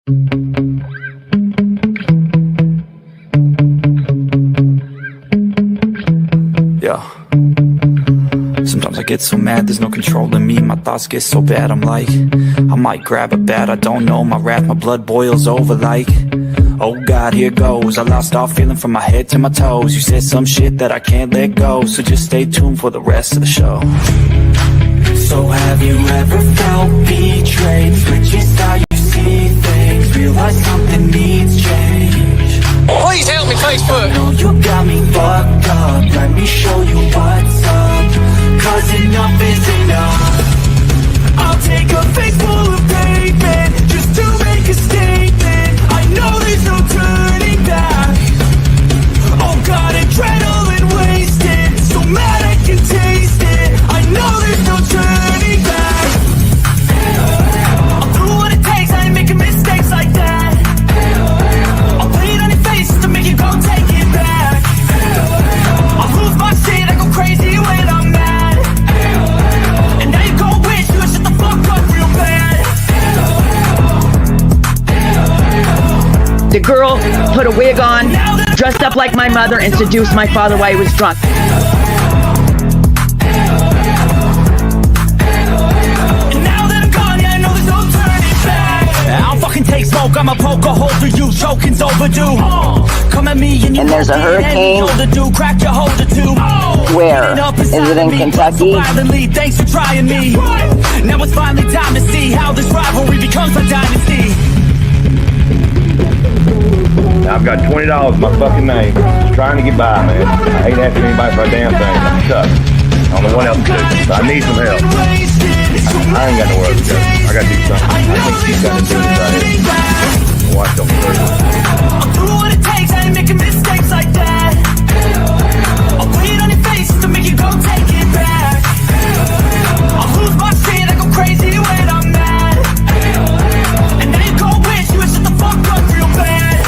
Yeah. Sometimes I get so mad, there's no controlling me. My thoughts get so bad, I'm like, I might grab a bat, I don't know. My wrath, my blood boils over like, oh God, here goes. I lost all feeling from my head to my toes. You said some shit that I can't let go, so just stay tuned for the rest of the show. So have you ever felt betrayed? Switches how you see things, realize something needs change. Please help me, Facebook. I know you got me fucked up, let me show you what's up, cause enough is enough. I'll take a face full of pavement just to make a statement. I know there's no turning back. Oh God, adrenaline wasted, so mad I can taste it. I know there's no turning back. I'll do what it takes, I ain't making mistakes like that. I'll put it on your face to make you go take it back. I'll lose my shit, I go crazy when I'm mad. And now you gon' wish you would shut the fuck up real bad. The girl put a wig on, dressed up like my mother, and seduced my father while he was drunk. And now that I'm gone, yeah, I know there's no turning back. I'll fucking take smoke, I'm a poker holder, you choking's overdue. Come at me and you And there's a hurricane. Crack your holder too. Where? Is it in Kentucky? Thanks for trying me. Now it's finally time to see how this rivalry becomes a dynasty. I've got $20 in my fucking name. Just trying to get by, man. I ain't asking anybody for a damn thing. I'm stuck. I don't know what else to do. So I need some help. I ain't got no work to do. I gotta do something. I think she's gotta do this right here. Watch them first. I'll do what it takes, I ain't making mistakes like that. I'll put it on your face to make you go take it back. I'll lose my shit, I go crazy when I'm mad. And now you gon' wish you would shut the fuck up real bad.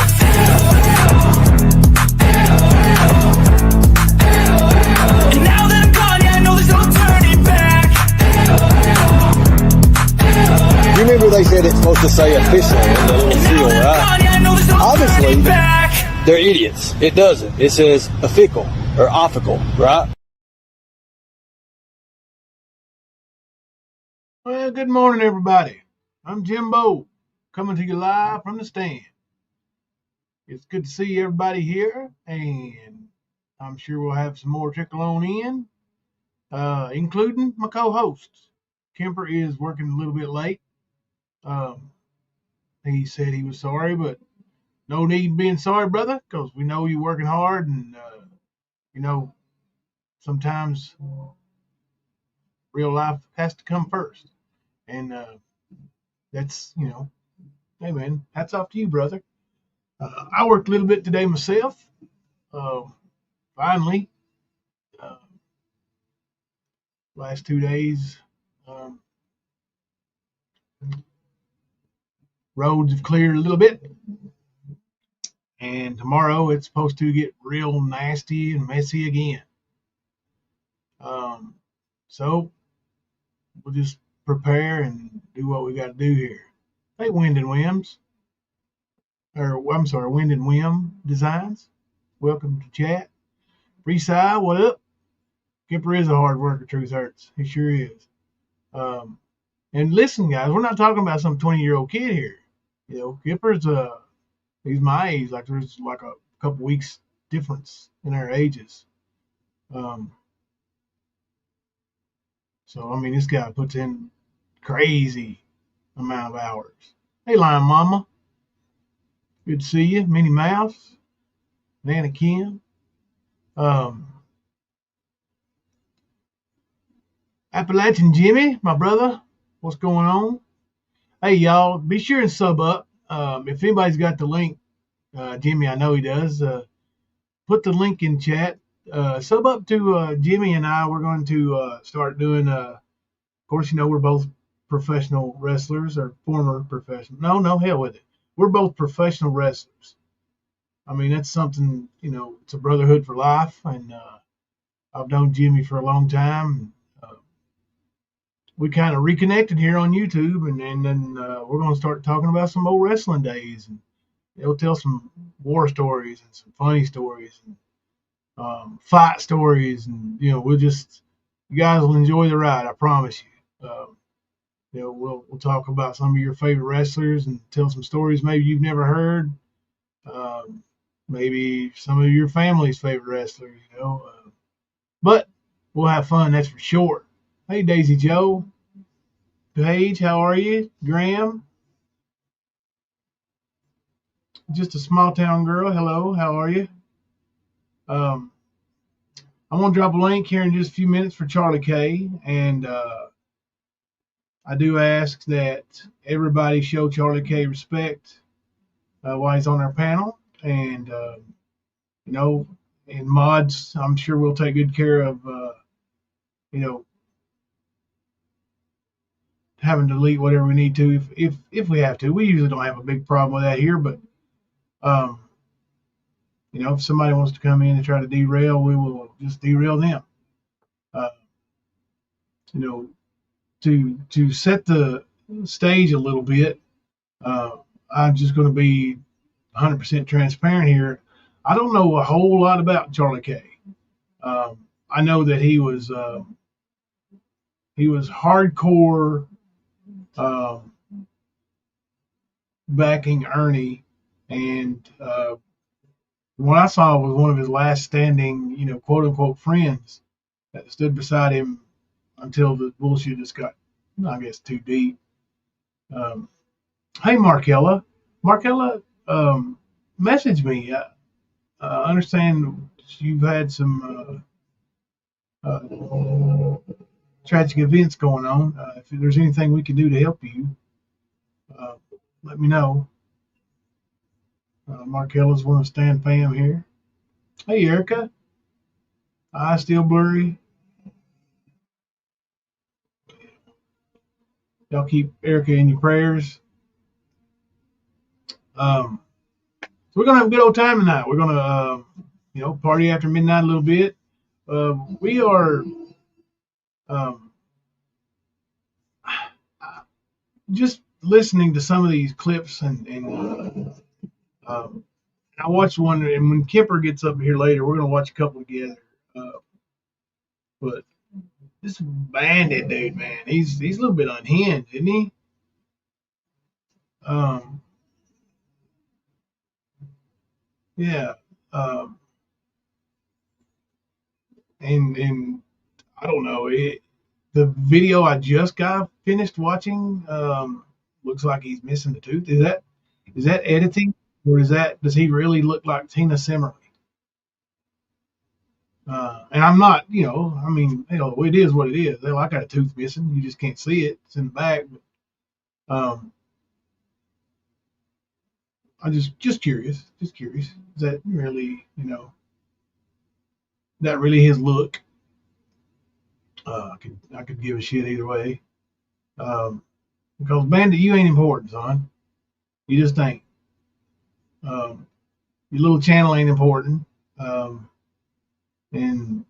And now that I'm gone, yeah, I know there's no turning back. You remember they said it's supposed to say official in the little seal, right? Obviously, they're idiots. It doesn't. It says official or official, right? Well, good morning, everybody. I'm Jimbo, coming to you live from the stand. It's good to see everybody here, and I'm sure we'll have some more trickle on in, including my co-hosts. Kemper is working a little bit late. He said he was sorry, but no need in being sorry, brother, because we know you're working hard, and sometimes real life has to come first, and that's hey man, hats off to you, brother. I worked a little bit today myself. Finally, last 2 days, roads have cleared a little bit. And tomorrow it's supposed to get real nasty and messy again. So we'll just prepare and do what we got to do here. Hey, Wind and Whims. Wind and Whim Designs. Welcome to chat. Freeside, what up? Kemper is a hard worker, truth hurts. He sure is. And listen, guys, we're not talking about some 20-year-old kid here. Kemper's he's my age. Like there's like a couple weeks difference in our ages. So I mean, this guy puts in crazy amount of hours. Hey, Lion Mama. Good to see you. Minnie Mouse. Nana Kim. Appalachian Jimmy, my brother. What's going on? Hey, y'all, be sure and sub up. If anybody's got the link, Jimmy, I know he does, put the link in chat. Sub up to Jimmy and I. We're going to start doing, of course, we're both professional wrestlers or former professional. No, hell with it. We're both professional wrestlers. I mean, that's something, it's a brotherhood for life. And I've known Jimmy for a long time. we kind of reconnected here on YouTube, and then we're going to start talking about some old wrestling days, and they'll tell some war stories and some funny stories and fight stories, and you guys will enjoy the ride, I promise you. We'll talk about some of your favorite wrestlers and tell some stories maybe you've never heard. Maybe some of your family's favorite wrestlers, but we'll have fun, that's for sure. Hey, Daisy Joe. Paige, how are you? Graham. Just a small town girl. Hello, how are you? I'm going to drop a link here in just a few minutes for Charlie K. And I do ask that everybody show Charlie K respect while he's on our panel. And, and mods, I'm sure we'll take good care of, having to delete whatever we need to if we have to. We usually don't have a big problem with that here, but if somebody wants to come in and try to derail, we will just derail them. To set the stage a little bit, I'm just going to be 100% transparent here. I don't know a whole lot about Charlie K. I know that he was hardcore backing Ernie, and what I saw was one of his last standing, quote unquote friends that stood beside him until the bullshit just got, I guess, too deep. Hey, Markella, message me. I understand you've had some tragic events going on. If there's anything we can do to help you, let me know. Markella's one of Stan fam here. Hey, Erica. Eyes still blurry. Y'all keep Erica in your prayers. So we're gonna have a good old time tonight. We're gonna, party after midnight a little bit. We are just listening to some of these clips, and I watched one, and when Kemper gets up here later, we're gonna watch a couple together. But this Bandit dude, man, he's a little bit unhinged, isn't he? Yeah. And I don't know. The video I just got finished watching looks like he's missing the tooth. Is that editing, or does he really look like Tina Simmerly? And I'm not, it is what it is. I got a tooth missing. You just can't see it. It's in the back. But, I'm just curious. Is that really, that really his look? I could give a shit either way. Because Bandit, you ain't important, son. You just ain't. Your little channel ain't important. And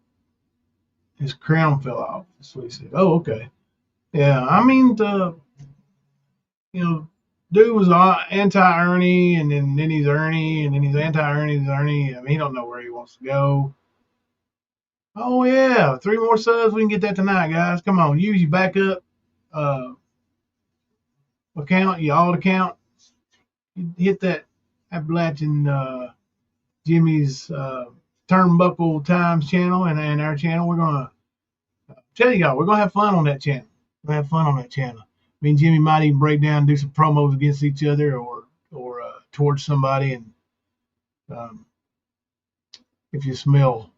his crown fell off. That's what he said. Oh, okay. Yeah, I mean, dude was anti-Ernie, and then he's Ernie, and then he's anti-Ernie, he's Ernie. I mean, he don't know where he wants to go. Oh, yeah, 3 more subs. We can get that tonight, guys. Come on, use your backup account, your alt account. Hit that Appalachian Jimmy's Turnbuckle Times channel and our channel. We're going to tell y'all, we're going to have fun on that channel. Me and Jimmy might even break down and do some promos against each other or towards somebody. And if you smell,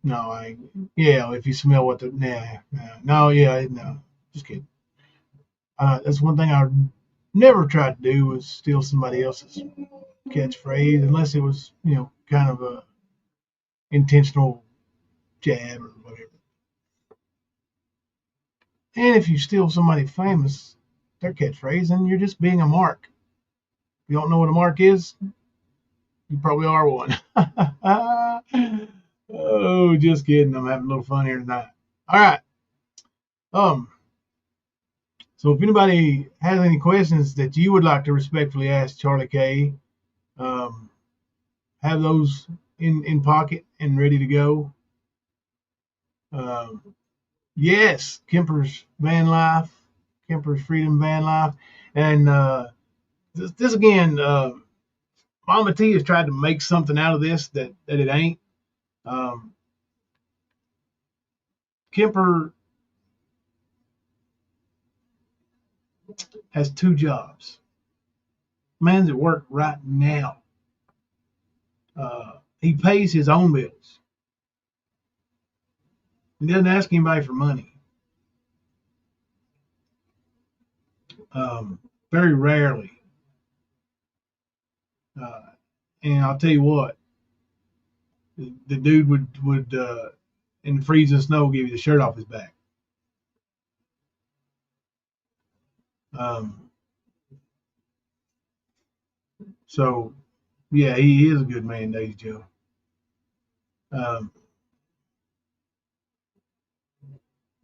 if you smell what no, just kidding. That's one thing I never tried to do, was steal somebody else's catchphrase, unless it was, kind of a intentional jab or whatever. And if you steal somebody famous, their catchphrase, then you're just being a mark. If you don't know what a mark is, you probably are one. Oh, just kidding. I'm having a little fun here tonight. All right. So if anybody has any questions that you would like to respectfully ask Charlie K, have those in pocket and ready to go. Yes, Kemper's van life, Kemper's freedom van life, and this again, Mama T has tried to make something out of this that it ain't. Kemper has 2 jobs. Man's at work right now. He pays his own bills. He doesn't ask anybody for money. Very rarely. And I'll tell you what, the dude would in the freezing snow give you the shirt off his back. So yeah, he is a good man, Daisy Joe.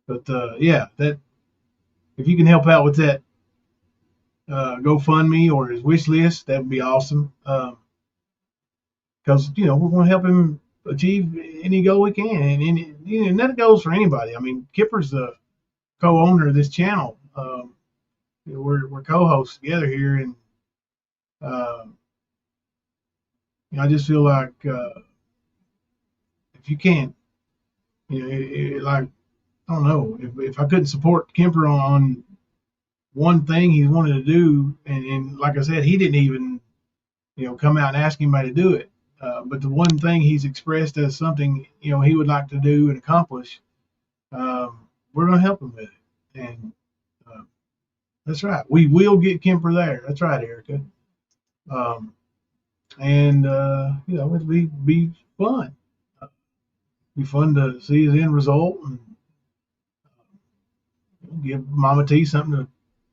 But yeah, that if you can help out with that GoFundMe or his wish list, that would be awesome. Because we're going to help him achieve any goal we can, and that goes for anybody. I mean, Kemper's the co-owner of this channel. We're co-hosts together here, and I just feel like if you can't, like, I don't know, if I couldn't support Kemper on one thing he wanted to do, and like I said, he didn't even come out and ask anybody to do it. But the one thing he's expressed as something he would like to do and accomplish, we're going to help him with it. And that's right, we will get Kemper there. That's right, Erica. And it'll be fun. Be fun to see his end result and give Mama T something to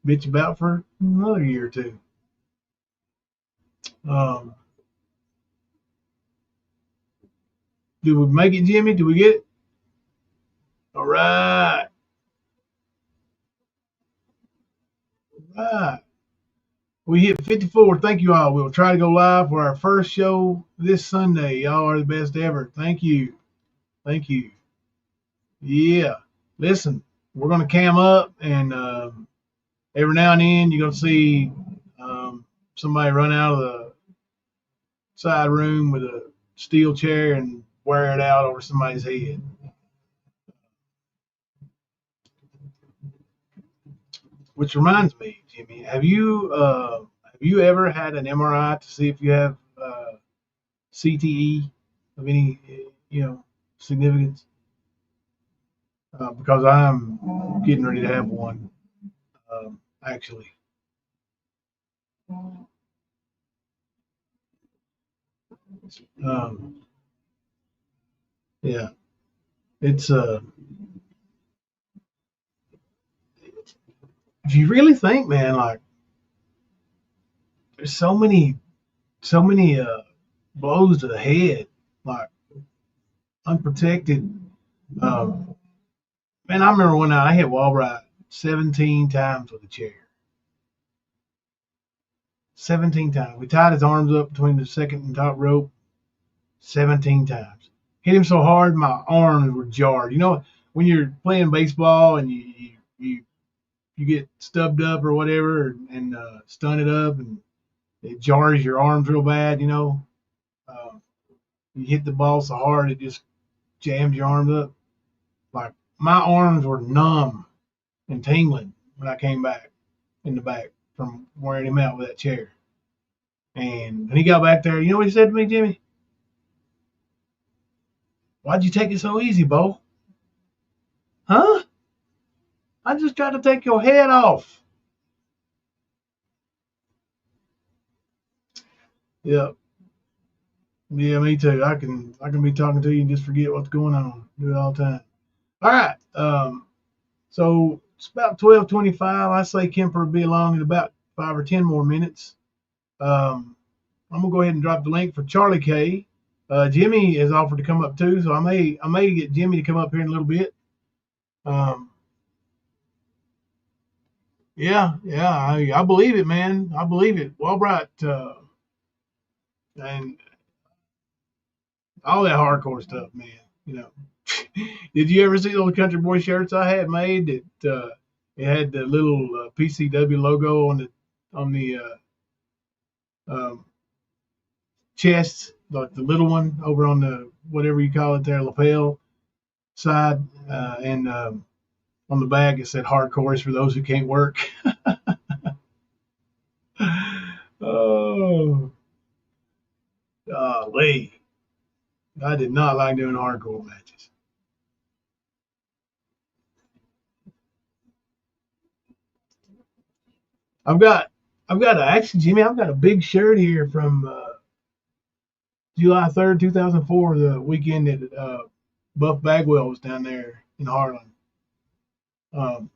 bitch about for another year or two. Did we make it, Jimmy? Did we get it? All right. We hit 54. Thank you all. We'll try to go live for our first show this Sunday. Y'all are the best ever. Thank you. Thank you. Yeah. Listen, we're going to cam up, and every now and then you're going to see somebody run out of the side room with a steel chair and wear it out over somebody's head. Which reminds me, Jimmy, have you ever had an MRI to see if you have CTE of any significance? Because I'm getting ready to have one, actually. Yeah, it's if you really think, man, like there's so many blows to the head, like unprotected. Man, I remember one night I hit Walbright 17 times with a chair. 17 times. We tied his arms up between the second and top rope 17 times. Hit him so hard my arms were jarred. When you're playing baseball and you get stubbed up or whatever and stunted up and it jars your arms real bad, you hit the ball so hard it just jams your arms up. Like my arms were numb and tingling when I came back in the back from wearing him out with that chair. And when he got back there, you know what he said to me, Jimmy? Why'd you take it so easy, Bo? Huh? I just tried to take your head off. Yep. Yeah, me too. I can be talking to you and just forget what's going on. Do it all the time. All right. So it's about 12:25. I say Kemper will be along in about 5 or 10 more minutes. I'm gonna go ahead and drop the link for Charlie K. Jimmy has offered to come up too, so I may get Jimmy to come up here in a little bit. Yeah, I believe it, man. I believe it. Well, right, and all that hardcore stuff, man. You know, did you ever see those country boy shirts I had made that it had the little PCW logo on the um, chest, like the little one over on the whatever you call it there, lapel side, and on the back it said "Hardcore is for those who can't work." Oh, golly. I did not like doing hardcore matches. I've got actually, Jimmy, I've got a big shirt here from July 3rd, 2004, the weekend that Buff Bagwell was down there in Harlan. Um,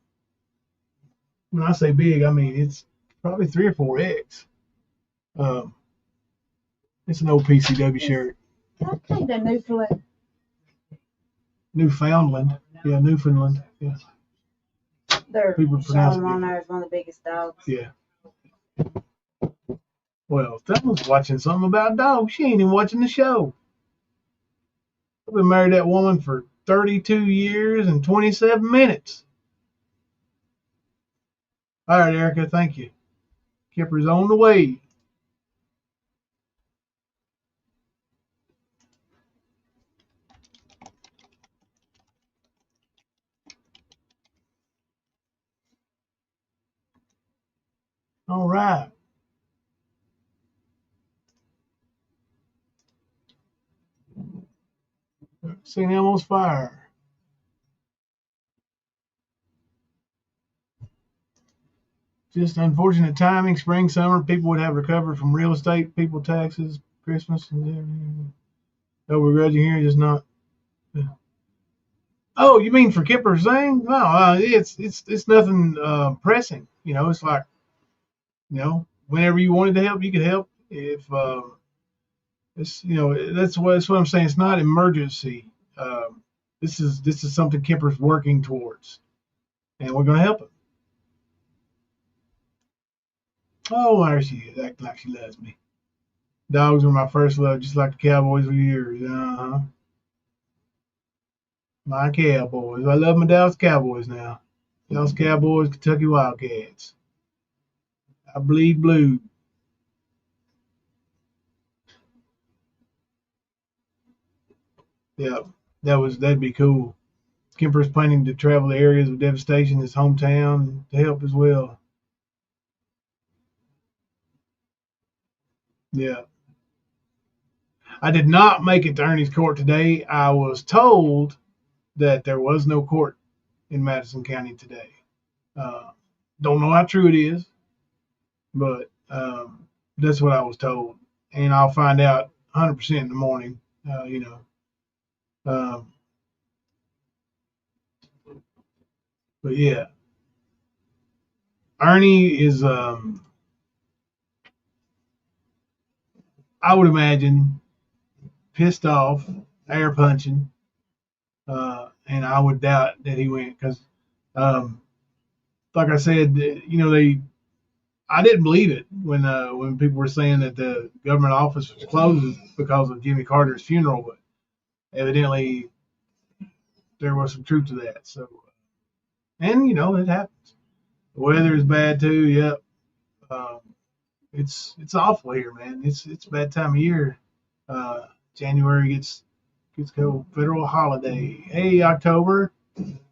when I say big, I mean it's probably 3 or 4X. Um, it's an old PCW shirt. I think they're Newfoundland. Newfoundland. Yeah, Newfoundland. Yeah. They're People pronounce showing it on there as one of the biggest dogs. Yeah. Well, Thelma's watching something about dogs. She ain't even watching the show. I've been married to that woman for 32 years and 27 minutes. All right, Erica, thank you. Kemper's on the way. All right. St. Elmo's fire. Just unfortunate timing. Spring, summer, people would have recovered from real estate, people taxes, Christmas, and everything. No begrudging here, just not. Oh, you mean for Kemper's thing? No, it's nothing pressing. You know, it's like, you know, whenever you wanted to help, you could help. If it's, you know, that's what I'm saying. It's not emergency. This is something Kemper's working towards, and we're gonna help him. Oh, there she is, acting like she loves me. Dogs were my first love, just like the Cowboys were yours. Uh-huh. My Cowboys. I love my Dallas Cowboys now. Dallas Cowboys, Kentucky Wildcats. I bleed blue. Yeah, that'd be cool. Kemper's planning to travel to areas of devastation in his hometown to help as well. Yeah. I did not make it to Ernie's court today. I was told that there was no court in Madison County today. Don't know how true it is, but that's what I was told. And I'll find out 100% in the morning, you know. But yeah, Ernie is, I would imagine, pissed off, air punching, and I would doubt that he went because, like I said, you know, I didn't believe it when people were saying that the government office was closed because of Jimmy Carter's funeral, but evidently there was some truth to that. So, and you know, it happens. The weather is bad too. Yep. It's awful here, man. It's a bad time of year. January gets cold. Federal holiday. Hey, October. It's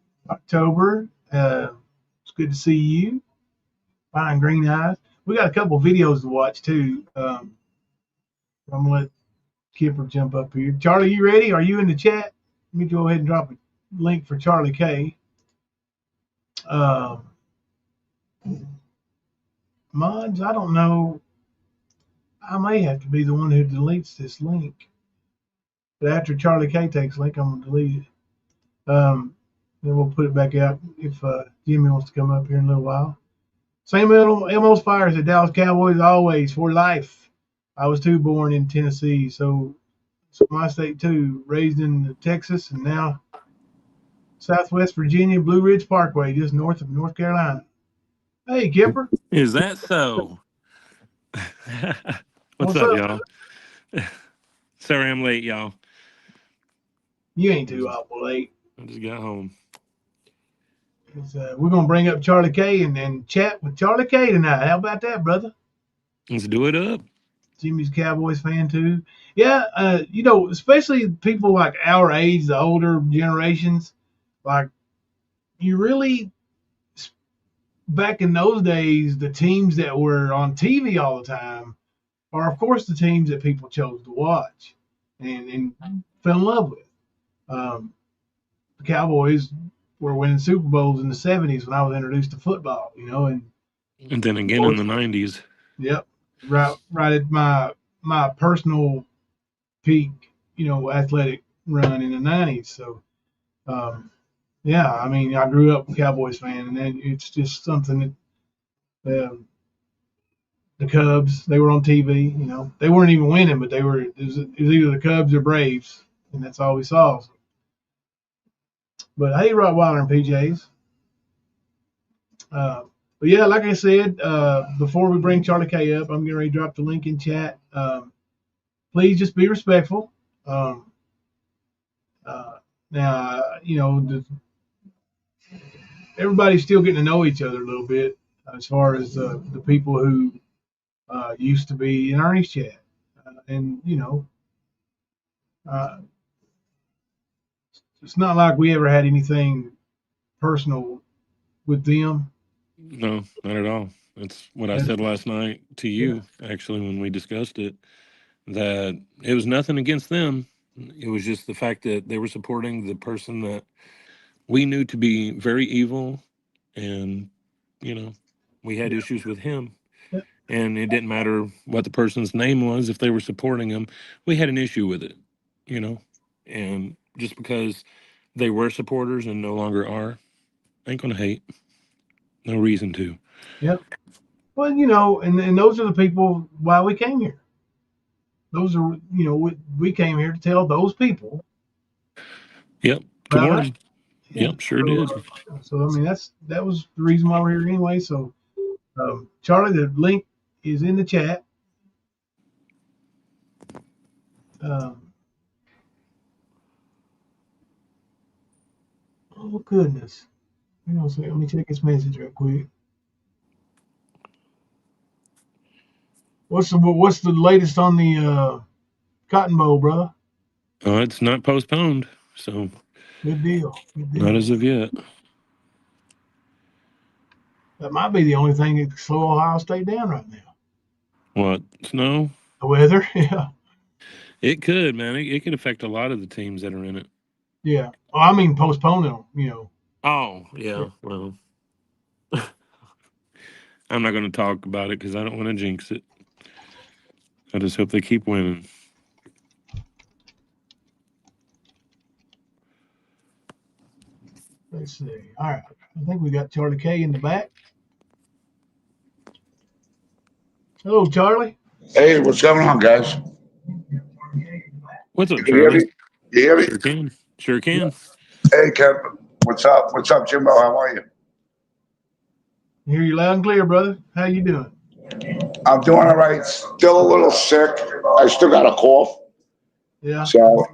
good to see you. Fine green eyes. We got a couple videos to watch too. I'm gonna let Kemper jump up here. Charlie, you ready? Are you in the chat? Let me go ahead and drop a link for Charlie K. Mods, I don't know. I may have to be the one who deletes this link. But after Charlie K takes link, I'm gonna delete it. Then we'll put it back out if Jimmy wants to come up here in a little while. Same Elmo's fires at Dallas Cowboys always for life. I was too born in Tennessee, so my state too. Raised in Texas and now Southwest Virginia, Blue Ridge Parkway, just north of North Carolina. Hey, Kemper. Is that so? What's What's up, up? y'all? Sorry I'm late, y'all. You ain't too awful late. I just got home. We're going to bring up Charlie K and chat with Charlie K tonight. How about that, brother? Let's do it up. Jimmy's a Cowboys fan, too. Yeah, especially people like our age, the older generations, like, you really, back in those days, the teams that were on TV all the time are, of course, the teams that people chose to watch and fell in love with. The Cowboys were winning Super Bowls in the 70s when I was introduced to football, and then again in the 90s. Yep, right at my personal peak, athletic run in the 90s. So, yeah, I mean, I grew up a Cowboys fan, and then it's just something that the Cubs, they were on TV, they weren't even winning, but it was either the Cubs or Braves, and that's all we saw. But hey, Rottweiler and PJs. But yeah, like I said, before we bring Charlie K up, I'm getting ready to drop the link in chat. Please just be respectful. Now, everybody's still getting to know each other a little bit as far as the people who used to be in Ernie's chat. And, it's not like we ever had anything personal with them. No, not at all. That's what I said last night to you, actually, when we discussed it, that it was nothing against them. It was just the fact that they were supporting the person that we knew to be very evil, and, we had issues with him. Yeah. And it didn't matter what the person's name was. If they were supporting him, we had an issue with it, and just because they were supporters and no longer are, ain't gonna hate. No reason to. Yep. Well, and those are the people why we came here. Those are, we came here to tell those people. Yep. Good about morning. us. Yeah. Yep, sure did. So I mean, that was the reason why we're here anyway. So, Charlie, the link is in the chat. Oh goodness. Hang on a second. Let me check this message real quick. What's the latest on the Cotton Bowl, brother? It's not postponed, so Good deal. not as of yet. That might be the only thing that could slow Ohio State down right now. What? Snow? The weather, yeah. It could, man. It could affect a lot of the teams that are in it. Yeah. Oh, I mean postpone them, Oh, yeah. Well, I'm not going to talk about it because I don't want to jinx it. I just hope they keep winning. Let's see. All right. I think we got Charlie K in the back. Hello, Charlie. Hey, what's going on, guys? What's up, You hear me? Charlie? You hear me? Sure can. Sure can. Hey, Kemper. What's up? What's up, Jimbo? How are you? I hear you loud and clear, brother. How you doing? I'm doing all right. Still a little sick. I still got a cough. Yeah. So,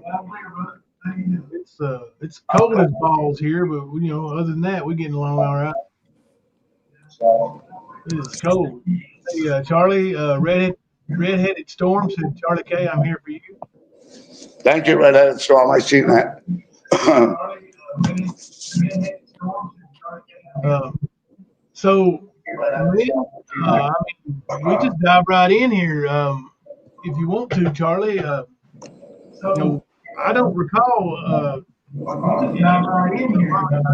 It's cold as balls here, but other than that, we're getting along all right. It's cold. Hey, Charlie, Redheaded Storm said, Charlie K, I'm here for you. thank you, Redheaded Storm. I seen that. So, we just dive right in here. If you want to, Charlie, I don't recall. I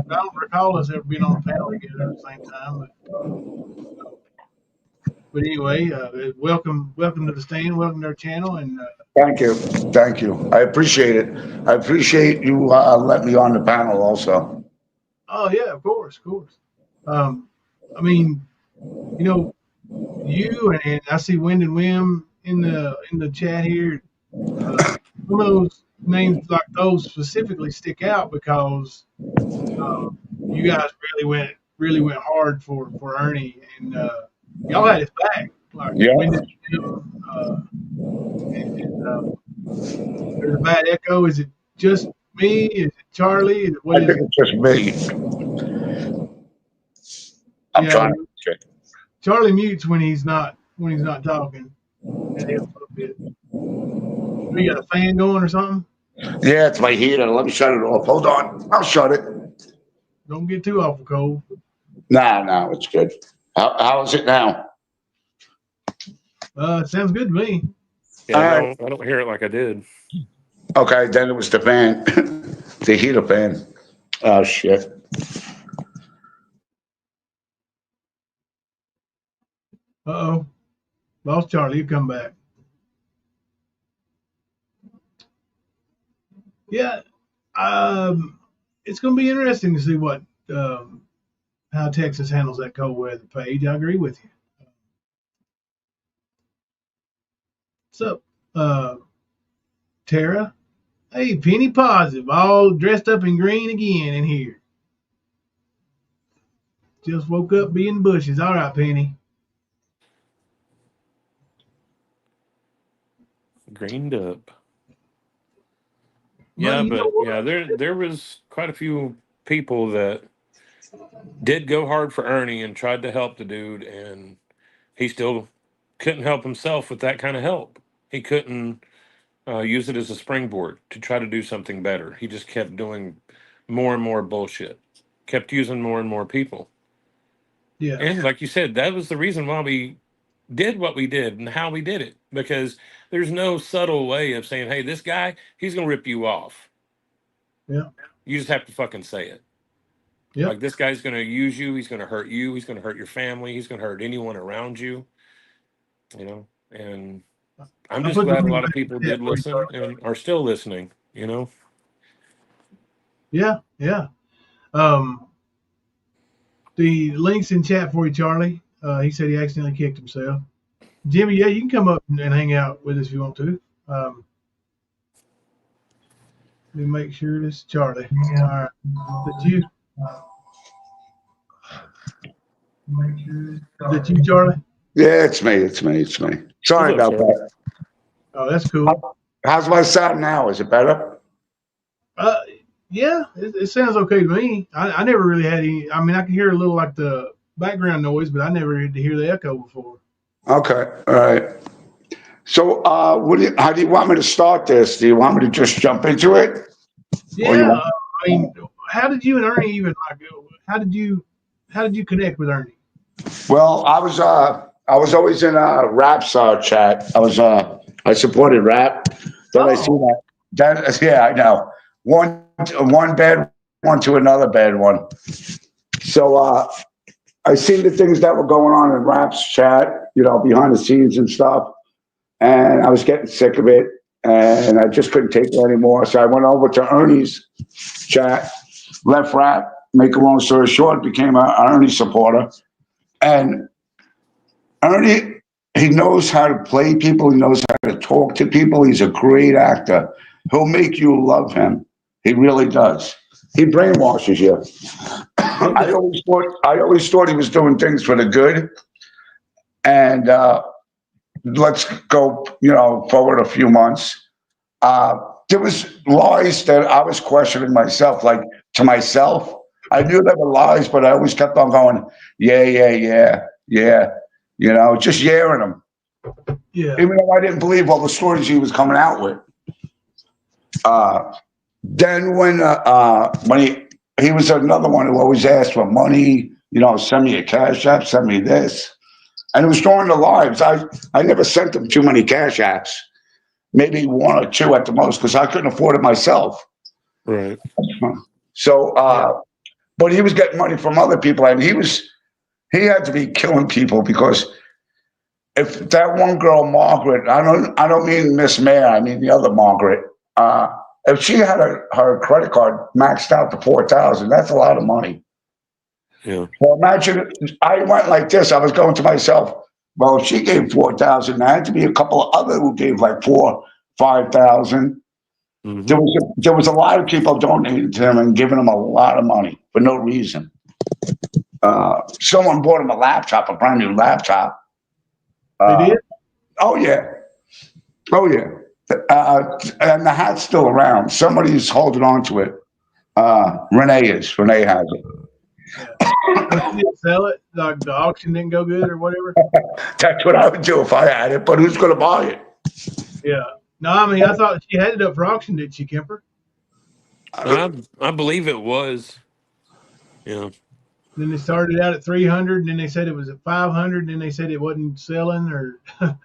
don't recall us ever being on a panel together at the same time. But anyway, welcome to the stand. Welcome to our channel. And Thank you. Thank you. I appreciate it. I appreciate you letting me on the panel also. oh yeah, of course. I mean, you and I see Wind and Wim in the chat here. Some of those names like those specifically stick out because you guys really went really went hard for Ernie, and y'all had his back. Like, Yeah. defended him, there's a bad echo. Is it just me? Is it Charlie? Is it, what I is think it? it's just me. I'm Yeah, trying to check. Charlie mutes when he's not talking. That helps a little bit. We got a fan going or something? Yeah, it's my heater. Let me shut it off. Hold on. I'll shut it. Don't get too awful cold. No, it's good. How is it now? It sounds good to me. Yeah, All right. I don't hear it like I did. Okay, then it was the fan, the heater fan. Oh shit. Uh-oh. Lost Charlie. You come back. Yeah. It's going to be interesting to see what how Texas handles that cold weather, Paige. I agree with you. What's up, Tara? Hey, Penny Positive, all dressed up in green again in here. Just woke up being bushes. All right, Penny. Greened up. Well, Yeah, you know but what? yeah, there was quite a few people that did go hard for Ernie and tried to help the dude, and he still couldn't help himself with that kind of help. He couldn't use it as a springboard to try to do something better. He just kept doing more and more bullshit, kept using more and more people. Yeah. And like you said, that was the reason why we did what we did and how we did it, because there's no subtle way of saying, hey, this guy, he's going to rip you off. Yeah. You just have to fucking say it. Yep. Like, this guy's going to use you. He's going to hurt you. He's going to hurt your family. He's going to hurt anyone around you, and I'm I just put the glad a link lot of back people in the chat did for you, listen Charlie. and are still listening, Yeah. The link's in chat for you, Charlie. He said he accidentally kicked himself. Jimmy, yeah, you can come up and hang out with us if you want to. Let me make sure this is Charlie. All right. Is that you, Charlie? Yeah, it's me. Sorry What's up, about Charlie? that. Oh, that's cool. How's my sound now? Is it better? Yeah, it sounds okay to me. I never really had any. I mean, I can hear a little like the background noise, but I never had to hear the echo before. Okay. All right. So, how do you want me to start this? Do you want me to just jump into it? Or you Yeah, want- I mean, how did you and Ernie even like? How did you connect with Ernie? Well, I was always in a rap's chat. I supported rap. Then I see Oh, yeah, I know. One bad one to another bad one. So I seen the things that were going on in rap's chat, behind the scenes and stuff. And I was getting sick of it, and I just couldn't take it anymore. So I went over to Ernie's chat, left rap. Make a long story short, became an Ernie supporter. And Ernie, he knows how to play people. He knows how to talk to people. He's a great actor. He'll make you love him. He really does. He brainwashes you. I always thought he was doing things for the good. And let's go, forward a few months. There was lies that I was questioning myself, like to myself. I knew they were lies, but I always kept on going, yeah, just yammering them. yeah. Even though I didn't believe all the stories he was coming out with. Then when he was another one who always asked for money, send me a cash app, send me this. And it was during the lives. I never sent him too many cash apps, maybe one or two at the most, because I couldn't afford it myself. Right. So, but he was getting money from other people, and he had to be killing people, because if that one girl, Margaret, I don't mean Miss Mayor, I mean the other Margaret. If she had her credit card maxed out to 4,000, that's a lot of money. Yeah. Well, imagine I went like this. I was going to myself, well, if she gave 4,000, there had to be a couple of other who gave like 5,000. Mm-hmm. There was a lot of people donating to him and giving him a lot of money for no reason. someone bought him a laptop, a brand new laptop. They did? Oh yeah. And the hat's still around. Somebody's holding on to it. Renee is. Renee has it. Yeah. She didn't sell it? Like the auction didn't go good or whatever? That's what I would do if I had it, but who's going to buy it? Yeah. No, I mean, I thought she had it up for auction, did she, Kemper? I believe it was. Yeah. Then they started out at 300, and then they said it was at 500, and then they said it wasn't selling, or I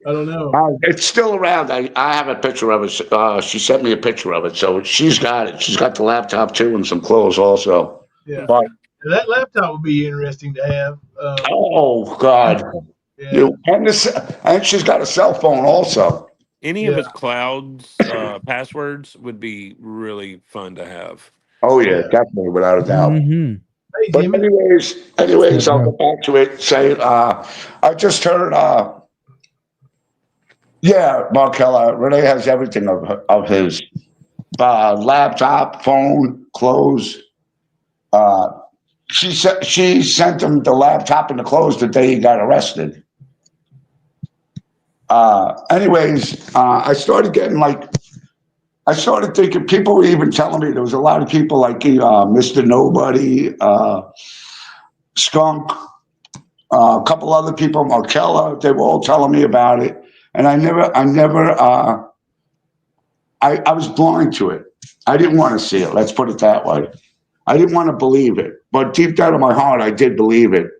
don't know. It's still around. I have a picture of it. She sent me a picture of it, so she's got it. She's got the laptop too and some clothes also. Yeah. But That laptop would be interesting to have. oh God, Yeah. and she's got a cell phone also. Any of his clouds passwords would be really fun to have. Oh yeah, definitely, without a doubt. Mm-hmm. Hey, But Jimmy. anyways, I'll get back to it. Say, I just heard. Yeah, Markella, Renee has everything of his laptop, phone, clothes. She sent him the laptop and the clothes the day he got arrested. Anyways, I started thinking, people were even telling me there was a lot of people like Mr. Nobody, Skunk, a couple other people, Markella, they were all telling me about it. And I was blind to it. I didn't want to see it. Let's put it that way. I didn't want to believe it, but deep down in my heart, I did believe it.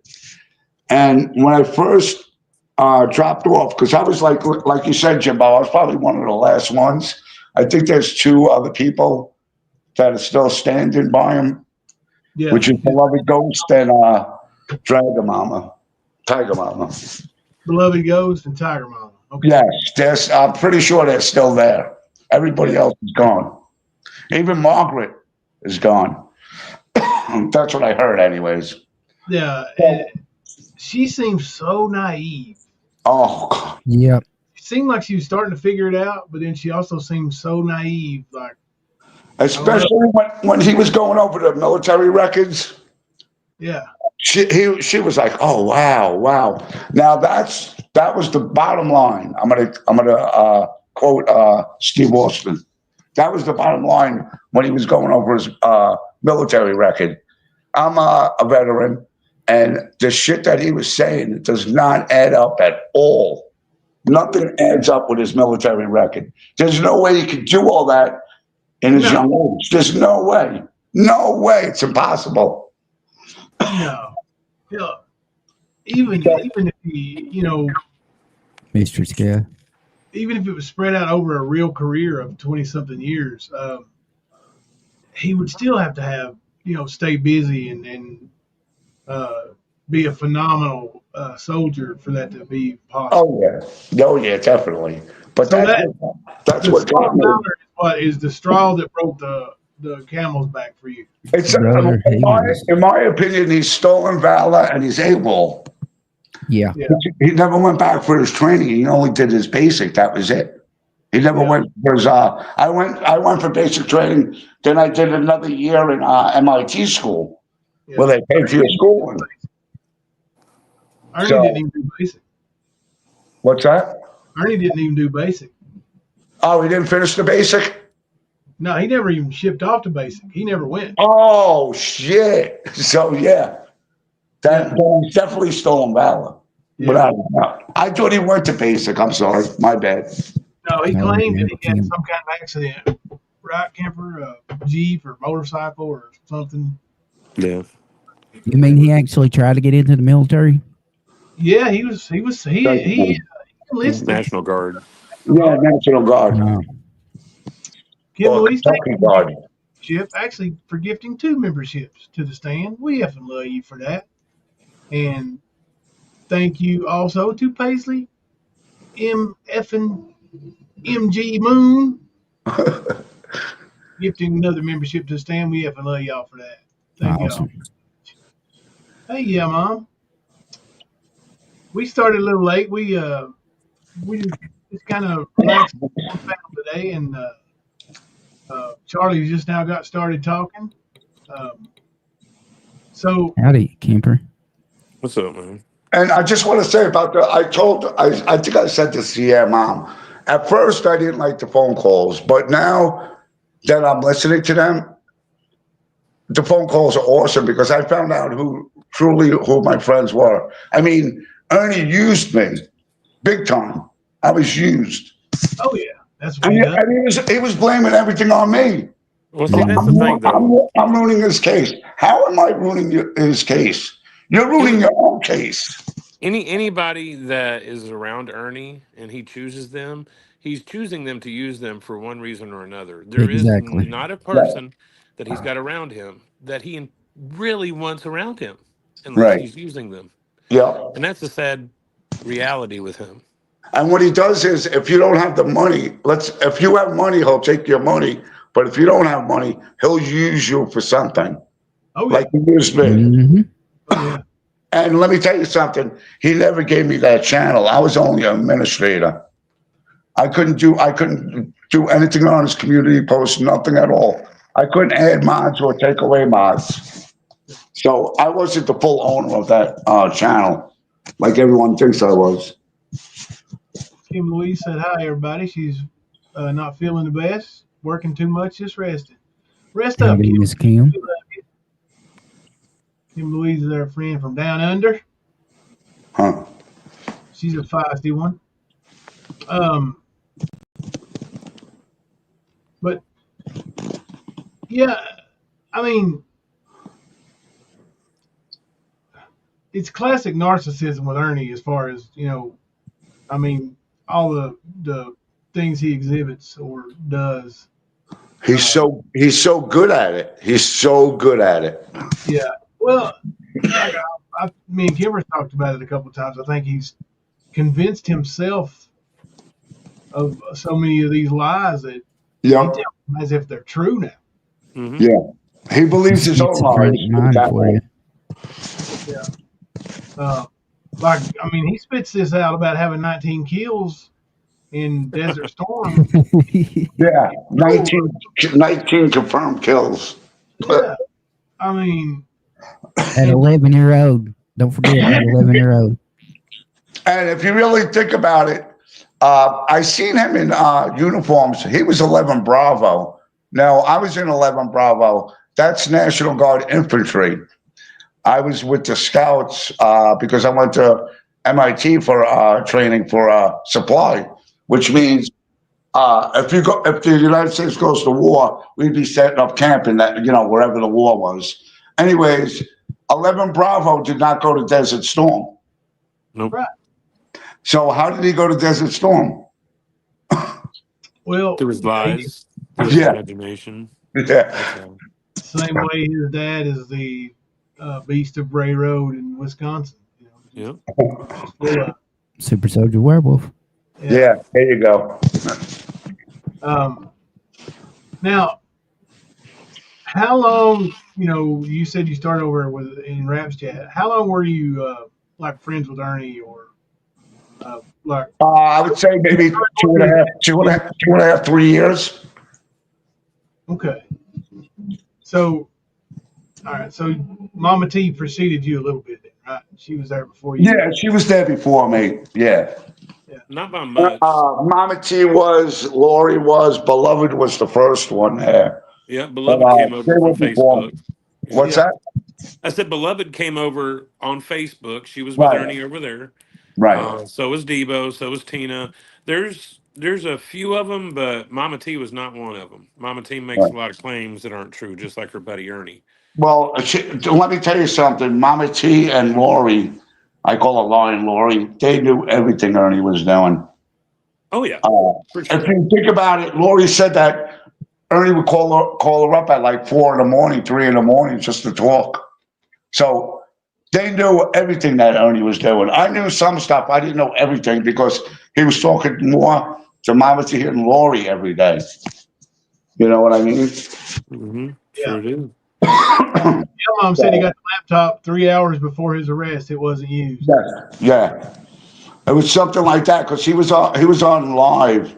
And when I first dropped off, because I was like you said, Jimbo, I was probably one of the last ones. I think there's two other people that are still standing by him, which is Beloved Ghost and Tiger Mama. Beloved Ghost and Tiger Mama. Okay. Yes, I'm pretty sure they're still there. Everybody else is gone. Even Margaret is gone. That's what I heard, anyways. Yeah, and she seems so naive. Oh, God. Yep. It seemed like she was starting to figure it out, but then she also seemed so naive. Like, especially when he was going over the military records. Yeah. She was like, oh wow. Now that was the bottom line. I'm gonna quote Steve Austin. That was the bottom line when he was going over his military record. I'm a veteran, and the shit that he was saying does not add up at all. Nothing adds up with his military record. There's no way he could do all that in his young age. There's no way. No way. It's impossible. No. Yeah. Even if he, Mystery Scale. even if it was spread out over a real career of 20-something years, he would still have to have, stay busy and be a phenomenal soldier for that to be possible. Oh yeah, definitely. But So that's what got me. Is the straw that broke the camel's back for you. It's in my opinion, he's stolen valor and he's able. Yeah. He never went back for his training. He only did his basic. That was it. He never went for his. I went for basic training. Then I did another year in MIT school, where they paid for your schooling. Ernie didn't even do basic. What's that? Ernie didn't even do basic. Oh, he didn't finish the basic? No, he never even shipped off to basic. He never went. Oh shit! So that he's definitely stolen valor. Without a doubt. I thought he went to basic. I'm sorry, my bad. No, he claimed that he had some kind of accident, right, Kemper? Jeep or motorcycle or something. Yeah. You mean he actually tried to get into the military? Yeah, he enlisted. National Guard. Yeah, National Guard. Kim Louise, thank National you Guard. actually for gifting 2 memberships to the stand. We effing love you for that. And thank you also to Paisley MG Moon gifting another membership to the stand. We effing love y'all for that. Thank y'all. Hey, Mom. We started a little late. We just kind of relaxed today, and Charlie just now got started talking. So Howdy, Kemper. What's up, man? And I just want to say about I think I said this to your mom. At first, I didn't like the phone calls, but now that I'm listening to them, the phone calls are awesome because I found out who my friends were. I mean, Ernie used me big time. I was used. oh yeah, that's what he does. And he was blaming everything on me. Well, see, that's the thing, though. I'm ruining his case. How am I ruining his case? You're ruining your own case. Anybody that is around Ernie and he chooses them, he's choosing them to use them for one reason or another. There is Exactly. not a person that he's got around him that he really wants around him unless Right. he's using them. Yeah. And that's a sad reality with him. And what he does is, if you don't have the money, if you have money, he'll take your money. But if you don't have money, he'll use you for something. Oh yeah. Like he used me. Mm-hmm. Oh, yeah. And let me tell you something. He never gave me that channel. I was only an administrator. I couldn't do anything on his community post, nothing at all. I couldn't add mods or take away mods. So I wasn't the full owner of that channel, like everyone thinks I was. Kim Louise said hi, everybody. She's not feeling the best, working too much, just resting. Rest up, Howdy, Kim. Miss Kim. Kim Louise is our friend from down under. Huh. She's a feisty one. But yeah, I mean, it's classic narcissism with Ernie as far as, I mean, all the things he exhibits or does. He's so good at it. He's so good at it. Yeah. Well, me and Kemper talked about it a couple of times. I think he's convinced himself of so many of these lies that he tells them as if they're true now. Mm-hmm. Yeah. He believes his own lies. Mind for you. Yeah. He spits this out about having 19 kills in Desert Storm. Yeah. 19 confirmed kills. Yeah. I mean, At 11-year-old. Don't forget, at 11-year-old. And if you really think about it, I seen him in uniforms. He was 11 Bravo. Now, I was in 11 Bravo. That's National Guard infantry. I was with the Scouts because I went to MIT for training for supply, which means if the United States goes to war, we'd be setting up camp in that, wherever the war was. Anyways, 11 Bravo did not go to Desert Storm. Nope. Right. So how did he go to Desert Storm? Well, There was lies. There was imagination. Yeah. Same way his dad is the Beast of Bray Road in Wisconsin. Yep. Super Soldier Werewolf. Yeah, there you go. Now, how long, you said you started over in Raps Chat. How long were you like friends with Ernie or I would say maybe two and a half, 3 years. Okay. So, all right. So Mama T preceded you a little bit, right? She was there before you. Yeah, she was there before me. Yeah. Not by much. Mama T was, Lori was, Beloved was the first one there. Yeah, Beloved came over from Facebook. What's that? I said Beloved came over on Facebook. She was with Ernie over there. Right. So was Debo. So was Tina. There's a few of them, but Mama T was not one of them. Mama T makes a lot of claims that aren't true, just like her buddy Ernie. Well, let me tell you something. Mama T and Lori, I call her Lion Lori, they knew everything Ernie was doing. Oh, yeah. If you think about it, Lori said that Ernie would call her up at like 4 a.m, 3 a.m, just to talk. So they knew everything that Ernie was doing. I knew some stuff. I didn't know everything because he was talking more to Mama T and Lori every day. You know what I mean? Mm-hmm. Sure do. Your mom said he got the laptop 3 hours before his arrest. It wasn't used. Yeah. It was something like that because he was on live,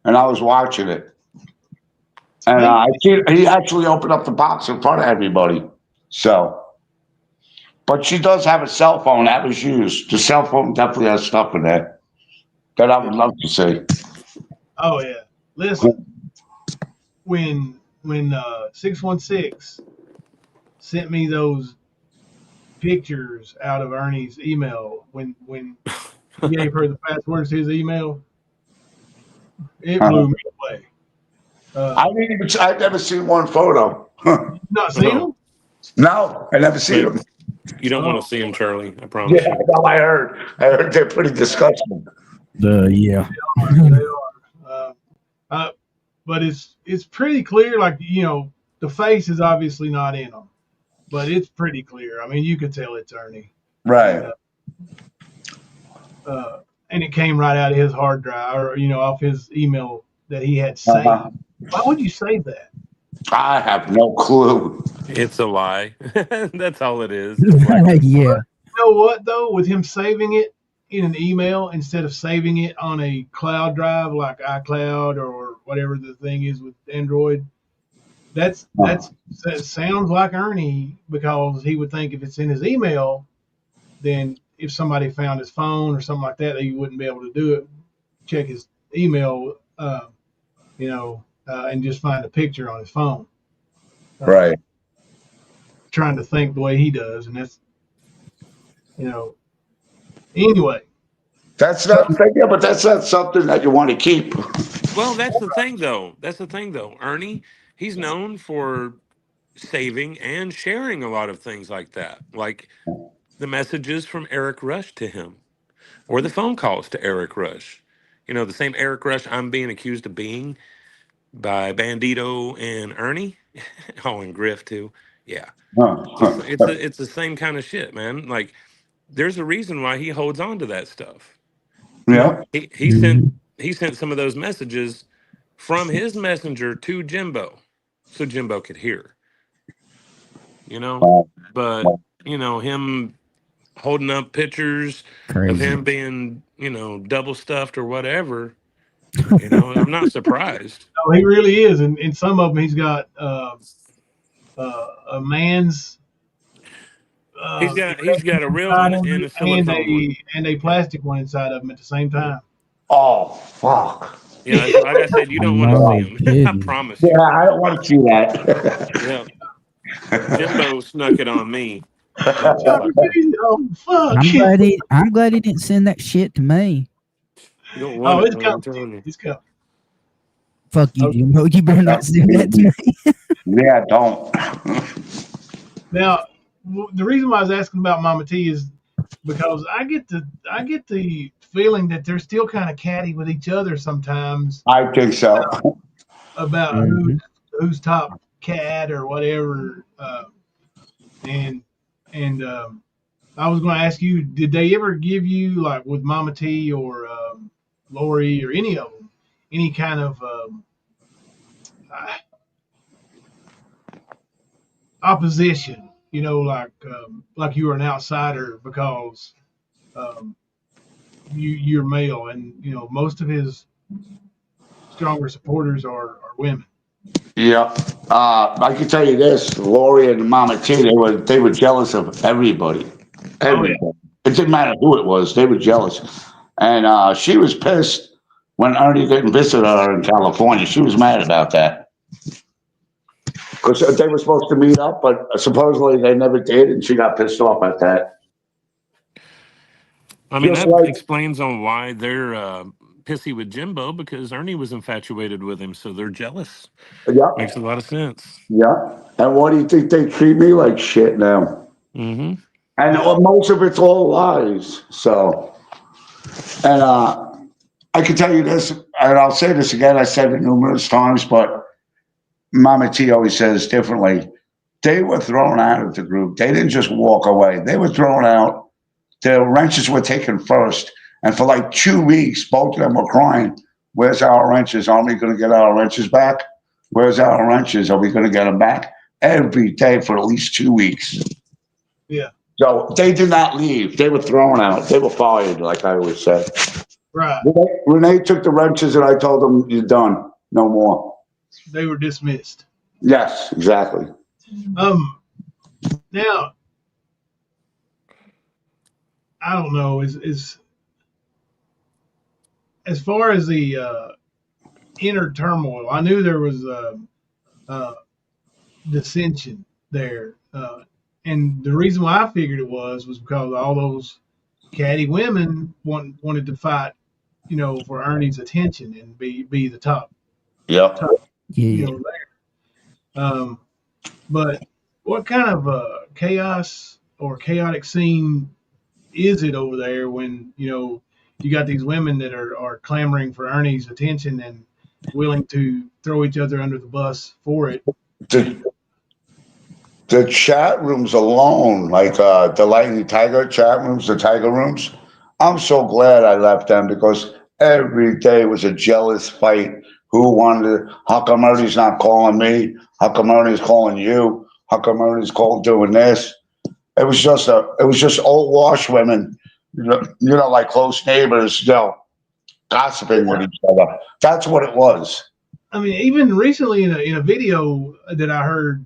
and I was watching it, and he actually opened up the box in front of everybody. So But she does have a cell phone that was used. The cell phone definitely has stuff in there that I would love to see. Oh yeah. Listen, when 616 sent me those pictures out of Ernie's email when he gave her the passwords to his email, it blew me away. I've never seen one photo. Not seen them? No, I never seen But them. you don't want Oh. to see them, Charlie. I promise Yeah, you. no, I heard. They're pretty disgusting. Yeah. They are. But it's pretty clear. Like the face is obviously not in them, but it's pretty clear. I mean, you could tell it's Ernie. Right. And it came right out of his hard drive, or off his email that he had saved. Why would you save that? I have no clue. It's a lie. That's all it is. Yeah. You know what though? With him saving it in an email instead of saving it on a cloud drive like iCloud or whatever the thing is with Android, that sounds like Ernie, because he would think if it's in his email, then if somebody found his phone or something like that, he wouldn't be able to do it. Check his email, and just find a picture on his phone. Right. Trying to think the way he does, and that's anyway. That's not, yeah, but that's not something that you want to keep. Well, that's the thing, though. Ernie, he's known for saving and sharing a lot of things like that, like the messages from Eric Rush to him, or the phone calls to Eric Rush. The same Eric Rush I'm being accused of being by Bandito and Ernie. Oh, and Griff too. Yeah, it's the same kind of shit, man. Like, there's a reason why he holds on to that stuff. Yeah. He sent some of those messages from his messenger to Jimbo, so Jimbo could hear. But him holding up pictures of him being double stuffed or whatever. I'm not surprised. No, he really is, and in some of them he's got a man's. He's got a real one and a silicone one. And a plastic one inside of them at the same time. Oh, fuck. Yeah, like I said, you don't want to see him. I promise you. Yeah, I don't want to see that. Yeah. Jimbo snuck it on me. Oh, fuck. I'm glad he didn't send that shit to me. You don't want it's coming. It's coming. Fuck you, Jimbo. You better not send that to me. Yeah, don't. Now, the reason why I was asking about Mama T is because I get the feeling that they're still kind of catty with each other sometimes. I think so. About who's top cat or whatever. And I was going to ask you, did they ever give you, like with Mama T or Lori or any of them, any kind of opposition? Like you were an outsider because you're male, and most of his stronger supporters are women. Yeah. I can tell you this, Lori and Mama T, they were jealous of everybody. Everybody. Oh, yeah. It didn't matter who it was, they were jealous. And she was pissed when Ernie didn't visit her in California. She was mad about that. Because they were supposed to meet up, but supposedly they never did, and she got pissed off at that. I mean, that explains on why they're pissy with Jimbo, because Ernie was infatuated with him, so they're jealous. Yeah. Makes a lot of sense. Yeah. And what do you think? They treat me like shit now. Mm-hmm. And most of it's all lies. So, and I can tell you this, and I'll say this again, I said it numerous times, but Mama T always says differently. They were thrown out of the group. They didn't just walk away. They were thrown out. The wrenches were taken first. And for like 2 weeks, both of them were crying, where's our wrenches? Aren't we going to get our wrenches back? Where's our wrenches? Are we going to get them back? Every day for at least 2 weeks. Yeah. So they did not leave. They were thrown out. They were fired, like I always said. Right. Renee took the wrenches and I told them, you're done. No more. They were dismissed. Yes, exactly. Now, I don't know. Is as far as the inner turmoil, I knew there was dissension there, and the reason why I figured it was because all those catty women wanted to fight, for Ernie's attention and be the top, Yep. Yeah. there. But what kind of chaos or chaotic scene is it over there when you got these women that are clamoring for Ernie's attention and willing to throw each other under the bus for it? The chat rooms alone, like the Lightning Tiger chat rooms, the Tiger rooms, I'm so glad I left them because every day was a jealous fight. Who wanted to, how come Ernie's not calling me? How come Ernie's calling you? How come Ernie's doing this? It was just old wash women, like close neighbors, gossiping with each other. That's what it was. I mean, even recently in a video that I heard,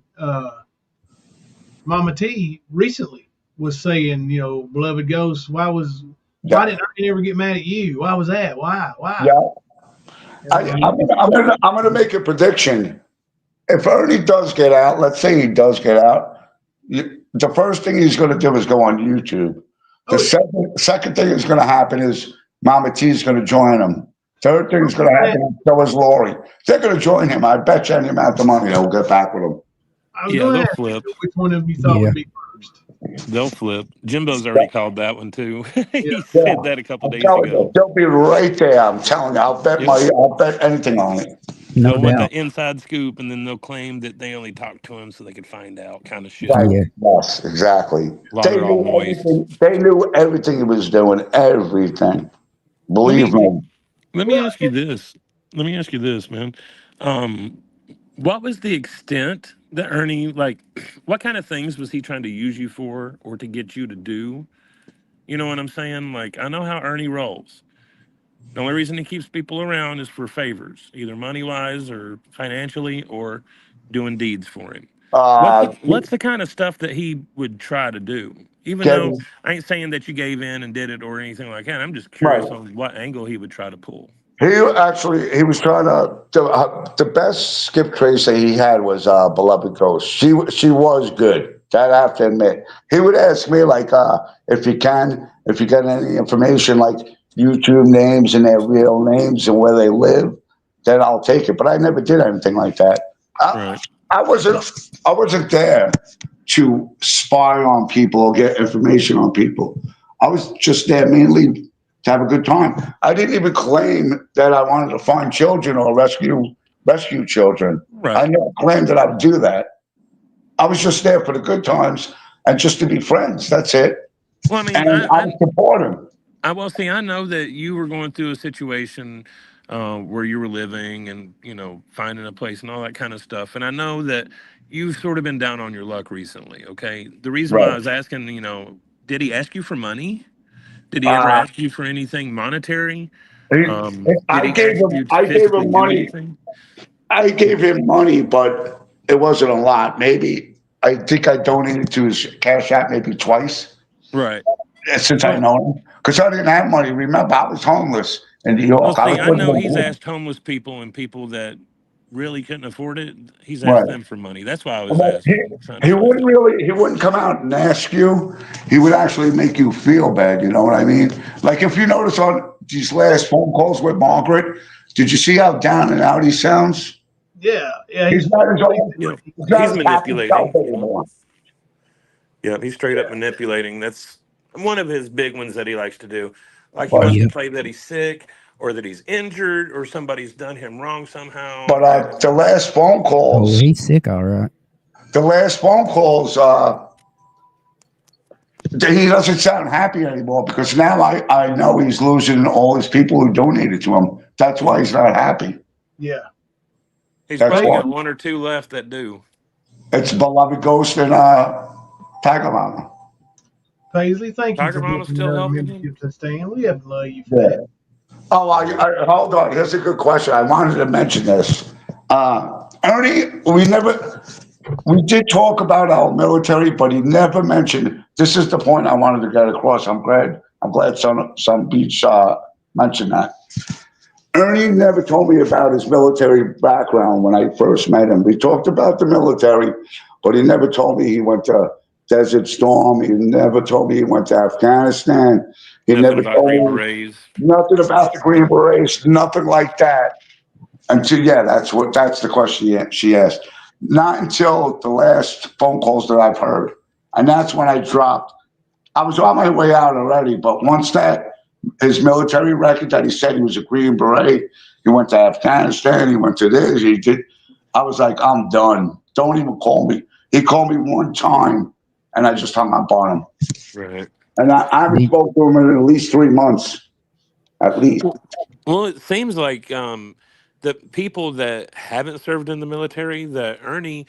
Mama T recently was saying, beloved ghost, why didn't Ernie ever get mad at you? Why was that? Why? Yeah. I'm gonna make a prediction. If Ernie does get out, let's say he does get out, the first thing he's going to do is go on YouTube. The second thing that's going to happen is Mama T is going to join him. Third thing is going to happen, so is Lori. They're going to join him. I bet you any amount of money they'll get back with him. They'll flip. Which one of you thought would be first? They'll flip. Jimbo's already called that one too. He said that a couple days ago. They'll be right there. I'm telling you. I'll bet anything on it. They'll want the inside scoop, and then they'll claim that they only talked to him so they could find out, kind of shit. Yes, exactly. They knew everything he was doing. Everything. Believe me. Let me ask you this, man. What was the extent that Ernie, what kind of things was he trying to use you for or to get you to do? You know what I'm saying? Like, I know how Ernie rolls. The only reason he keeps people around is for favors, either money-wise or financially or doing deeds for him. What's the kind of stuff that he would try to do? Even though I ain't saying that you gave in and did it or anything like that. I'm just curious on what angle he would try to pull. He was trying to, the best skip trace that he had was Beloved Ghost. She was good. That I have to admit. He would ask me, if you get any information, like YouTube names and their real names and where they live, then I'll take it. But I never did anything like that. I wasn't there to spy on people or get information on people. I was just there mainly to have a good time. I didn't even claim that I wanted to find children or rescue children. Right. I never claimed that I would do that. I was just there for the good times and just to be friends. That's it. Well, I mean, I support him. I know that you were going through a situation where you were living and, finding a place and all that kind of stuff. And I know that you've sort of been down on your luck recently, okay? The reason why I was asking, did he ask you for money? Did he ever ask you for anything monetary? I gave him money. I gave him money, but it wasn't a lot. Maybe, I think I donated to his Cash App maybe twice. Right. Since I know him. Because I didn't have money. Remember, I was homeless in New York. Well, see, I know he's asked homeless people and people that really couldn't afford it. He's asked them for money. That's why I was asking. He wouldn't come out and ask you. He would actually make you feel bad. You know what I mean? Like if you notice on these last phone calls with Margaret, did you see how down and out he sounds? Yeah. He's manipulating. Yeah, he's straight up manipulating. That's one of his big ones that he likes to do. Like he wants to play that he's sick or that he's injured or somebody's done him wrong somehow. But the last phone calls. Oh, he's sick, all right. The last phone calls, he doesn't sound happy anymore because now I know he's losing all his people who donated to him. That's why he's not happy. Yeah. He's probably got one or two left that do. It's Beloved Ghost and Tiger Mama. Paisley, thank you. Tiger Mama's still helping him. We have love you for that. Oh, hold on. Here's a good question. I wanted to mention this. Ernie, we did talk about our military, but he never mentioned, this is the point I wanted to get across. I'm glad I'm glad some beach mentioned that. Ernie never told me about his military background when I first met him. We talked about the military, but he never told me he went to Desert Storm. He never told me he went to Afghanistan. He Nothing never about Green told me Berets. nothing about the Green Berets, nothing like that. Until, yeah, that's the question she asked. Not until the last phone calls that I've heard. And that's when I dropped. I was on my way out already, but once that, his military record that he said he was a Green Beret, he went to Afghanistan, he went to this, he did. I was like, I'm done. Don't even call me. He called me one time, and I just hung up on him. Right. And I haven't spoken to him in at least 3 months, at least. Well, it seems like the people that haven't served in the military, that Ernie,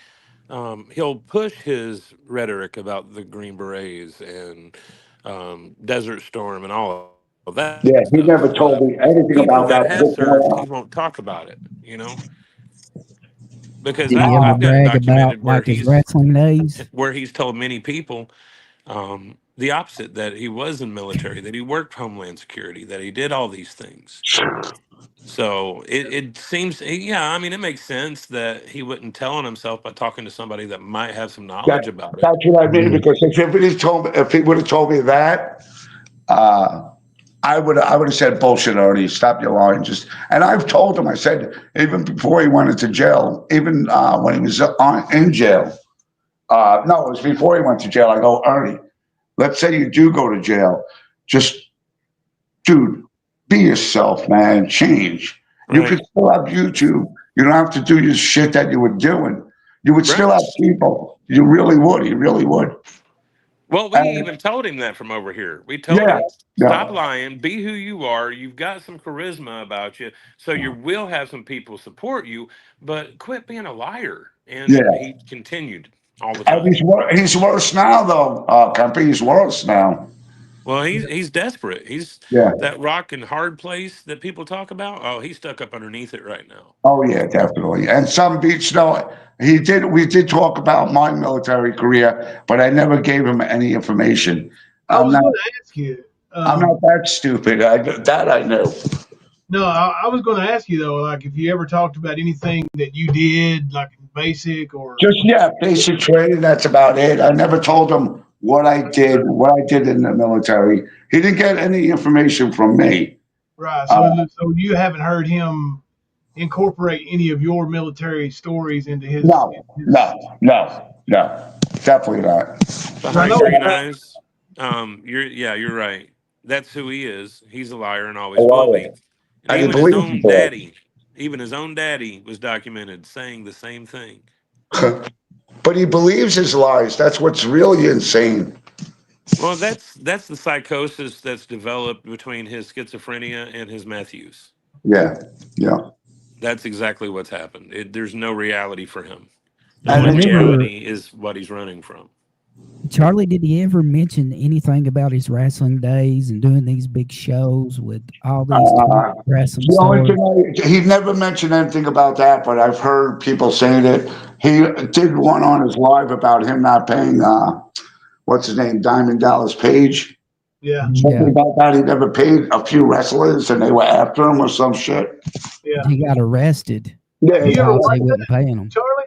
he'll push his rhetoric about the Green Berets and Desert Storm and all of that Yeah, he stuff. never told me anything People about that that. have served, he won't talk about it, because Did he ever I've got it brag about documented like his wrestling days? where he's told many people the opposite, that he was in military, that he worked Homeland Security, that he did all these things. So it seems, yeah, I mean, it makes sense that he wouldn't tell on himself by talking to somebody that might have some knowledge about it. That's what I mean, because if he would have told me that, I would have said, bullshit, Ernie, stop your lying. And I've told him, I said, even before he went into jail, even when he was in jail, no, it was before he went to jail. I go, Ernie, let's say you do go to jail, just, dude, be yourself, man, change. You Right. could still have YouTube. You don't have to do your shit that you were doing. You would still have people. You really would. You really would. Well, we even told him that from over here. We told him, stop lying, be who you are. You've got some charisma about you, so you will have some people support you, but quit being a liar. And he continued all the time. And he's worse now, though, Kemper. He's worse now. Well, he's desperate. He's that rock and hard place that people talk about. Oh, he's stuck up underneath it right now. Oh yeah, definitely. And some beach, no, we did talk about my military career, but I never gave him any information. I was going to ask you. I'm not that stupid. That I know. No, I was going to ask you though, like if you ever talked about anything that you did, like in basic or Just basic training. That's about it. I never told him what I did in the military. He didn't get any information from me. Right. So you haven't heard him incorporate any of your military stories into his. No, definitely not. Behind green eyes, you're right. That's who he is. He's a liar and always will be. And even his own daddy was documented saying the same thing. But he believes his lies. That's what's really insane. Well, that's the psychosis that's developed between his schizophrenia and his meth use. Yeah. That's exactly what's happened. There's no reality for him. And the reality is what he's running from. Charlie, did he ever mention anything about his wrestling days and doing these big shows with all these wrestling stars? He never mentioned anything about that, but I've heard people saying it. He did one on his live about him not paying, what's his name, Diamond Dallas Page. Yeah. Something about that. He never paid a few wrestlers and they were after him or some shit. Yeah. He got arrested. Yeah. They wasn't paying him. Charlie?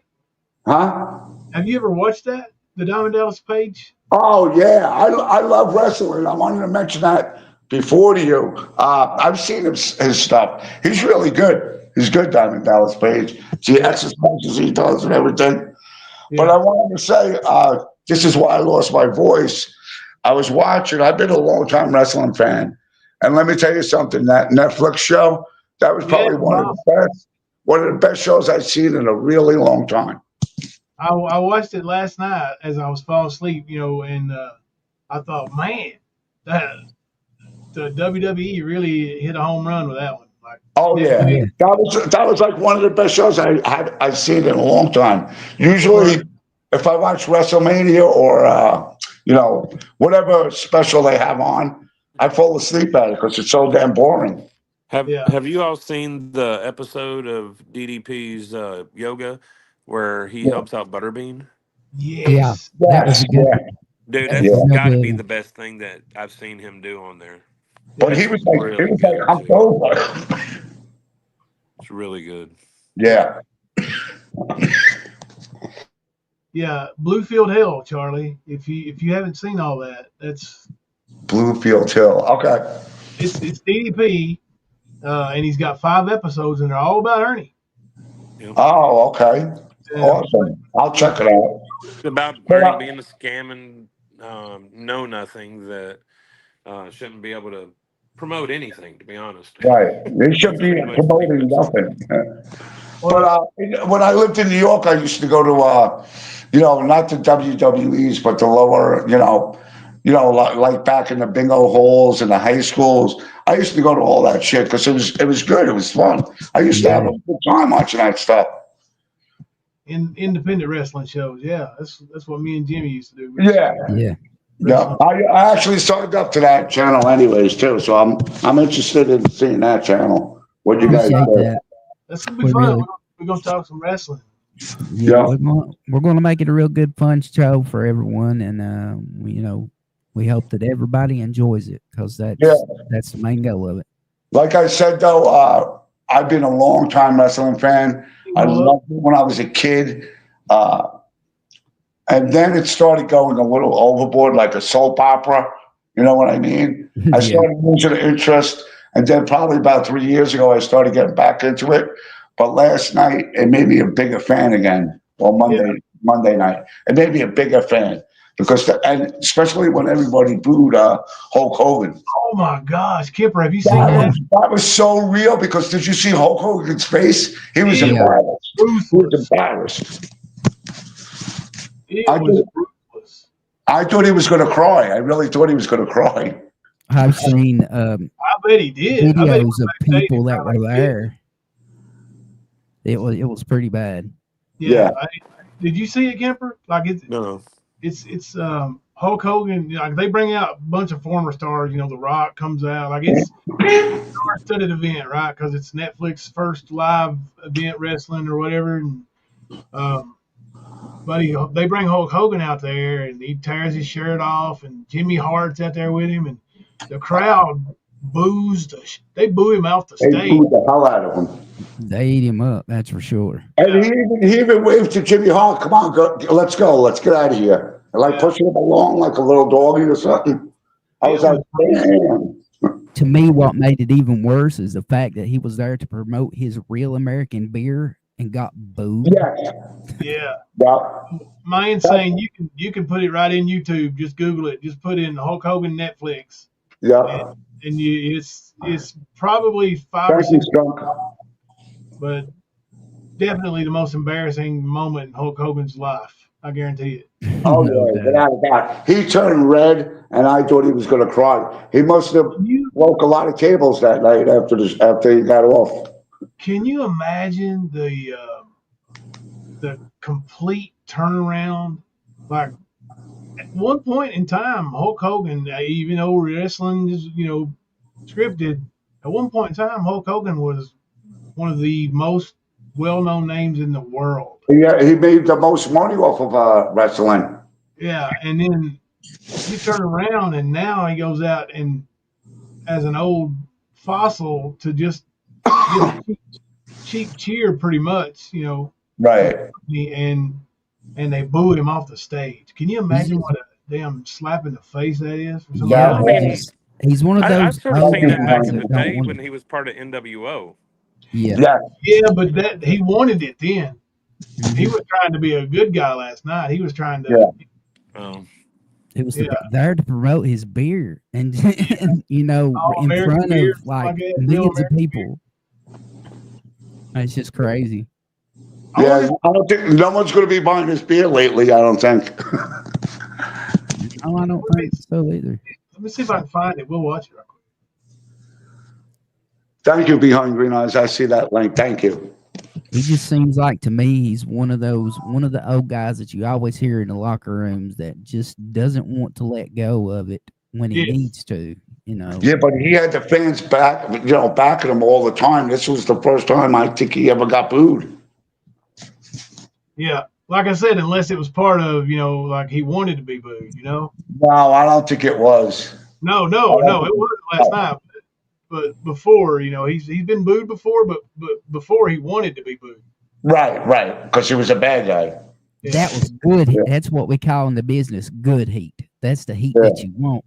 Huh? Have you ever watched that? The Diamond Dallas Page? Oh, yeah. I love wrestling. I wanted to mention that before to you. I've seen his stuff. He's really good. He's good, Diamond Dallas Page. The exercises he does and everything. Yeah. But I wanted to say, this is why I lost my voice. I was watching. I've been a long-time wrestling fan. And let me tell you something. That Netflix show, that was probably one of the best shows I've seen in a really long time. I watched it last night as I was falling asleep, and I thought, man, the WWE really hit a home run with that one. That was like one of the best shows I've seen in a long time. Usually, if I watch WrestleMania or whatever special they have on, I fall asleep at it because it's so damn boring. Have you all seen the episode of DDP's yoga where he helps out Butterbean? Yes. That was good. Dude, It's that's a real got to good be one. the best thing that I've seen him do on there. But It's he was really like, good I'm too. over. It's really good. Yeah. Yeah, Bluefield Hill, Charlie. If you haven't seen all that, that's Bluefield Hill. Okay. it's DDP, and he's got 5 episodes, and they're all about Ernie. Yep. Oh, okay. Yeah. Awesome. I'll check it out. It's about But, Ernie being a scamming, know nothing that shouldn't be able to promote anything. To be honest, right. They should That's be pretty much what he promoting was nothing. But when I lived in New York, I used to go to, not the WWEs, but the lower, like back in the bingo halls and the high schools. I used to go to all that shit because it was good. It was fun. I used to have a good time watching that stuff. Independent wrestling shows. Yeah, that's what me and Jimmy used to do. Yeah. Yeah. Yeah, I actually signed up to that channel anyways too, so I'm interested in seeing that channel. What you guys Appreciate do? that. That's gonna be We fun. really, We're gonna talk some wrestling. yeah, Yeah. we're gonna make it a real good fun show for everyone, and we hope that everybody enjoys it because that's the main goal of it. Like I said though, I've been a long time wrestling fan. I loved it when I was a kid. And then it started going a little overboard, like a soap opera. You know what I mean? I Yeah. started losing interest. And then probably about 3 years ago, I started getting back into it. But last night, it made me a bigger fan again. Or Monday night, it made me a bigger fan because, and especially when everybody booed Hulk Hogan. Oh my gosh, Kemper, have you seen that? That was so real because did you see Hulk Hogan's face? He was Yeah. embarrassed. He was embarrassed. I thought he was going to cry. I really thought he was going to cry. I've seen I bet he did. videos of people that were there. It was pretty bad. Yeah. Did you see it, Kemper? Like No. it's Hulk Hogan. Like they bring out a bunch of former stars. The Rock comes out. Like it's a star-studded event, right? Because it's Netflix's first live event wrestling or whatever. And but they bring Hulk Hogan out there, and he tears his shirt off, and Jimmy Hart's out there with him, and the crowd boos. They boo him off the They stage. booed the hell out of him. They eat him up, that's for sure. And he even waved to Jimmy Hart. Come on, let's go. Let's get out of here. And like pushing him along like a little doggy or something. I was like, damn. To me, what made it even worse is the fact that he was there to promote his Real American beer and got booed. Yeah. Yeah. My insane. You can put it right in YouTube. Just Google it. Just put in Hulk Hogan Netflix. Yeah. And it's probably 5 or 6, but definitely the most embarrassing moment in Hulk Hogan's life. I guarantee it. Oh yeah, without a doubt. He turned red, and I thought he was going to cry. He must have broke a lot of tables that night after he got off. Can you imagine the complete turnaround? Like at one point in time, Hulk Hogan, even though wrestling is scripted, at one point in time, Hulk Hogan was one of the most well-known names in the world. Yeah, he made the most money off of wrestling. Yeah, and then he turned around, and now he goes out and as an old fossil to just get a cheap cheer, pretty much, Right. And they boo him off the stage. Can you imagine what a damn slap in the face that is? For somebody Yeah, I mean, he's one of those. I've sort of seen that back in the day when he was part of NWO. Yeah, but that he wanted it then. He was trying to be a good guy last night. He was trying to. It was there to promote his beer, and in front of like millions of people. It's just crazy. Yeah, I don't think no one's going to be buying his beer lately. I don't think. No, I don't think so either. Let me see if I can find it. We'll watch it real quick. Thank you, Behind Green Eyes. I see that link. Thank you. He just seems like to me he's one of the old guys that you always hear in the locker rooms that just doesn't want to let go of it when he needs to. Yeah, but he had the fans backing him all the time. This was the first time I think he ever got booed. Yeah. like I said, unless it was part of, like he wanted to be booed, No, I don't think it was. No, it wasn't last night. But before, he's been booed before, but before he wanted to be booed. Right, because he was a bad guy. Yeah. That was good. Yeah. That's what we call in the business good heat. That's the heat that you want.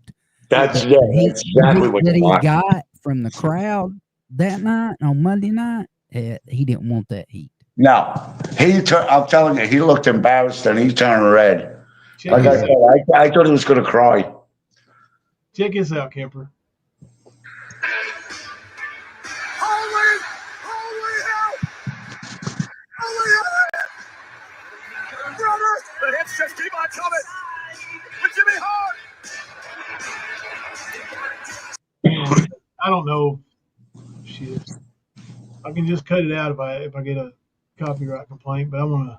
That's exactly what that he got from the crowd that night on Monday night. He didn't want that heat. No, I'm telling you, he looked embarrassed and he turned red. Like I said, I thought he was going to cry. Check this out, Kemper. The hits just keep on coming. With Jimmy Hart. Man, I don't know. Shit. I can just cut it out if I get a copyright complaint, but I want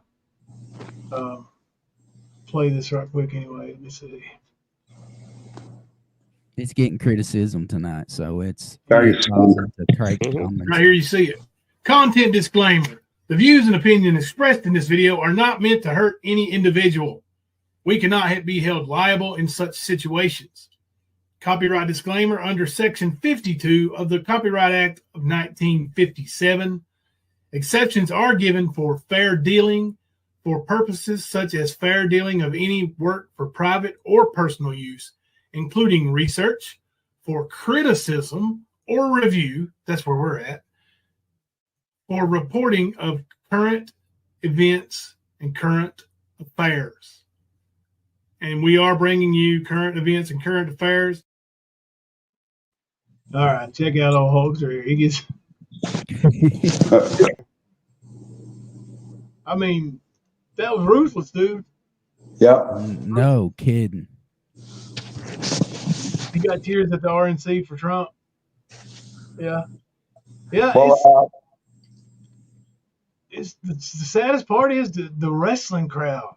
to play this right quick anyway. Let me see. It's getting criticism tonight, so it's very right here. You see it. Content disclaimer. The views and opinions expressed in this video are not meant to hurt any individual. We cannot be held liable in such situations. Copyright disclaimer under Section 52 of the Copyright Act of 1957. Exceptions are given for fair dealing for purposes such as fair dealing of any work for private or personal use, including research, for criticism or review, that's where we're at, for reporting of current events and current affairs. And we are bringing you current events and current affairs. All right, check out old Hogan here. He gets. I mean, that was ruthless, dude. Yep. No kidding. He got cheers at the RNC for Trump. Yeah. Well, it's the saddest part is the wrestling crowd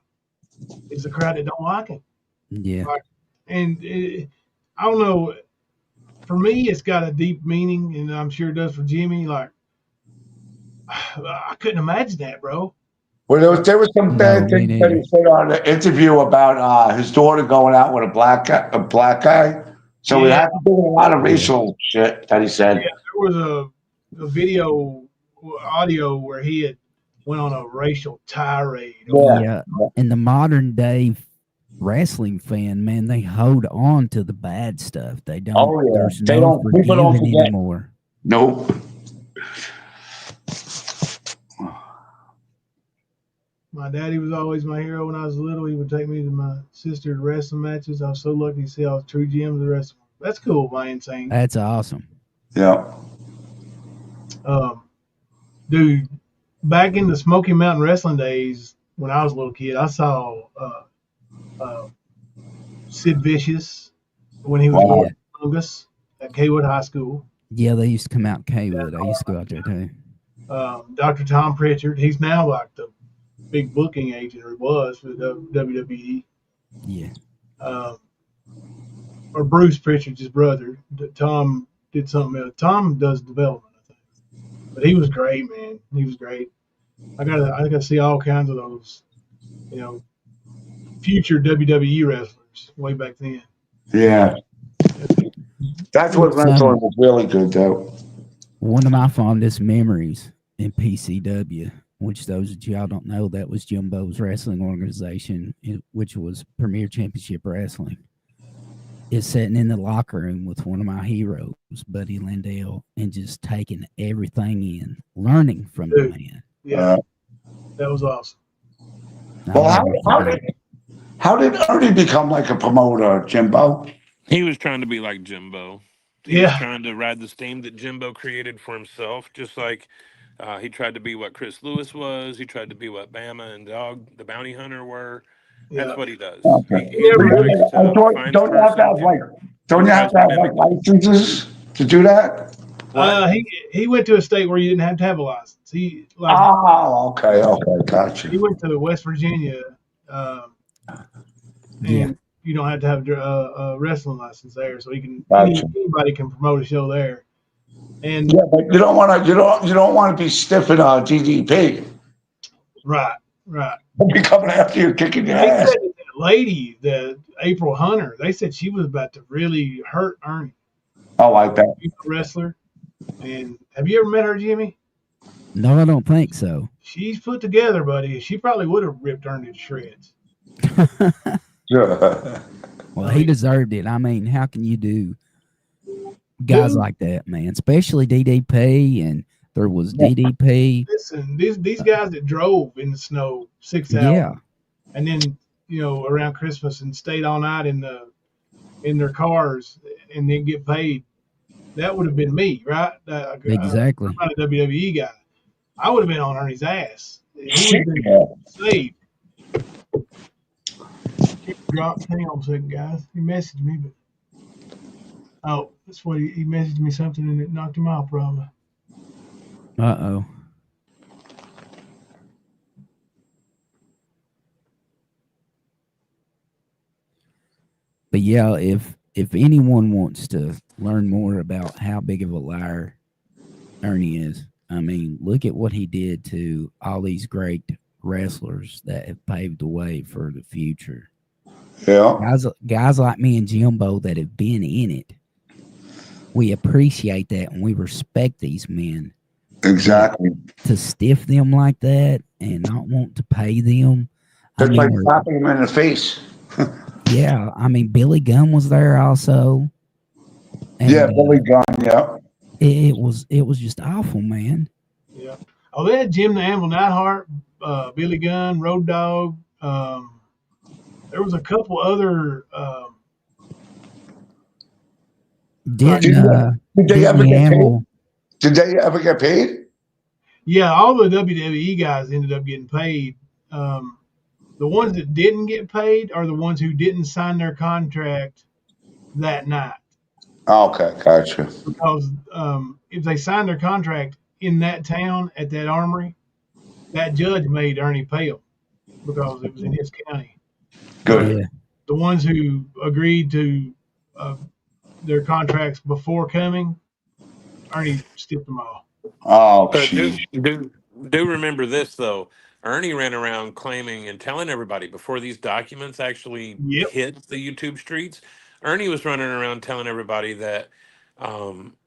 is the crowd that don't like him. Yeah. And I don't know. For me, it's got a deep meaning, and I'm sure it does for Jimmy. Like, I couldn't imagine that, bro. Well, there was some bad things that he said on the interview about his daughter going out with a black guy. So we have to do a lot of racial shit that he said. Yeah, there was a video, audio where he had went on a racial tirade. Yeah. In the modern day wrestling fan, man, they hold on to the bad stuff. They don't. Oh, yeah. There's no forgiving anymore. Nope. My daddy was always my hero when I was little. He would take me to my sister's wrestling matches. I was so lucky to see all the true gems of wrestling. That's cool, my insane. That's awesome. Yeah. Dude, back in the Smoky Mountain Wrestling days, when I was a little kid, I saw Sid Vicious when he was with Fungus at Kaywood High School. Yeah, they used to come out Kaywood. I used to go out there too. Dr. Tom Pritchard, he's now like the big booking agent, or was for the WWE. Yeah. Or Bruce Pritchard's his brother. Tom did something else. Tom does development, I think. But he was great, man. He was great. I gotta see all kinds of those, future WWE wrestlers way back then. Yeah. That's what wrestling was really good, though. One of my fondest memories in PCW, which those of y'all don't know, that was Jimbo's wrestling organization, which was Premier Championship Wrestling, is sitting in the locker room with one of my heroes, Buddy Landell, and just taking everything in, learning from the man. Yeah, that was awesome. Well, how did Ernie become like a promoter, Jimbo? He was trying to be like Jimbo. He was trying to ride the steam that Jimbo created for himself, just like he tried to be what Chris Lewis was. He tried to be what Bama and Dog, the Bounty Hunter, were. That's what he does. Okay. Don't you have to have like licenses to do that? He went to a state where you didn't have to have a license. Okay, gotcha. He went to West Virginia, and you don't have to have a wrestling license there, so anybody can promote a show there. And but you don't want to be stiff in a DDP. Right. Right. They'll be coming after you, kicking your They ass. said that lady, the April Hunter, they said she was about to really hurt Ernie. Oh, I bet. She's a wrestler. And have you ever met her, Jimmy? No, I don't think so. She's put together, buddy. She probably would have ripped Ernie to shreds. Well, he deserved it. I mean, how can you do guys like that, man? Especially DDP, and there was DDP. Listen, these guys that drove in the snow 6 hours, Yeah, and then around Christmas and stayed all night in their cars and then get paid. That would have been me, right? exactly. I'm not a WWE guy. I would have been on Ernie's ass. He would have been saved. Drop. Hang on a second, guys. He messaged me, but that's what he messaged me something and it knocked him out, probably. Uh-oh. But yeah, if anyone wants to learn more about how big of a liar Ernie is, I mean, look at what he did to all these great wrestlers that have paved the way for the future. Yeah. Guys like me and Jimbo that have been in it, we appreciate that and we respect these men. Exactly. To stiff them like that and not want to pay them. That's like slapping them in the face. Yeah, I mean, Billy Gunn was there also. And, yeah, Billy Gunn, yeah. It was just awful, man. Yeah. Oh, they had Jim the Anvil Neidhart, Billy Gunn, Road Dogg. There was a couple other. Did they ever get paid? Did they ever get paid? Yeah, all the WWE guys ended up getting paid. The ones that didn't get paid are the ones who didn't sign their contract that night. Okay, gotcha. Because if they signed their contract in that town at that armory, that judge made Ernie pay them because it was in his county. Good. Yeah. The ones who agreed to their contracts before coming, Ernie stiffed them all. Oh, But do remember this though. Ernie ran around claiming and telling everybody before these documents actually hit the YouTube streets. Ernie was running around telling everybody that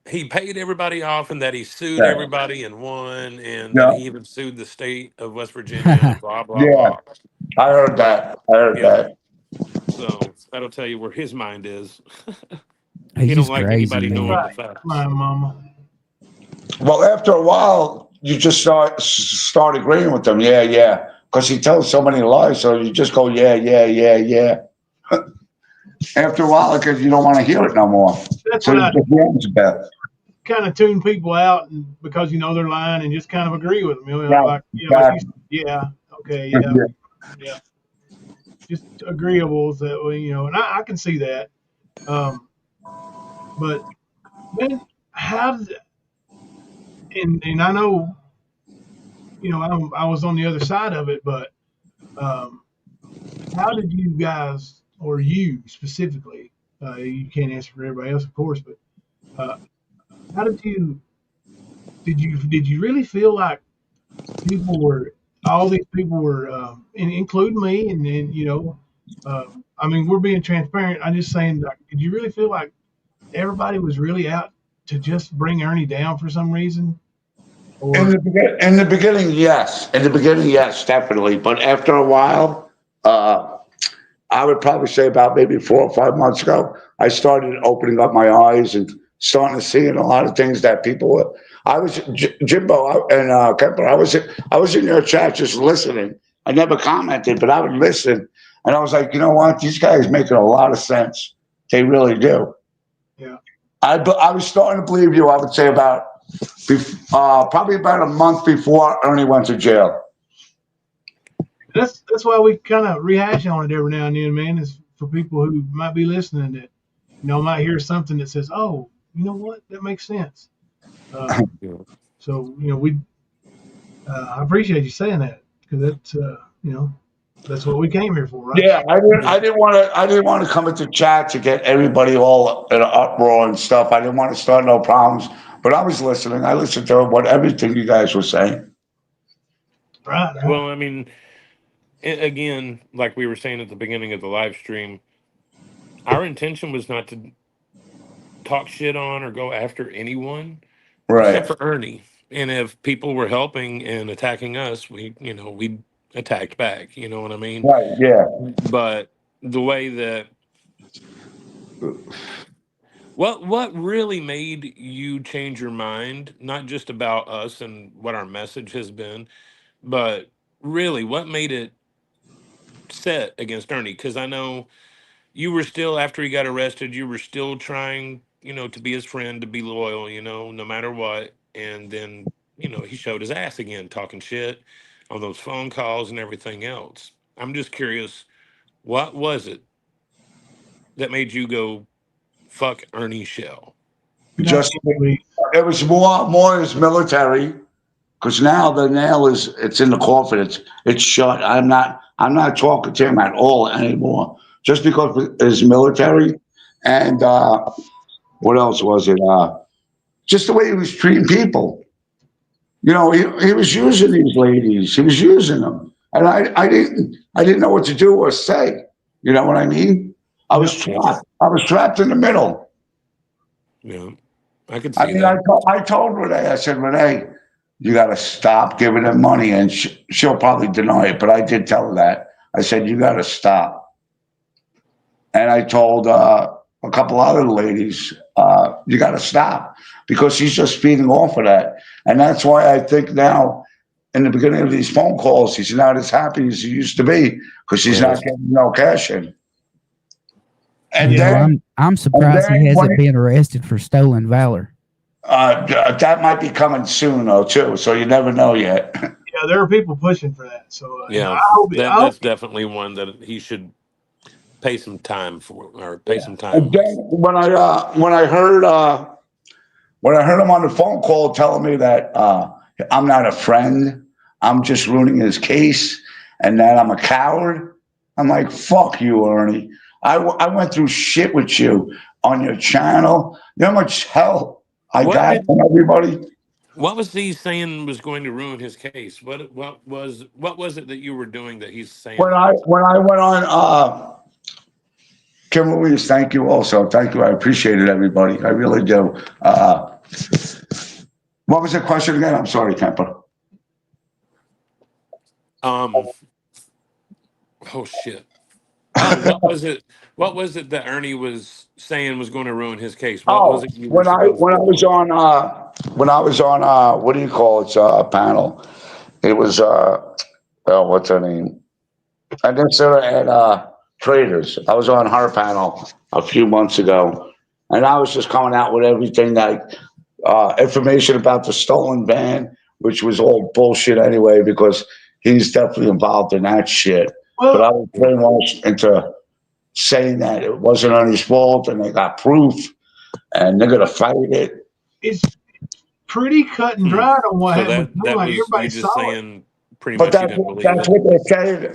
he paid everybody off and that he sued everybody and won, and that he even sued the state of West Virginia. Blah blah blah. I heard that. that. So that'll tell you where his mind is. He's he don't just like crazy, anybody man. knowing the facts. My mama. Well, after a while, you just start agreeing with them. Yeah. Because he tells so many lies, so you just go, yeah. After a while, because you don't want to hear it no more. That's so what you just kind of tune people out because they're lying and just kind of agree with them. Okay, yeah. Just agreeables that way, and I can see that. But then how did, and I know, I was on the other side of it, but how did you guys, or you specifically, you can't answer for everybody else, of course, but how did you really feel like all these people were, including me, and then, I mean, we're being transparent. I'm just saying, did you really feel like everybody was really out to just bring Ernie down for some reason? Or? In the beginning, yes. In the beginning, yes, definitely. But after a while, I would probably say about maybe 4 or 5 months ago, I started opening up my eyes and starting to see a lot of things that people were. I was Jimbo and Kemper. I was in your chat just listening. I never commented, but I would listen, and I was like, you know what? These guys making a lot of sense. They really do. Yeah. I was starting to believe you. I would say about probably about a month before Ernie went to jail. That's why we kind of rehash on it every now and then, man. Is for people who might be listening that might hear something that says, "Oh, you know what? That makes sense." So we I appreciate you saying that, because that's that's what we came here for, right? Yeah, I didn't want to come into chat to get everybody all in an uproar and stuff. I didn't want to start no problems. But I was listening. I listened to everything you guys were saying. Right. Well, I mean, again, like we were saying at the beginning of the live stream, our intention was not to talk shit on or go after anyone except Right. for Ernie. And if people were helping and attacking us, we attacked back. You know what I mean? Right. Yeah. But the way that what really made you change your mind, not just about us and what our message has been, but really what made it set against Ernie? Because I know you were still, after he got arrested, you were still trying, to be his friend, to be loyal, no matter what. And then, he showed his ass again, talking shit on those phone calls and everything else. I'm just curious, what was it that made you go, fuck Ernie Shell? Just We- it was more as military because now the nail it's in the coffin. It's shut. I'm not talking to him at all anymore. Just because it's military, and what else was it? Just the way he was treating people. He was using these ladies. He was using them, and I didn't know what to do or say. You know what I mean? I was Yeah, trapped. I was trapped in the middle. yeah, I could I see mean, I that. told, I told Renee, I said, Renee, you got to stop giving him money. And she'll probably deny it, but I did tell her that. I said, you got to stop. And I told a couple other ladies, you got to stop because he's just feeding off of that. And that's why I think now, in the beginning of these phone calls, he's not as happy as he used to be because he's not Right. getting no cash in. And Yeah, well, then, I'm surprised then he when hasn't been arrested for stolen valor. that might be coming soon, though, too. So you never know yet. yeah, there are people pushing for that. So Yeah, I hope it. I hope that's definitely one that he should pay some time for, or pay yeah. some time And then with. when I heard him on the phone call telling me that I'm not a friend, I'm just ruining his case, and that I'm a coward, I'm like, fuck you, Ernie. I went through shit with you on your channel. You know how much hell I What got did from everybody? what was he saying was going to ruin his case? What was it that you were doing that he's When saying I was? when I went on Kim Louise, thank you also. Thank you. I appreciate it, everybody. I really do. What was the question again? I'm sorry, Kemper. Um. Oh shit. Oh, what was it? What was it that Ernie was saying was going to ruin his case? What was Oh, it you were when I when I supposedly was doing? on what do you call it? Panel. It was oh, what's her name? I guess they're at Traders. I was on her panel a few months ago, and I was just coming out with everything that information about the stolen van, which was all bullshit anyway, because he's definitely involved in that shit. But I Well, was brainwashed into saying that it wasn't Ernie's fault, and they got proof, and they're gonna fight it. it's pretty cut and Hmm. dried on what So happened that with him. that Like was you everybody just saw it. saying pretty But much you that's didn't believe that's it. what they said.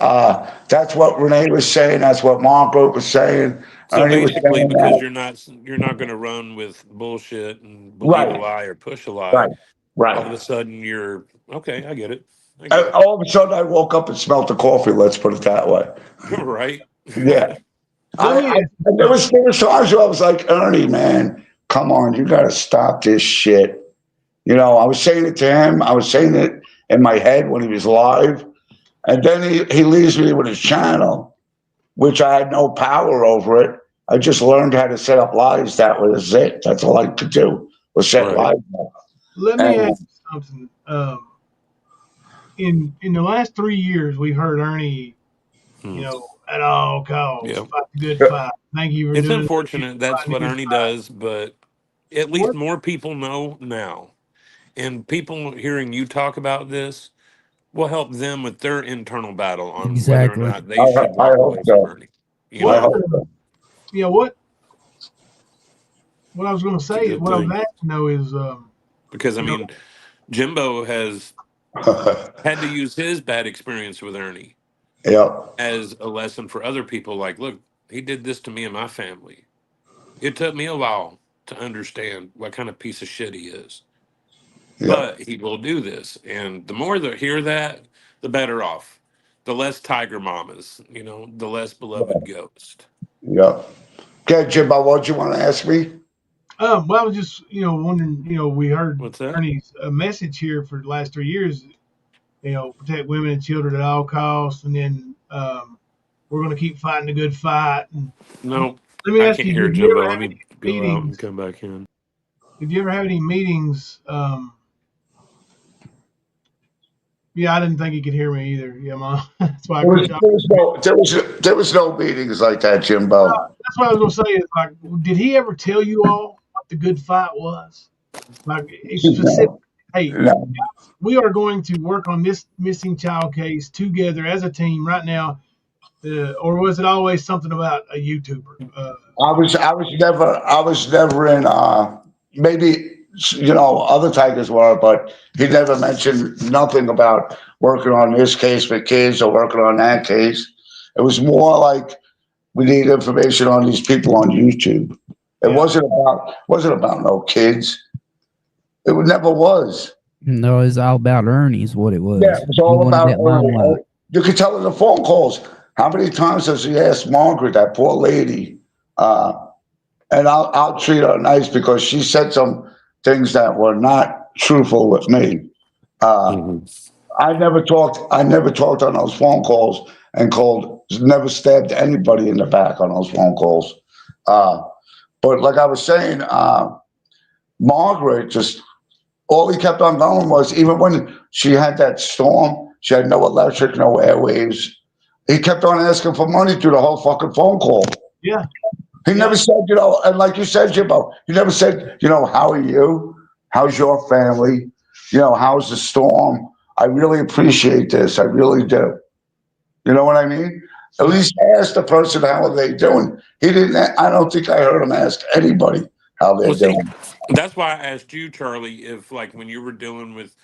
That's what Renee was saying. That's what Margaret was saying. So Ernie was basically, saying because that. you're not going to run with bullshit and believe a Right, lie or push a lie, right, all of right. a sudden you're okay. I get it. I get it. All of a sudden, I woke up and smelled the coffee. Let's put it that way. Right. Yeah. Let me ask you There was something. there was times where I was like, Ernie, man, come on, you got to stop this shit. I was saying it to him. I was saying it in my head when he was live, and then he leaves me with his channel, which I had no power over it. I just learned how to set up lives. That was it. That's all I could do was set Right. lives up. Let me And ask you something. In the last 3 years, we've heard Ernie, Hmm. at all costs, Yeah. fight the good fight. Thank you for It's doing it. unfortunate that's Fighting the what good Ernie fight. does, but at least What more people know now. And people hearing you talk about this will help them with their internal battle on whether or Exactly. not I, they should I walk hope away from so. Ernie. You I what know, hope so. what I was going to it's a say, good what I was thing. asking though is, Because, I you know, mean, Jimbo has had to use his bad experience with Ernie Yep. as a lesson for other people. Like, look, he did this to me and my family. It took me a while to understand what kind of piece of shit he is, Yep. but he will do this. And the more that hear that, the better off. the less tiger mamas, the less beloved ghost. Yeah. Okay, Jimbo, what do you want to ask me? Well, I was just, wondering, we heard What's that? Ernie's message here for the last 3 years, protect women and children at all costs, and then we're going to keep fighting the good fight. And No, let me I ask can't you, hear did you ever Jimbo. Let have me any go out and meetings? come back in. Did you ever have any meetings? Yeah, I didn't think he could hear me either. Yeah, Mom. That's why I quit. There was no meetings like that, Jimbo. That's what I was going to say. Is like, did he ever tell you all what the good fight was? Like, a specific. Hey, No. we are going to work on this missing child case together as a team right now. Or was it always something about a YouTuber? I was never in, maybe, other Tigers were, but he never mentioned nothing about working on this case with kids or working on that case. It was more like we need information on these people on YouTube. It Yeah. wasn't about no kids. It never was. No, it's all about Ernie is what it was. Yeah, it was He all wanted about that limelight. Ernie. You could tell in the phone calls. How many times has he asked Margaret, that poor lady? And I'll treat her nice because she said some things that were not truthful with me. Mhm. I never talked on those phone calls and never stabbed anybody in the back on those phone calls. But like I was saying, Margaret just all he kept on going was even when she had that storm, she had no electric, no airwaves. He kept on asking for money through the whole fucking phone call. Yeah. He never said, and like you said, Jimbo, he never said, how are you? How's your family? How's the storm? I really appreciate this. I really do. You know what I mean? At least ask the person how are they doing. He didn't. I don't think I heard him ask anybody how they're Well, see, doing. that's why I asked you, Charlie, if like when you were dealing with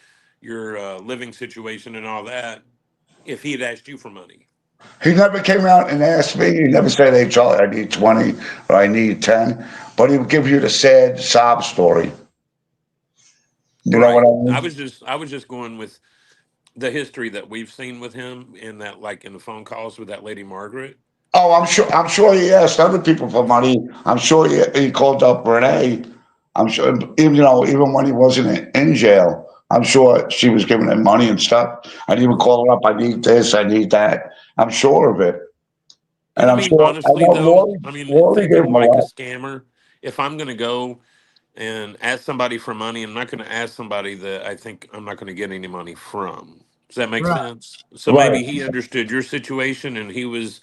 your living situation and all that, if he had asked you for money. He never came out and asked me. He never said, "Hey, Charlie, I need 20 or I need 10." But he would give you the sad sob story. You know what Right. I mean? I was just going with the history that we've seen with him in that, like in the phone calls with that lady Margaret. Oh, I'm sure he asked other people for money. I'm sure he called up Renee. I'm sure, even when he wasn't in jail, I'm sure she was giving him money and stuff. I'd even call her up. I need this. I need that. I'm sure of it. And I I'm mean, sure, I honestly, know though, Lori gave thinking him a like a lot. scammer, if I'm going to go and ask somebody for money, I'm not going to ask somebody that I think I'm not going to get any money from. Does that make Right. sense? So Right. maybe he understood your situation and he was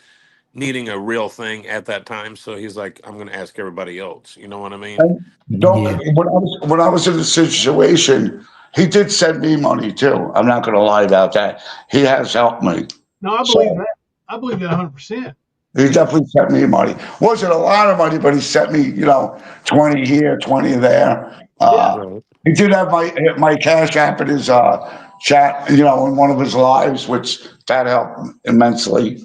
needing a real thing at that time. So he's like, I'm going to ask everybody else. You know what I mean? And don't, Yeah. when I was in the situation, he did send me money too. I'm not going to lie about that. He has helped me. No, I believe So that. I believe that 100%. he definitely sent me money. Wasn't a lot of money, but he sent me, 20 here, 20 there. Yeah. Right. He did have my Cash App in his chat, in one of his lives, which that helped immensely.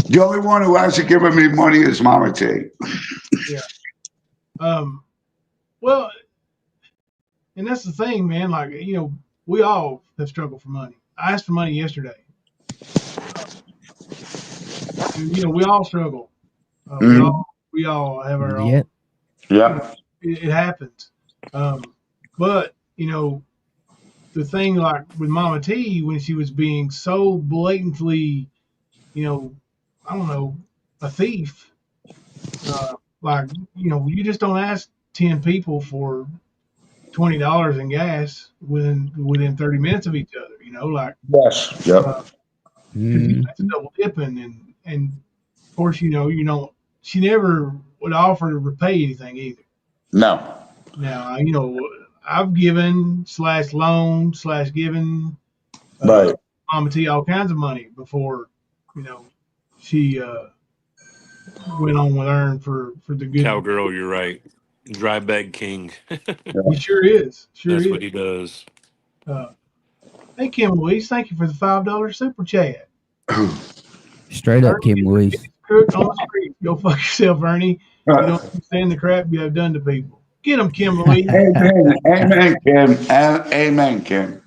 The only one who hasn't given me money is Mama T. Yeah. Well, and that's the thing, man. Like, we all have struggled for money. I asked for money yesterday. And, we all struggle. Mhm. We all have our own. Yep. Yeah. It happens. But the thing like with Mama T when she was being so blatantly, I don't know, a thief. Like you just don't ask 10 people for $20 in gas within 30 minutes of each other. Like Yes. Yep. because Mm. that's double dipping, and of course you don't. She never would offer to repay anything either. No. Now I've given / loan / given Right. Mama T all kinds of money before she went on with Ern for the good. Cowgirl, you're right. Dry bag king. He sure is. That's what he does. Hey, Kim Louise, thank you for the $5 super chat. Straight up, Ernie, Kim Louise. crook on the street. Go fuck yourself, Ernie. You don't understand the crap you have done to people. Get him, Kim Louise. Amen. Amen, Kim. And amen, Kim.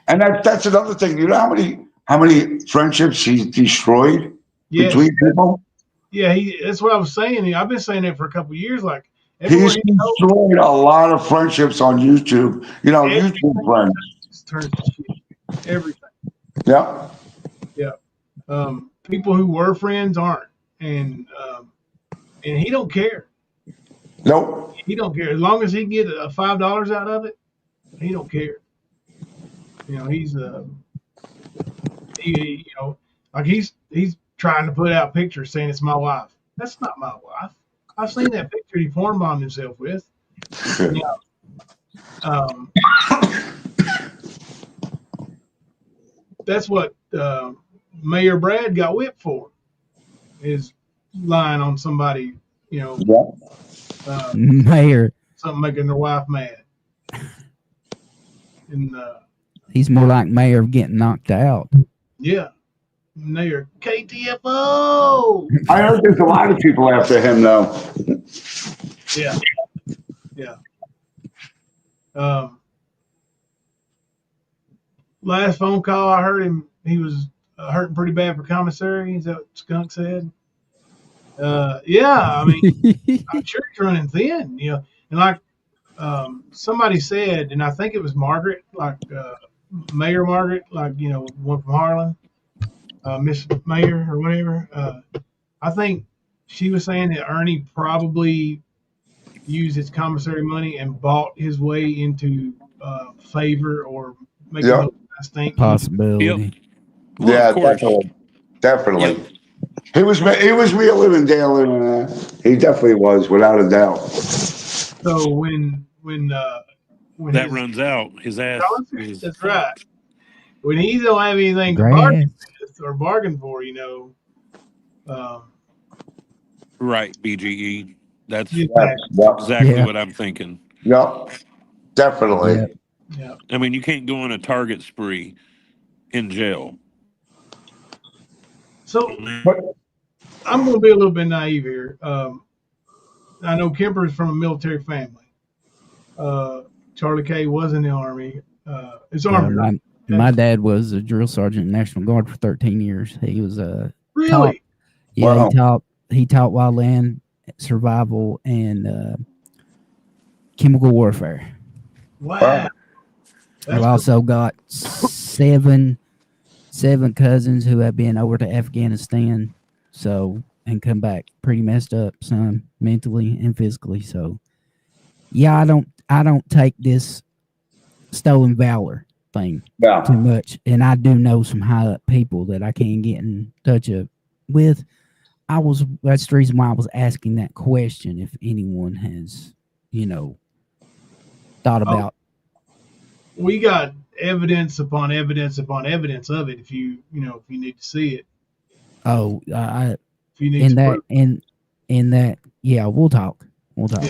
And that's another thing. You know how many how many friendships he destroyed Yes. between people? Yeah, that's what I was saying. I've been saying that for a couple of years. Like He's everywhere he goes, destroyed a lot of friendships on YouTube. You know, everything YouTube friends. just turns to shit. Everything. Yeah. Yeah. People who were friends aren't, and he don't care. Nope. He don't care as long as he get $5 out of it. He don't care. You know, he's like he's trying to put out pictures saying it's my wife. That's not my wife. I've seen that picture he porn bombed himself with. Yeah. That's what Mayor Brad got whipped for, is lying on somebody, you know, Mayor. something making their wife mad. And he's more like Mayor of getting knocked out. yeah, Mayor KTFO. I heard there's a lot of people after him, though. Yeah, yeah. Last phone call I heard him, he was hurting pretty bad for commissary. Is that what Skunk said? Yeah, I mean, I'm sure he's running thin, you know. And like somebody said, and I think it was Margaret, like Mayor Margaret, like, you know, one from Harlan, Miss Mayor or whatever. I think she was saying that Ernie probably used his commissary money and bought his way into favor or making those guys think. Possibility. Yep. Well, Yeah, of course. definitely. Yep. He was real and dealing. He definitely was, without a doubt. So when That runs out, his ass is that's right. When he don't have anything to bargain with or bargain for, you know. Right, BGE. That's Yep. exactly what I'm thinking. Yep. Definitely. Yep. Yeah. I mean, you can't go on a target spree in jail. So I'm going to be a little bit naive here. I know Kemper is from a military family. Charlie K was in the Army. It's Army. My dad was a drill sergeant in National Guard for 13 years. He was really? He taught wildland survival and chemical warfare. Wow. I've also got seven cousins who have been over to Afghanistan, and come back pretty messed up, some mentally and physically. So, yeah, I don't take this stolen valor thing too much, and I do know some high up people that I can't get in touch with. That's the reason why I was asking that question. If anyone has, thought about. We got evidence upon evidence upon evidence of it. If you need to see it. Oh, if you need in that, in that, yeah, we'll talk. Yeah.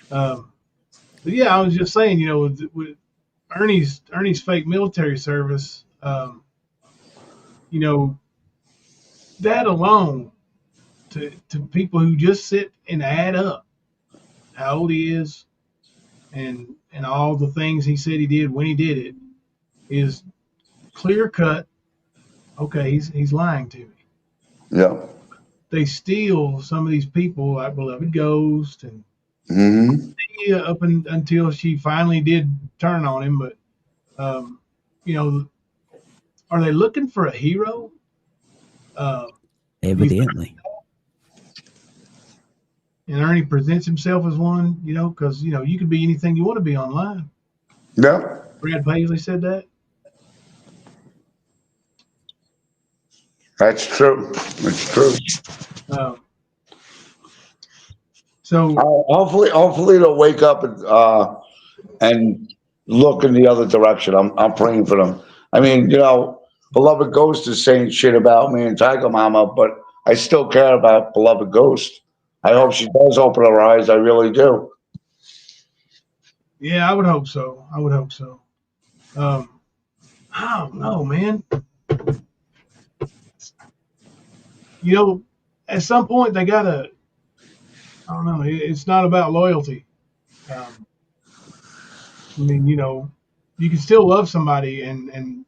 But yeah, I was just saying, with Ernie's fake military service, that alone to people who just sit and add up how old he is and all the things he said he did when he did it is clear cut. Okay, he's lying to me. Yeah. They steal some of these people like Beloved Ghost and up until she finally did turn on him. But, are they looking for a hero? Evidently. And Ernie presents himself as one, because, you can be anything you want to be online. Yeah. Brad Paisley said that. That's true. That's true. So hopefully they'll wake up and look in the other direction. I'm praying for them. I mean, Beloved Ghost is saying shit about me and Tiger Mama, but I still care about Beloved Ghost. I hope she does open her eyes. I really do. Yeah, I would hope so. I don't know, man. At some point they gotta. I don't know. It's not about loyalty. you can still love somebody and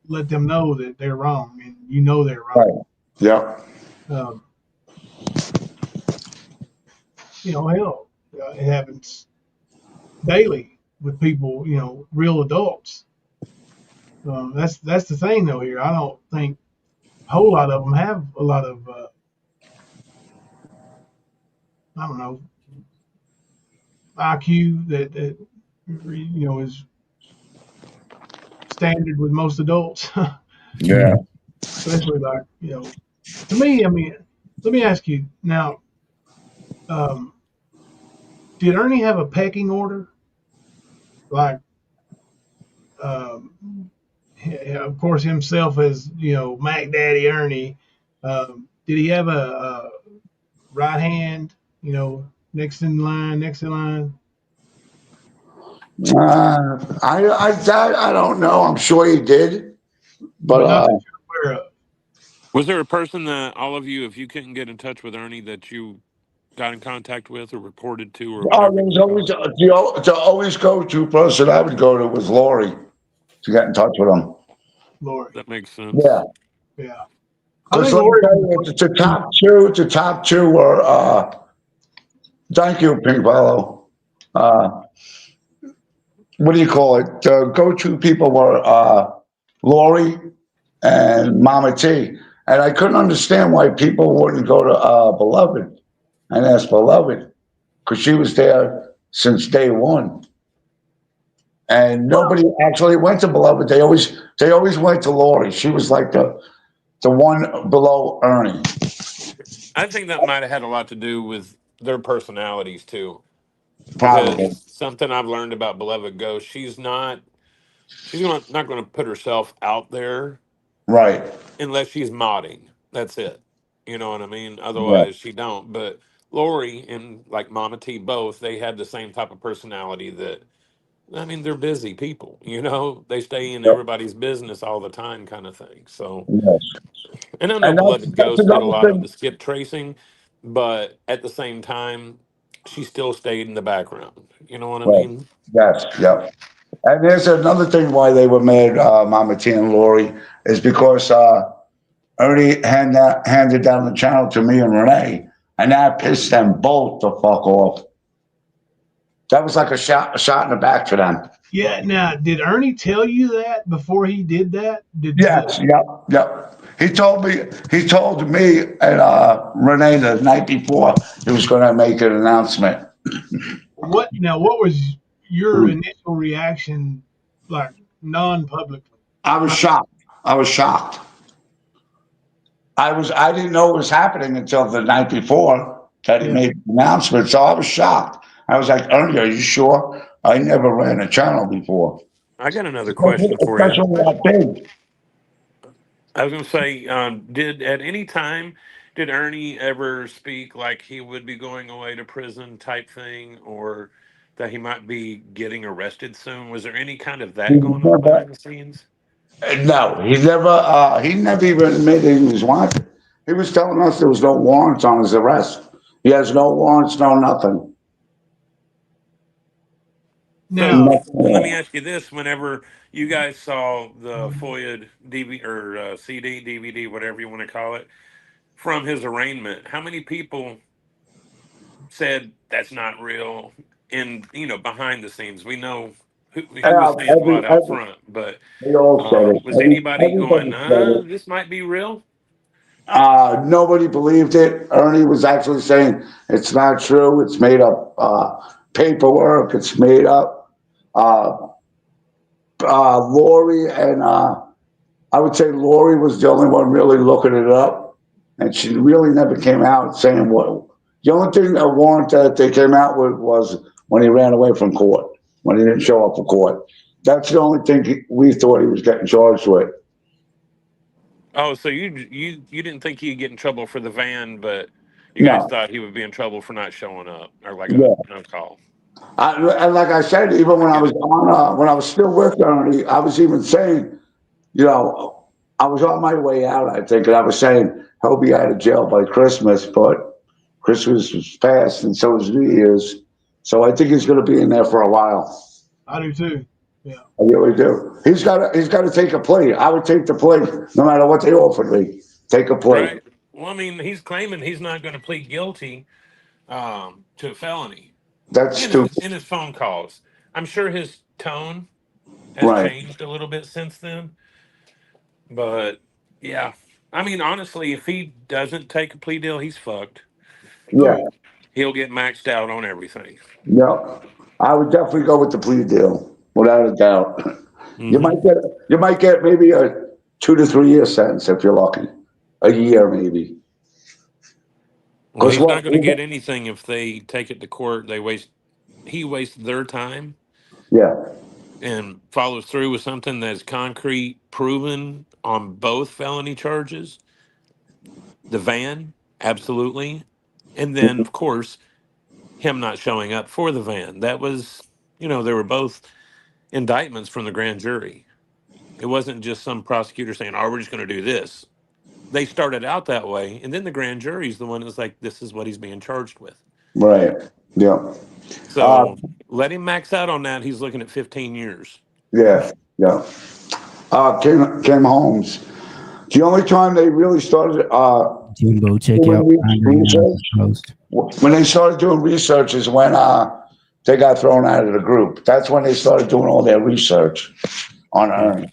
let them know that they're wrong, and you know they're wrong. Right. Yeah. Um, hell, it happens daily with people, real adults. That's the thing though here. I don't think a whole lot of them have a lot of I don't know IQ that is standard with most adults. Yeah. Especially like to me. I mean, let me ask you now. Did Ernie have a pecking order? Like, of course, himself as Mac Daddy Ernie. Did he have a right hand? Next in line, next in line. I don't know. I'm sure he did, but But not that you're aware of. Was there a person that all of you, if you couldn't get in touch with Ernie, that you got in contact with or reported to or oh, whatever there you was want to call always it? the always go-to person I would go to was Lori to get in touch with him. Lori. That makes Yeah, sense. Yeah. I because think let me Lori tell was you, the top two were. Thank you, Pink Bellow. What do you call it? The go-to people were Lori and Mama T, and I couldn't understand why people wouldn't go to Beloved and ask Beloved because she was there since day one. And nobody actually went to Beloved. They always went to Lori. She was like the one below Ernie. I think that might have had a lot to do with their personalities too. Probably. Because something I've learned about Beloved Ghost, she's not going to put herself out there Right. unless she's modding. That's it. You know what I mean? Yeah. Otherwise, she don't. But Lori and like Mama T both, they had the same type of personality that, I mean, they're busy people. They stay in Yep. everybody's business all the time, kind of thing. So, Yes. and I know And Beloved that's Ghost did a another lot of thing. the skip tracing, but at the same time, she still stayed in the background. You know what I Right. mean? Yes. Yep. And there's another thing why they were mad, Mama T and Lori, is because Ernie handed down the channel to me and Renee, and that pissed them both the fuck off. That was like a shot in the back for them. Yeah. Now, did Ernie tell you that before he did that? Yes, yep, yep. He told me and Renee the night before he was going to make an announcement. What now? What was your initial reaction, like non-publicly? I was shocked. I was shocked. I didn't know it was happening until the night before that he Yeah. made the announcement. So I was shocked. I was like, Ernie, are you sure? I never ran a channel before. I got another question for you. Especially that big. I was going to say, did at any time did Ernie ever speak like he would be going away to prison type thing, or that he might be getting arrested soon? Was there any kind of He that going on never, behind the scenes? no, he never even admitted he was wanted. He was telling us there was no warrants on his arrest. He has no warrants, no nothing. Now, So let me Nothing. ask you this: whenever you guys saw the FOIA DVD or CD, DVD, whatever you want to call it, from his arraignment, how many people said that's not real? And behind the scenes, we know he was saying a lot out front, but They all said it. was anybody going, Everybody said it. this might be real? Nobody believed it. Ernie was actually saying it's not true. It's made up paperwork. It's made up. Lori and I would say Lori was the only one really looking it up, and she really never came out saying what. The only thing a warrant that they came out with was when he ran away from court, when he didn't show up for court. That's the only thing we thought he was getting charged with. Oh, so you didn't think he'd get in trouble for the van, but you guys No, thought he would be in trouble for not showing up or like a yeah. no call. And like I said, even I when I get was it. on, when I was still with Ernie, I was even saying, I was on my way out, I think, and I was saying he'll be out of jail by Christmas, but Christmas was past, and so was New Year's. So I think he's going to be in there for a while. I do too. Yeah. I really do. He's got to take a plea. I would take the plea no matter what they offered me. Take a plea. Right. Well, I mean, he's claiming he's not going to plead guilty to a felony That's stupid. in his phone calls. I'm sure his tone has Right. changed a little bit since then. But yeah, I mean, honestly, if he doesn't take a plea deal, he's fucked. Yeah. He'll get maxed out on everything. Yeah. I would definitely go with the plea deal, without a doubt. You might get maybe a 2 to 3 year sentence if you're lucky. A year maybe. Well, Because he's not going to get anything if they take it to court. He wastes their time Yeah. and follows through with something that's concrete, proven on both felony charges. The van, absolutely. And then, of course, him not showing up for the van. That was, they were both indictments from the grand jury. It wasn't just some prosecutor saying, "Oh, we're just going to do this." They started out that way, and then the grand jury's the one that's like, "This is what he's being charged with." Right. Yeah. So let him max out on that. He's looking at 15 years. Yeah. Yeah. Kim Holmes. The only time they really started Jimbo, check out post. when they started doing research is when they got thrown out of the group. That's when they started doing all their research on Ernie.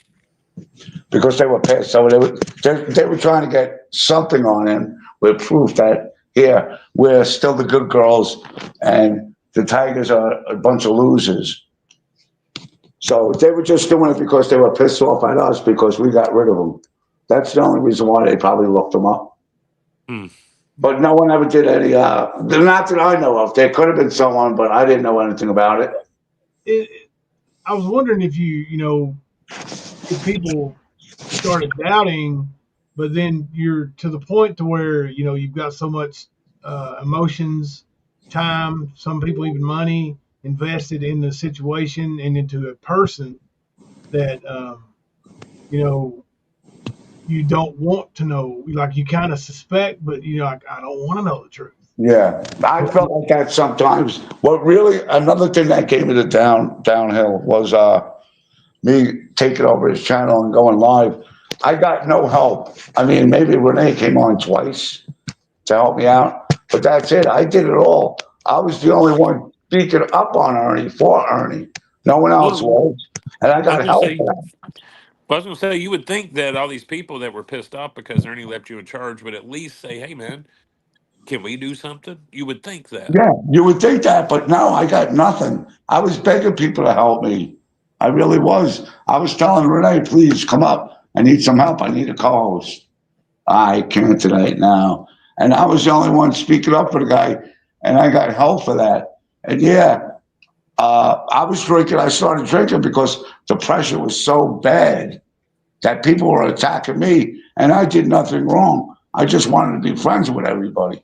Because they were pissed. So they were trying to get something on him with proof that here we're still the good girls and the Tigers are a bunch of losers. So they were just doing it because they were pissed off at us because we got rid of them. That's the only reason why they probably looked them up. But no one ever did any, not that I know of. There could have been someone, but I didn't know anything about it. I was wondering if if people started doubting, but then you're to the point to where, you've got so much emotions, time, some people even money invested in the situation and into a person that, you don't want to know, like you kind of suspect, but like, I don't want to know the truth. Yeah, I felt like that sometimes. What really, another thing that gave me the downhill was me taking over his channel and going live. I got no help. I mean, maybe Renee came on twice to help me out, but that's it. I did it all. I was the only one speaking up on Ernie, for Ernie. No one else was. And I got help for that. I was going to say, you would think that all these people that were pissed off because Ernie left you in charge would at least say, "Hey, man, can we do something?" You would think that. Yeah, you would think that, but no, I got nothing. I was begging people to help me. I really was. I was telling Renee, please come up. I need some help. I need a co-host. I can't tonight now. And I was the only one speaking up for the guy, and I got help for that. And yeah, I was drinking. I started drinking because the pressure was so bad that people were attacking me, and I did nothing wrong. I just wanted to be friends with everybody,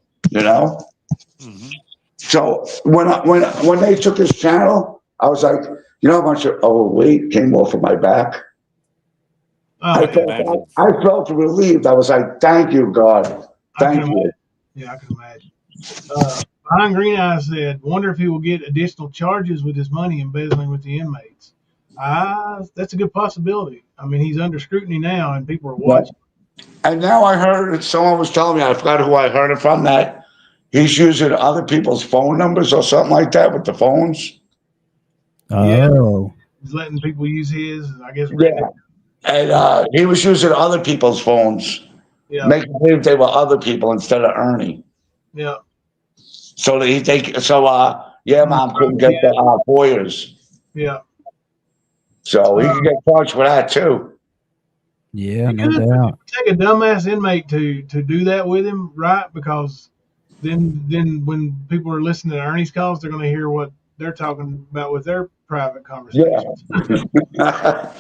So when they took his channel, I was like, a bunch of weight came off of my back. I felt relieved. I was like, thank you, God. Thank you. Yeah, I can imagine. Behind Green Eyes said, wonder if he will get additional charges with his money embezzling with the inmates. That's a good possibility. I mean, he's under scrutiny now and people are watching. And now I heard someone was telling me, I forgot who I heard it from, that he's using other people's phone numbers or something like that with the phones. Oh. Yeah. He's letting people use his, I guess. Yeah. And he was using other people's phones, making believe they were other people instead of Ernie. Yeah. So Mom couldn't get the Boyers. Yeah. So he could get charged for that too. Yeah, no doubt. Take a dumbass inmate to do that with him, right? Because then when people are listening to Ernie's calls, they're going to hear what they're talking about with their private conversations. Yeah.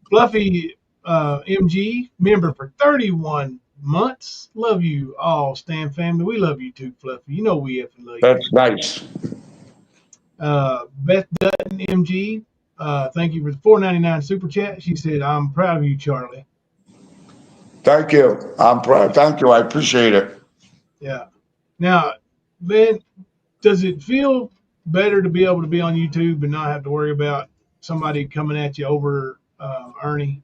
Fluffy MG, member for 31 months. Love you all, Stan family. We love you too, Fluffy. You know we effing love you. That's nice. Beth Dutton MG, thank you for the $4.99 super chat. She said, "I'm proud of you, Charlie." Thank you. I'm proud. Thank you. I appreciate it. Yeah. Now, man, does it feel better to be able to be on YouTube and not have to worry about somebody coming at you over Ernie?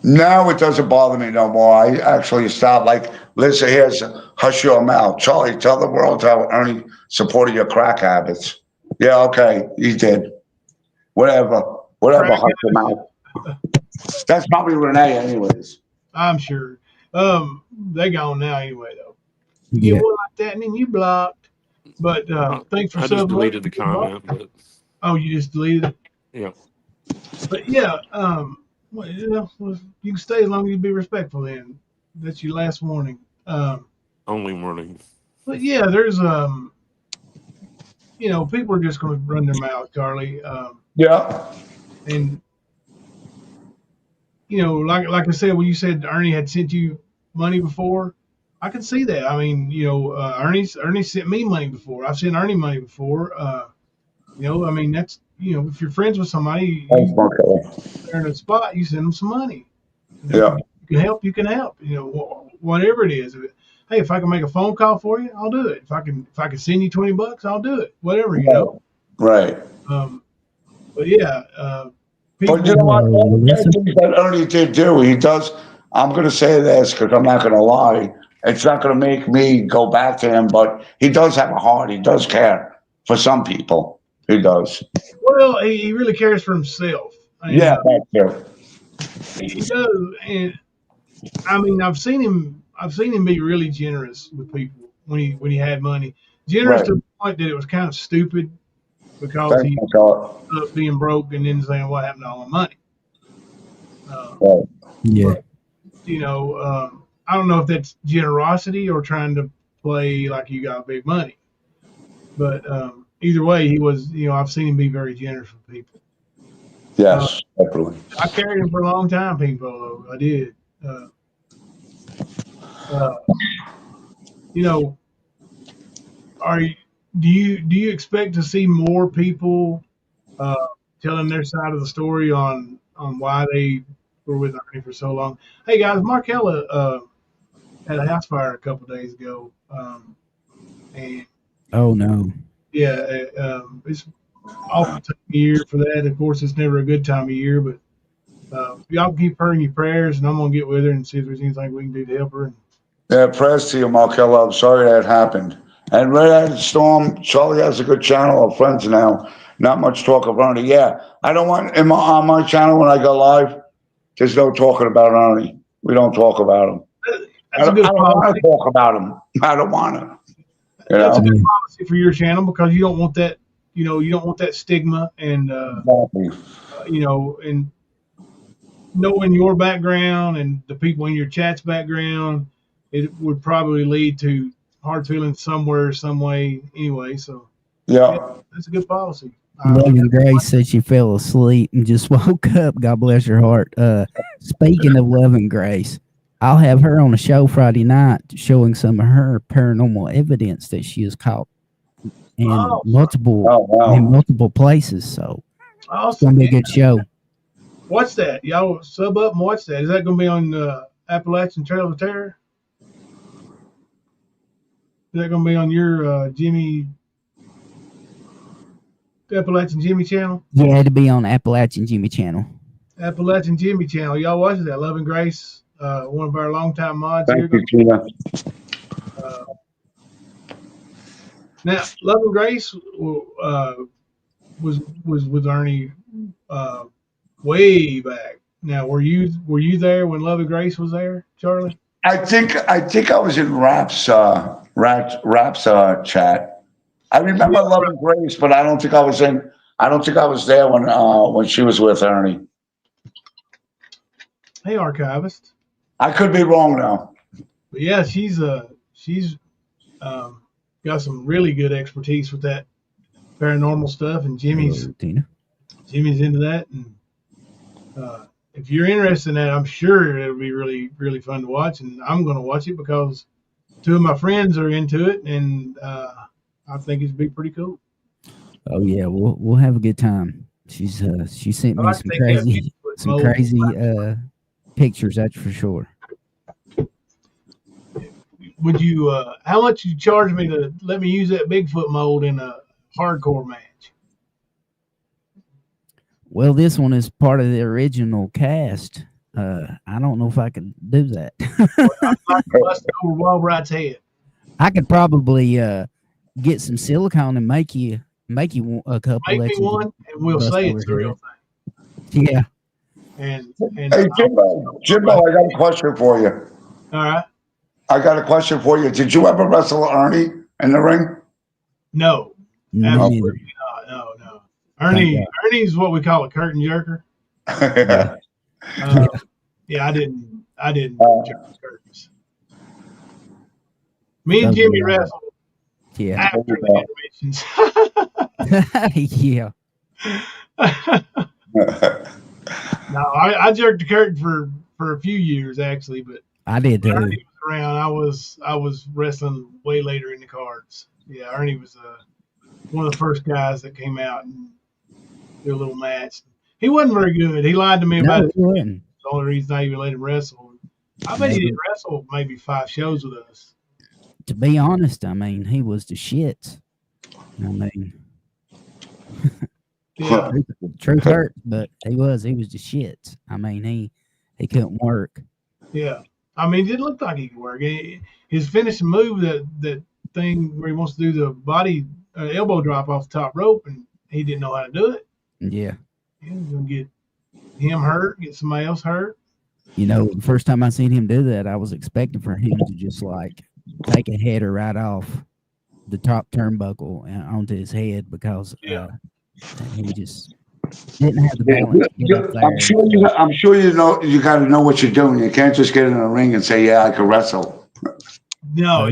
No, it doesn't bother me no more. I actually stopped. Like, listen, here's hush your mouth. Charlie, tell the world how Ernie supported your crack habits. Yeah, okay, he did. Whatever, Crack hush your mouth. That's probably Renee, anyways. I'm sure. They gone now anyway, though. You Yeah. get one like that, and then you blocked. But thanks for I just subbing. deleted the comment, but Oh, you just deleted it? yeah. But yeah, well, you can stay as long as you be respectful. Then that's your last warning. Only warning. But yeah, there's people are just going to run their mouth, Charlie. Yeah. And like I said, when you said Ernie had sent you money before, I can see that. I mean, Ernie sent me money before. I've sent Ernie money before. I mean, that's if you're friends with somebody, they're in a spot, you send them some money. Yeah. You can help. Whatever it is. Hey, if I can make a phone call for you, I'll do it. If I can send you $20, I'll do it. Whatever, Right. But yeah, people. But you know what? All the things that Ernie did do, he does. I'm going to say this because I'm not going to lie. It's not going to make me go back to him, but he does have a heart. He does care for some people. He does. Well, he really cares for himself. Yeah, that's true. He does, and I mean, I've seen him be really generous with people when he had money. Generous Right. to the point that it was kind of stupid because Thank he you, God. ended up being broke and then saying what happened to all my money. Right. Yeah. I don't know if that's generosity or trying to play like you got big money, but either way, he was. I've seen him be very generous with people. Yes, definitely. I carried him for a long time, people. I did. Do you expect to see more people telling their side of the story on why they were with Ernie for so long? Hey guys, Markella had a house fire a couple days ago, and Oh no. yeah, it's awful time of year for that. Of course, it's never a good time of year, but y'all keep her in your prayers, and I'm gonna get with her and see if there's anything we can do to help her. Yeah, prayers to you, Markella. I'm sorry that happened. And Red Hat Storm, Charlie has a good channel of friends now. Not much talk of Ernie. Yeah, I don't want on my channel when I go live. There's no talking about Ernie. We don't talk about him. That's a good I don't want policy. to talk about him. I don't want to. That's a good policy for your channel because you don't want that. You don't want that stigma, and and knowing your background and the people in your chat's background, it would probably lead to hard feelings somewhere, some way, anyway. So Yeah. that's a good policy. Loving Grace said she fell asleep and just woke up. God bless her heart. Speaking of Loving Grace, I'll have her on a show Friday night showing some of her paranormal evidence that she has caught in multiple places. So it's gonna be a good show. What's that? Y'all sub up and watch that. Is that gonna be on Appalachian Trail of Terror? Is that gonna be on your Jimmy Appalachian Jimmy channel? Yeah, to be on Appalachian Jimmy channel. Appalachian Jimmy channel. Y'all watch that? Love and Grace, one of our longtime mods Thank here. you, Tina. Now, Love and Grace was with Ernie way back. Now, were you there when Love and Grace was there, Charlie? I think I was in Rap's chat. I remember Love and Grace, but I don't think I was there when she was with Ernie. Hey, archivist. I could be wrong now. But yeah, she's got some really good expertise with that paranormal stuff, and Jimmy's into that. And if you're interested in that, I'm sure it'll be really, really fun to watch, and I'm going to watch it because two of my friends are into it, and I think it'd be pretty cool. Oh yeah, we'll have a good time. She sent me some crazy pictures, that's for sure. Would you? How much you charge me to let me use that Bigfoot mold in a hardcore match? Well, this one is part of the original cast. I don't know if I can do that. Bust over Walbright's head. I could probably get some silicone and make you a couple. Make that me you can one, and we'll bust say over it's the here. real thing. Yeah. And Hey, Jimbo, I got a question for you. all right. I got a question for you. Did you ever wrestle Ernie in the ring? No, Me absolutely neither. not. No. Ernie's what we call a curtain jerker. Yeah, I didn't jerk curtains. Me and Jimmy wrestled Yeah. after the intermissions. Yeah. No, I jerked the curtain for a few years actually, but I did too. Ernie was around. I was wrestling way later in the cards. Yeah, Ernie was one of the first guys that came out and did a little match. He wasn't very good. He lied to me about No, it. he wasn't. The only reason I even let him wrestle. I bet he didn't wrestle maybe 5 shows with us. To be honest, I mean, he was the shit. I mean, Yeah, truth hurts, but he was the shit. I mean, he couldn't work. yeah. I mean, it didn't look like he could work. His finishing move, that thing where he wants to do the body elbow drop off the top rope, and he didn't know how to do it. Yeah. He was gonna get him hurt, get somebody else hurt. You know, the first time I seen him do that, I was expecting for him to just like take a header right off the top turnbuckle and onto his head because he just didn't have the balance. To get up there. I'm sure you know you got to know what you're doing. You can't just get in a ring and say, "Yeah, I can wrestle." No,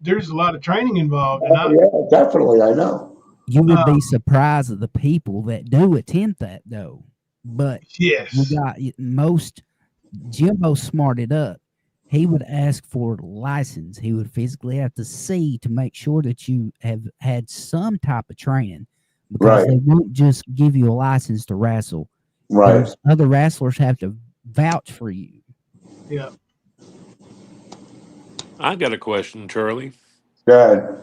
there's a lot of training involved. And Yeah, definitely, I know. You would be surprised at the people that do attempt that, though. But yes, you got most Jimbo smarted up. He would ask for a license. He would physically have to see to make sure that you have had some type of training, because they won't just give you a license to wrestle. Right. Those other wrestlers have to vouch for you. yeah. I got a question, Charlie. Good.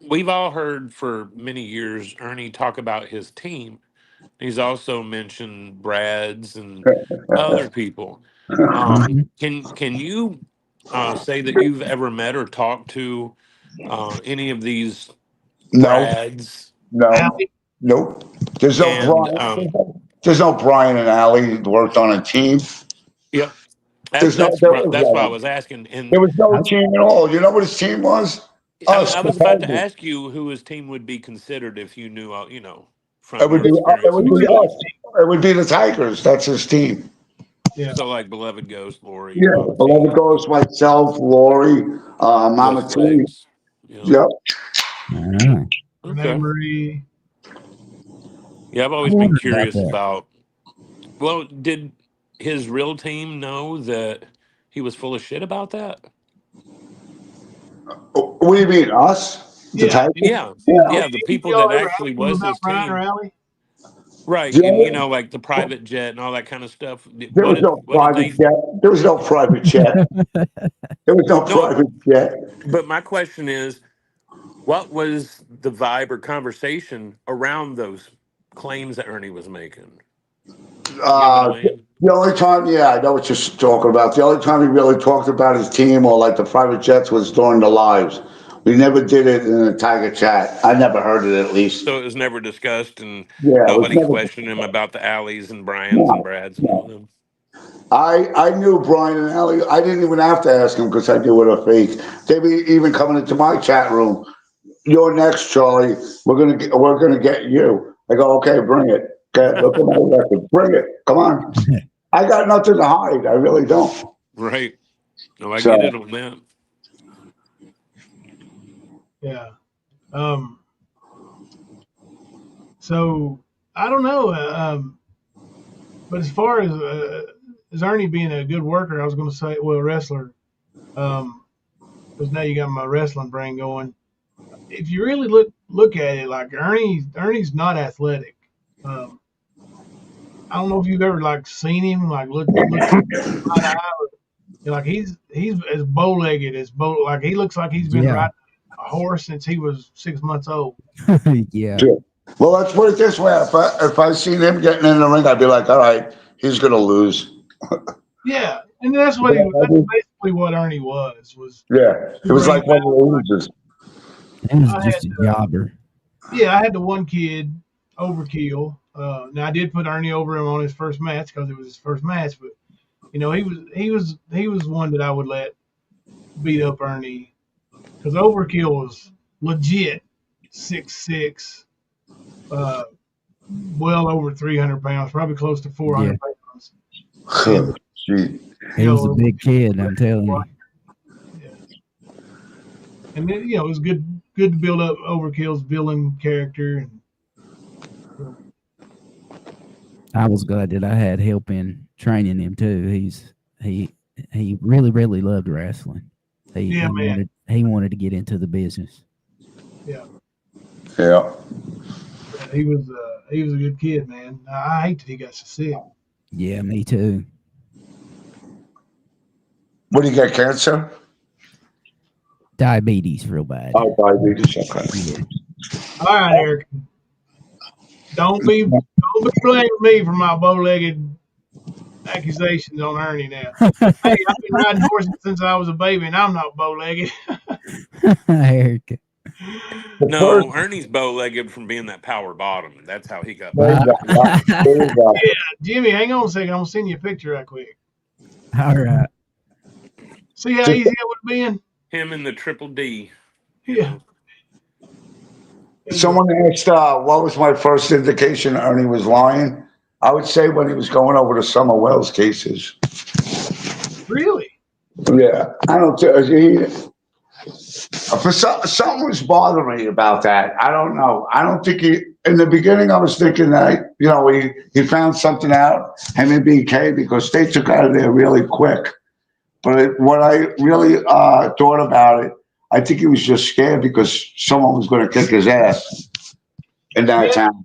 We've all heard for many years Ernie talk about his team. He's also mentioned Brad's and other people. Can you say that you've ever met or talked to any of these No, Brads? nope. There's no And Brian. There's no Brian and Allie worked on a team. yep, There's that's there why was I was asking. And there was no team at all. You know what his team was? Us. I was about to ask you who his team would be considered if you knew, from It would your be experience. us. It would be the Tigers. That's his team. Yeah. So like Beloved Ghost, Lori. Yeah, Beloved Ghost, myself, Lori, Mama Ghost T. Legs. Yep. Renee Okay. Marie. Yeah, I've always been curious about. Well, did his real team know that he was full of shit about that? What do you mean, us? The Tigers? Yeah, the people Y'all that ever actually ask him was about his Brian or team. Allie? Right, Yeah. and like the private jet and all that kind of stuff. There was no private jet. There was no private jet. There was no private jet. But my question is, what was the vibe or conversation around those claims that Ernie was making? The only time, I know what you're talking about. The only time he really talked about his team or like the private jets was during the lives. We never did it in a Tiger chat. I never heard it, at least. So it was never discussed, and Yeah, nobody questioned him about the Alleys and Bryans and Brads and all them. I knew Brian and Allie. I didn't even have to ask him because I knew it was fake. They be even coming into my chat room. You're next, Charlie. We're gonna get you. I go, okay, bring it. Okay, look at my record. Bring it. Come on. I got nothing to hide. I really don't. Right. No, I get it on that. Yeah. So I don't know. But as far as Ernie being a good worker, I was going to say, well, wrestler, because now you got my wrestling brain going. If you really look at it, like Ernie's not athletic. I don't know if you've ever like seen him like look like he's as bow-legged as like he looks like he's been riding a horse since he was 6 months old. Yeah. Well, let's put it this way: if I seen him getting in the ring, I'd be like, all right, he's gonna lose. Yeah, and that's what that's basically what Ernie was. Yeah, it was like one of the losers. He was I just had, a jobber. Yeah, I had the one kid, Overkill. Now I did put Ernie over him on his first match because it was his first match, but you know he was one that I would let beat up Ernie because Overkill was legit 6'6", well over 300 pounds, probably close to 400 pounds. And, Gee. He was a big kid, I'm telling you. Yeah. And then, you know, it was good to build up Overkill's villain character. And, I was glad that I had help in training him too. He really loved wrestling. He wanted to get into the business. Yeah. Yeah. He was a good kid, man. I hate that he got so sick. Yeah, me too. What do you get? Cancer? Diabetes, real bad. Oh, diabetes. Okay. Yeah. All right, Eric. Don't be blaming me for my bow-legged accusations on Ernie now. Hey, I've been riding horses since I was a baby, and I'm not bow-legged. Eric. No, Ernie's bow-legged from being that power bottom. That's how he got. Yeah, Jimmy, hang on a second. I'm gonna send you a picture right quick. All right. See how easy it would have been? Him and the Triple D. Yeah. Someone asked, what was my first indication Ernie was lying? I would say when he was going over the Summer Wells cases. Really? Yeah, I don't. Something was bothering me about that. I don't know. I don't think he. In the beginning, I was thinking that he found something out, him and BK, because they took out of there really quick. But what I really thought about it, I think he was just scared because someone was going to kick his ass in that town.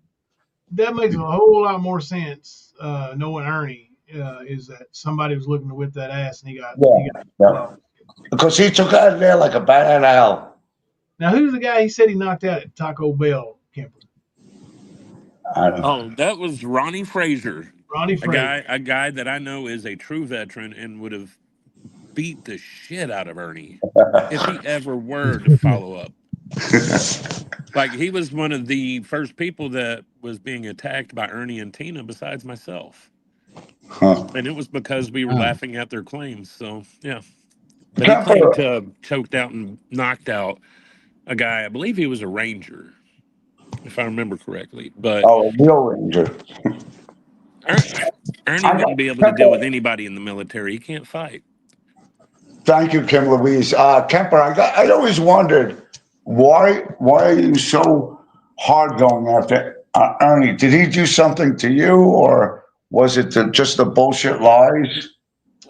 That makes a whole lot more sense. Knowing Ernie is that somebody was looking to whip that ass, and he got. Because he took out of there like a bad owl. Now, who's the guy he said he knocked out at Taco Bell, Kemper? I don't know. Oh, that was Ronnie Frazier. Ronnie Frazier. A guy that I know is a true veteran and would have beat the shit out of Ernie if he ever were to follow up. Like, he was one of the first people that was being attacked by Ernie and Tina besides myself. And it was because we were laughing at their claims. So, yeah. But he claimed to have choked out and knocked out a guy. I believe he was a ranger, if I remember correctly. But a real ranger. Ernie wouldn't be able to deal with anybody in the military. He can't fight. Thank you, Kim Louise. Kemper, I always wondered why are you so hard going after Ernie? Did he do something to you, or was it just the bullshit lies?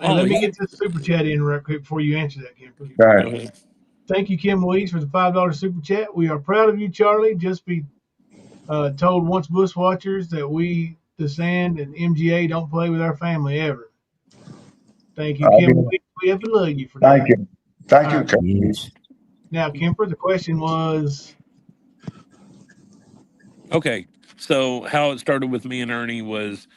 Hey, let me get this super chat in right quick before you answer that, Kemper. Right. Thank you, Kim Louise, for the $5 super chat. We are proud of you, Charlie. Just be told once Bushwatchers that we, the Sand, and MGA don't play with our family ever. Thank you, Kim Louise. We have to love you for that. Thank you, Kim Louise. Now, Kemper, the question was... Okay, so how it started with me and Ernie was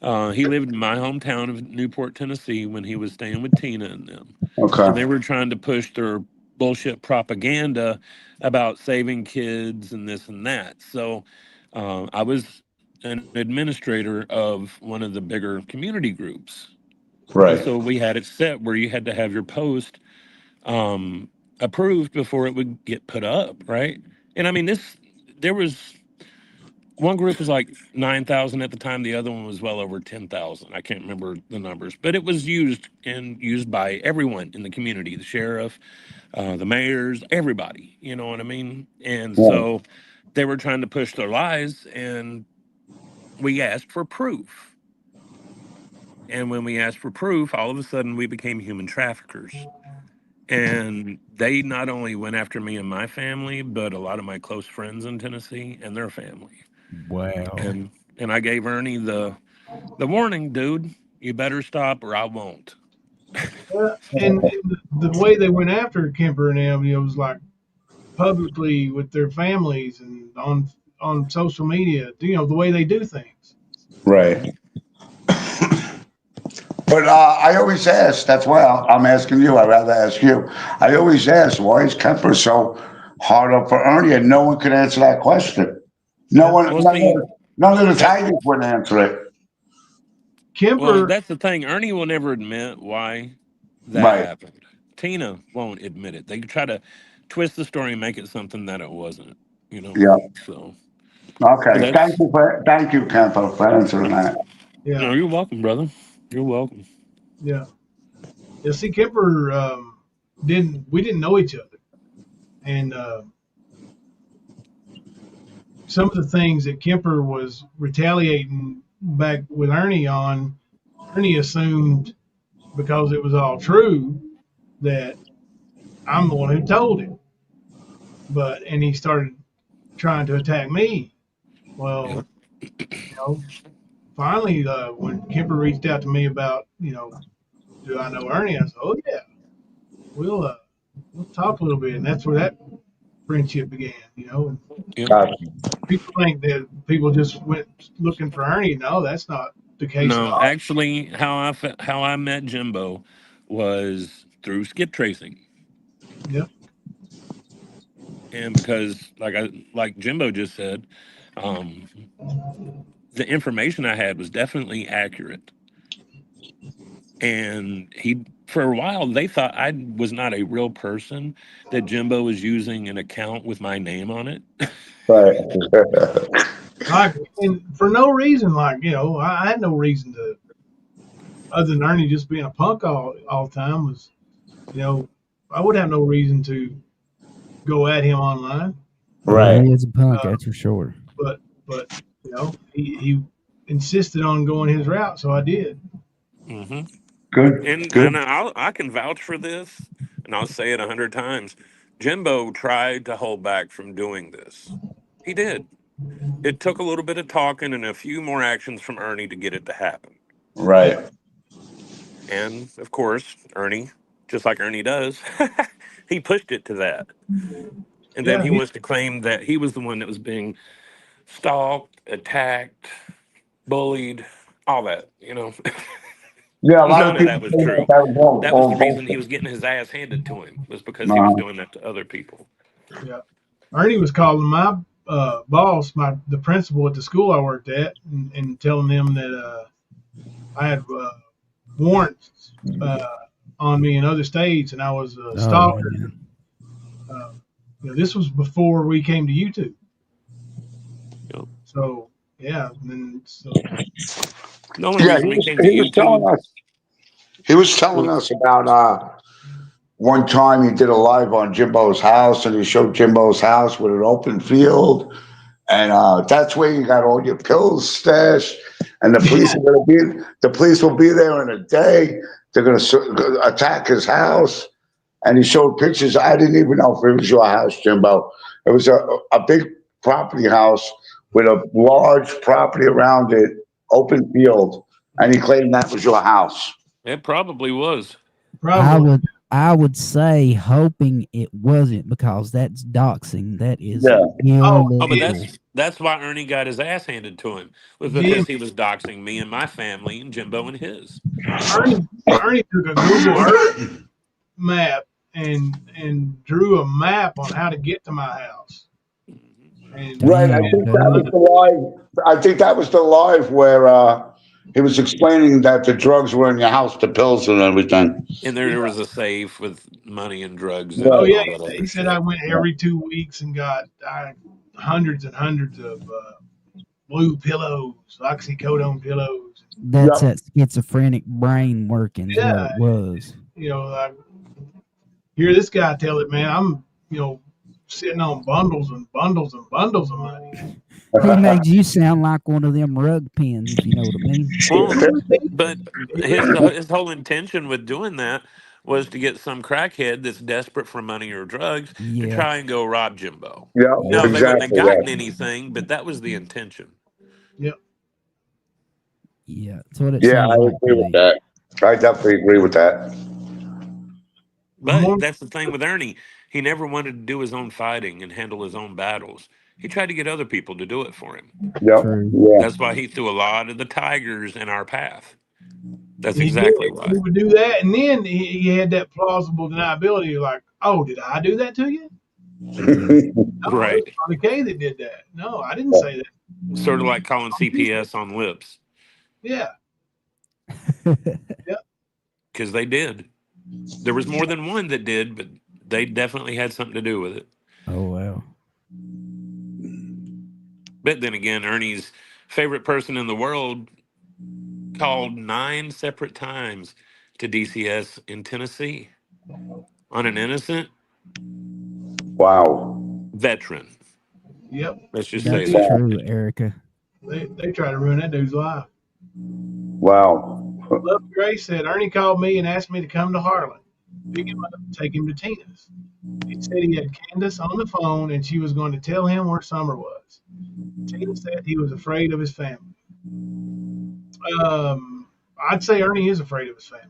he lived in my hometown of Newport, Tennessee when he was staying with Tina and them. Okay. And they were trying to push their bullshit propaganda about saving kids and this and that. So I was an administrator of one of the bigger community groups. Right. So we had it set where you had to have your post approved before it would get put up, right? And I mean, there was... One group was like 9,000 at the time. The other one was well over 10,000. I can't remember the numbers, but it was used by everyone in the community, the sheriff, the mayors, everybody, you know what I mean? And so they were trying to push their lies, and we asked for proof. And when we asked for proof, all of a sudden we became human traffickers. And they not only went after me and my family, but a lot of my close friends in Tennessee and their family. Wow. And I gave Ernie the warning, dude, you better stop or I won't. And the way they went after Kemper and them, was like publicly with their families and on on social media, you know, the way they do things. Right. But I always ask, that's why I'm asking you, I'd rather ask you. I always ask, why is Kemper so hard up for Ernie? And no one could answer that question. No one, Well, see, none of the that Tigers would answer it. well, Kemper, that's the thing. Ernie will never admit why that Right. happened. Tina won't admit it. They try to twist the story and make it something that it wasn't. You know, Yeah. so but Okay. that's Thank you, Kemper, for answering that. yeah, no. You're welcome, brother. You're welcome. yeah. Yeah, see, Kemper we didn't know each other, and some of the things that Kemper was retaliating back with Ernie on, Ernie assumed because it was all true that I'm the one who told him. And he started trying to attack me. Well, Yep. you know, finally, when Kemper reached out to me about, you know, do I know Ernie? I said, oh yeah, we'll talk a little bit, and that's where that friendship began. You know, and Yep. Gotcha. people think that people just went looking for Ernie. No, that's not the case at No, all. actually, how I met Jimbo was through skip tracing, Yep. and because like Jimbo just said, um, the information I had was definitely accurate. And for a while they thought I was not a real person, that Jimbo was using an account with my name on it. Right. Like, and for no reason, like, you know, I had no reason to, other than Ernie just being a punk all the time, was, you know, I would have no reason to go at him online. Yeah, Right. he is a punk, Uh, that's for sure. but you know, he insisted on going his route, so I did. Hmm. Good. and Good. and I can vouch for this, and I'll say it 100 times. Jimbo tried to hold back from doing this. He did. It took a little bit of talking and a few more actions from Ernie to get it to happen. Right. And of course, Ernie, just like Ernie does, he pushed it to that. And then Yeah, he wants to claim that he was the one that was being stalked, attacked, bullied, all that, you know. Yeah, a lot None of of people that was think that true. that was That was all the reason he bullshit. was getting his ass handed to him, was because he was Uh, doing that to other people. yeah. Ernie was calling my boss, the principal at the school I worked at, and telling them that I had warrants on me in other states, and I was a Oh stalker. man. You know, this was before we came to YouTube. You know? So yeah, and then so The only yeah, reason we came to he was telling YouTube us. He was telling was, us about one time he did a live on Jimbo's house, and he showed Jimbo's house with an open field, and that's where you got all your pills stashed. And the police will be there in a day. They're going to attack his house. And he showed pictures. I didn't even know if it was your house, Jimbo. It was a big property house with a large property around it, open field, and he claimed that was your house. it probably was. I probably would I would say hoping it wasn't, because that's doxing. That is Yeah. oh Oh, but illegal. that's why Ernie got his ass handed to him, was Jim because he was doxing me and my family and Jimbo and his. Ernie took a Google Earth map and drew a map on how to get to my house. And Right. I Damn, think that was dude. the live. I think that was the live where he was explaining that the drugs were in your house, the pills and everything. And yeah, there was a safe with money and drugs in it oh Right. and yeah, all that other he said I shit. went every 2 weeks and got hundreds and hundreds of blue pillows, oxycodone pillows. That's Yep. that schizophrenic brain working is what Yeah, it was. you know, I hear this guy tell it, man. I'm, you know, sitting on bundles and bundles and bundles of money. He made you sound like one of them rug pins, if you know what I mean. Well, but his whole intention with doing that was to get some crackhead that's desperate for money or drugs to Yeah, try and go rob Jimbo. Yeah. Now yeah, they wouldn't have Exactly. gotten Yeah. anything, but that was the intention. Yep. yeah. That's what it Yeah. I sounded like to agree with me. that. I definitely agree with that. Well, But more, that's the thing with Ernie. He never wanted to do his own fighting and handle his own battles. He tried to get other people to do it for him. Yep. True. Yeah. That's why he threw a lot of the tigers in our path. That's He exactly did. why. He would do that, and then he had that plausible deniability, like, "Oh, did I do that to you? No, Right. it was Charlie K that did that. No, I didn't say that." Sort of like calling CPS on lips. Yeah, Because they did. There was more than one that did, but they definitely had something to do with it. Oh wow. But then again, Ernie's favorite person in the world called 9 separate times to DCS in Tennessee on an innocent Wow. veteran. yep. Let's just say That's that. true, Erica. They try to ruin that dude's life. Wow. Love Grace said Ernie called me and asked me to come to Harlan, pick him up, and take him to Tina's. He said he had Candace on the phone and she was going to tell him where Summer was. Tina said he was afraid of his family. I'd say Ernie is afraid of his family.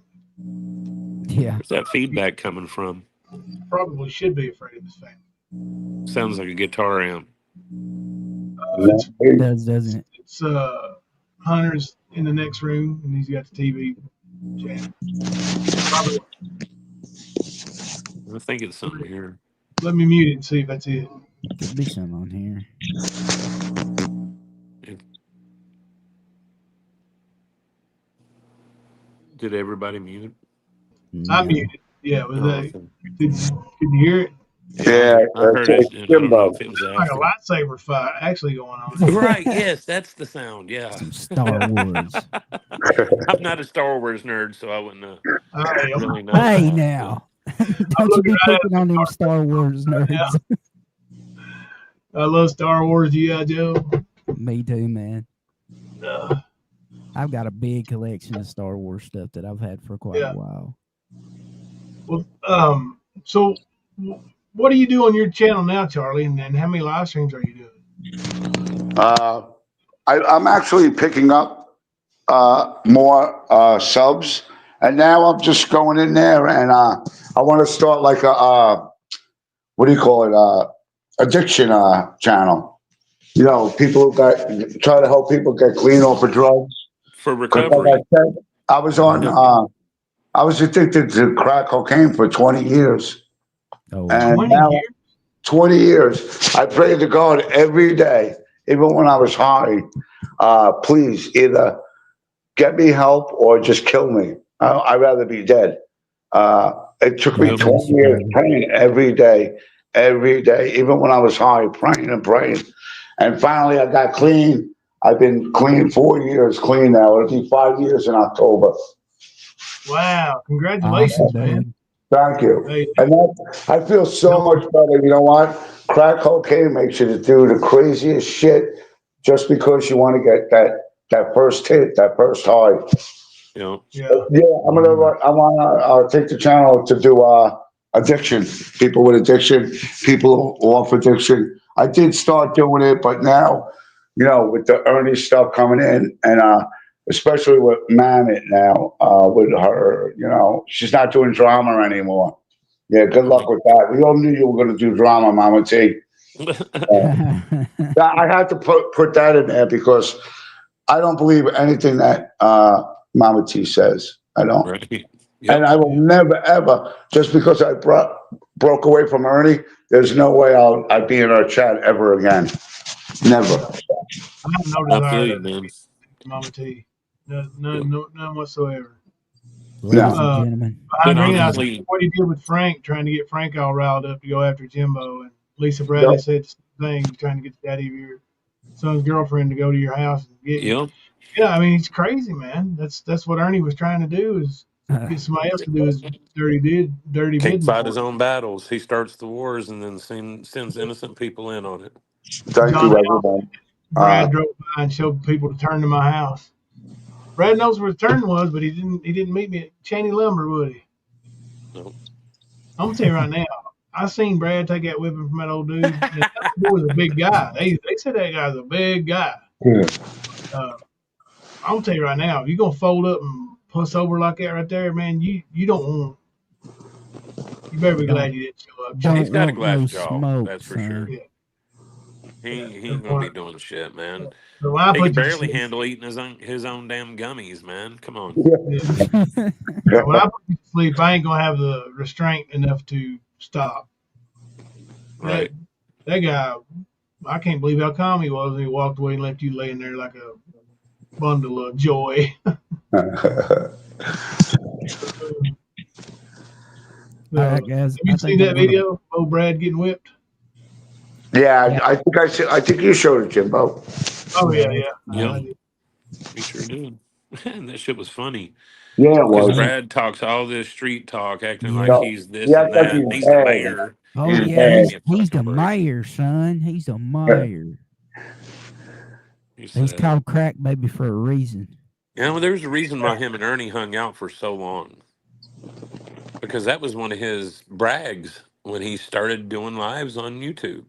Yeah. Where's that feedback coming from? Probably should be afraid of his family. Sounds like a guitar amp. It does, doesn't it? It's Hunter's in the next room and he's got the TV channel. Probably, I think it's something here. let me mute it and see if that's it. Could be some on here. Did everybody mute? I No. muted. Yeah, was Oh, that? okay. Could you hear it? Yeah. I heard it. And I don't know if it was Like a after. lightsaber fight actually going on. Right, yes, that's the sound, yeah. Some Star Wars. I'm not a Star Wars nerd, so I wouldn't I am. really know. Hey about it. now. Don't you be picking on them Star Wars nerds. I love Star Wars, G.I. Joe. Me too, man. Uh, I've got a big collection of Star Wars stuff that I've had for quite a while. well, so what do you do on your channel now, Charlie? And how many live streams are you doing? I'm actually picking up more subs, and now I'm just going in there, and I want to start like a what do you call it? Addiction channel. You know, people who try to help people get clean off of drugs. For 'Cause recovery. like I said, I was on. I was addicted to crack cocaine for 20 years. Oh, And 20 now, years? 20 years. I prayed to God every day, even when I was high. Please either get me help or just kill me. I'd rather be dead. It took me Yep. 20 years praying every day, even when I was high, praying and praying. And finally, I got clean. I've been clean 4 years, clean now. It'll be 5 years in October. Wow. Congratulations, awesome, man. dude. Thank you. Hey, And I feel so much better. You know what? Crack cocaine makes you do the craziest shit just because you want to get that first hit, that first high. Yeah. yeah. Yeah, I want to take the channel to do addiction, people with addiction, people off addiction. I did start doing it, but now, you know, with the Ernie stuff coming in, and especially with Mammoth now, with her, you know, she's not doing drama anymore. Yeah, good luck with that. We all knew you were going to do drama, Mama T. I had to put that in there because I don't believe anything that Mama T says. I don't. Right. Yep. And I will never, ever, just because I broke away from Ernie, there's no way I'd be in our chat ever again. Never. I have no I feel desire you, to man. be Mama T. None whatsoever. Ladies and gentlemen. I But mean, I honestly- see what he did with Frank, trying to get Frank all riled up to go after Jimbo. And Lisa Bradley said the same thing, trying to get the daddy of your son's girlfriend to go to your house and get you. Yep. Yeah, I mean, he's crazy, man. That's what Ernie was trying to do, is get somebody else to do his dirty Can't bidding fight for his him. own battles. He starts the wars and then sends innocent people in on it. Thank you, everyone. Brad drove by and showed people to turn to my house. Brad knows where the turn was, but he didn't meet me at Cheney Lumber, would he? No. I'm gonna tell you right now, I seen Brad take that whipping from that old dude. And that boy was a big guy. They said that guy's a big guy. Yeah. I'm gonna tell you right now, if you're gonna fold up and puss over like that right there, man, you don't want. You better be glad you didn't show up. Don't He's got a want glass no jaw, smoke, that's for son. sure. Yeah. He ain't gonna be doing shit, man. So when I He put can you to barely sleep, handle eating his own damn gummies, man. Come on. so when I put you to sleep, I ain't gonna have the restraint enough to stop. That Right. that guy, I can't believe how calm he was. And he walked away and left you laying there like a bundle of joy. All right, guys. Have you I seen think I'm that gonna. video of old Brad getting whipped? Yeah, I think you showed it, Jimbo. Oh yeah, yeah. Yep. I did. He sure did. And that shit was funny. Yeah, it Because was. Yeah. Brad talks all this street talk, acting like Yeah. So, he's this yeah, and like that. he's He's the bad. mayor. Oh He's yeah, bad. Give me a he's the fucking break. mayor, son. He's the mayor. He He's said. called Crack Baby for a reason. You know, there's a reason why him and Ernie hung out for so long. Because that was one of his brags when he started doing lives on YouTube.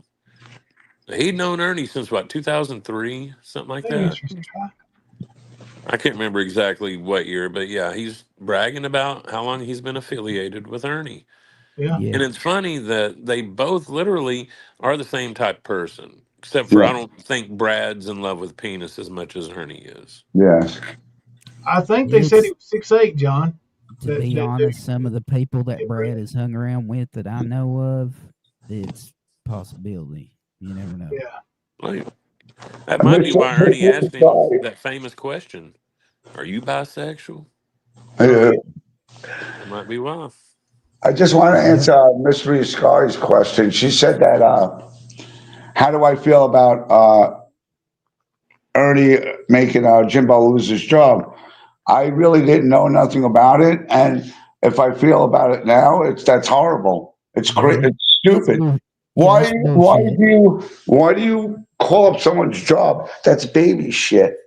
He'd known Ernie since what, 2003, something like that. I can't remember exactly what year, but yeah, he's bragging about how long he's been affiliated with Ernie. Yeah. Yeah. And it's funny that they both literally are the same type of person, except for Yeah. I don't think Brad's in love with penis as much as Ernie is. Yes. I think they said he It's, was 6'8", John. to be honest, some of the people that Brad has hung around with that I know of, it's possibility. You never know. Yeah. Like, that might be why Ernie asked him that famous question: "Are you bisexual?" Yeah. That might be why. I just want to answer Mystery Sky's question. She said that, how do I feel about Ernie making Jimbo lose his job? I really didn't know nothing about it, and if I feel about it now, that's horrible. It's Yeah. It's stupid. Yeah, Why that's bullshit. why do you call up someone's job? That's baby shit.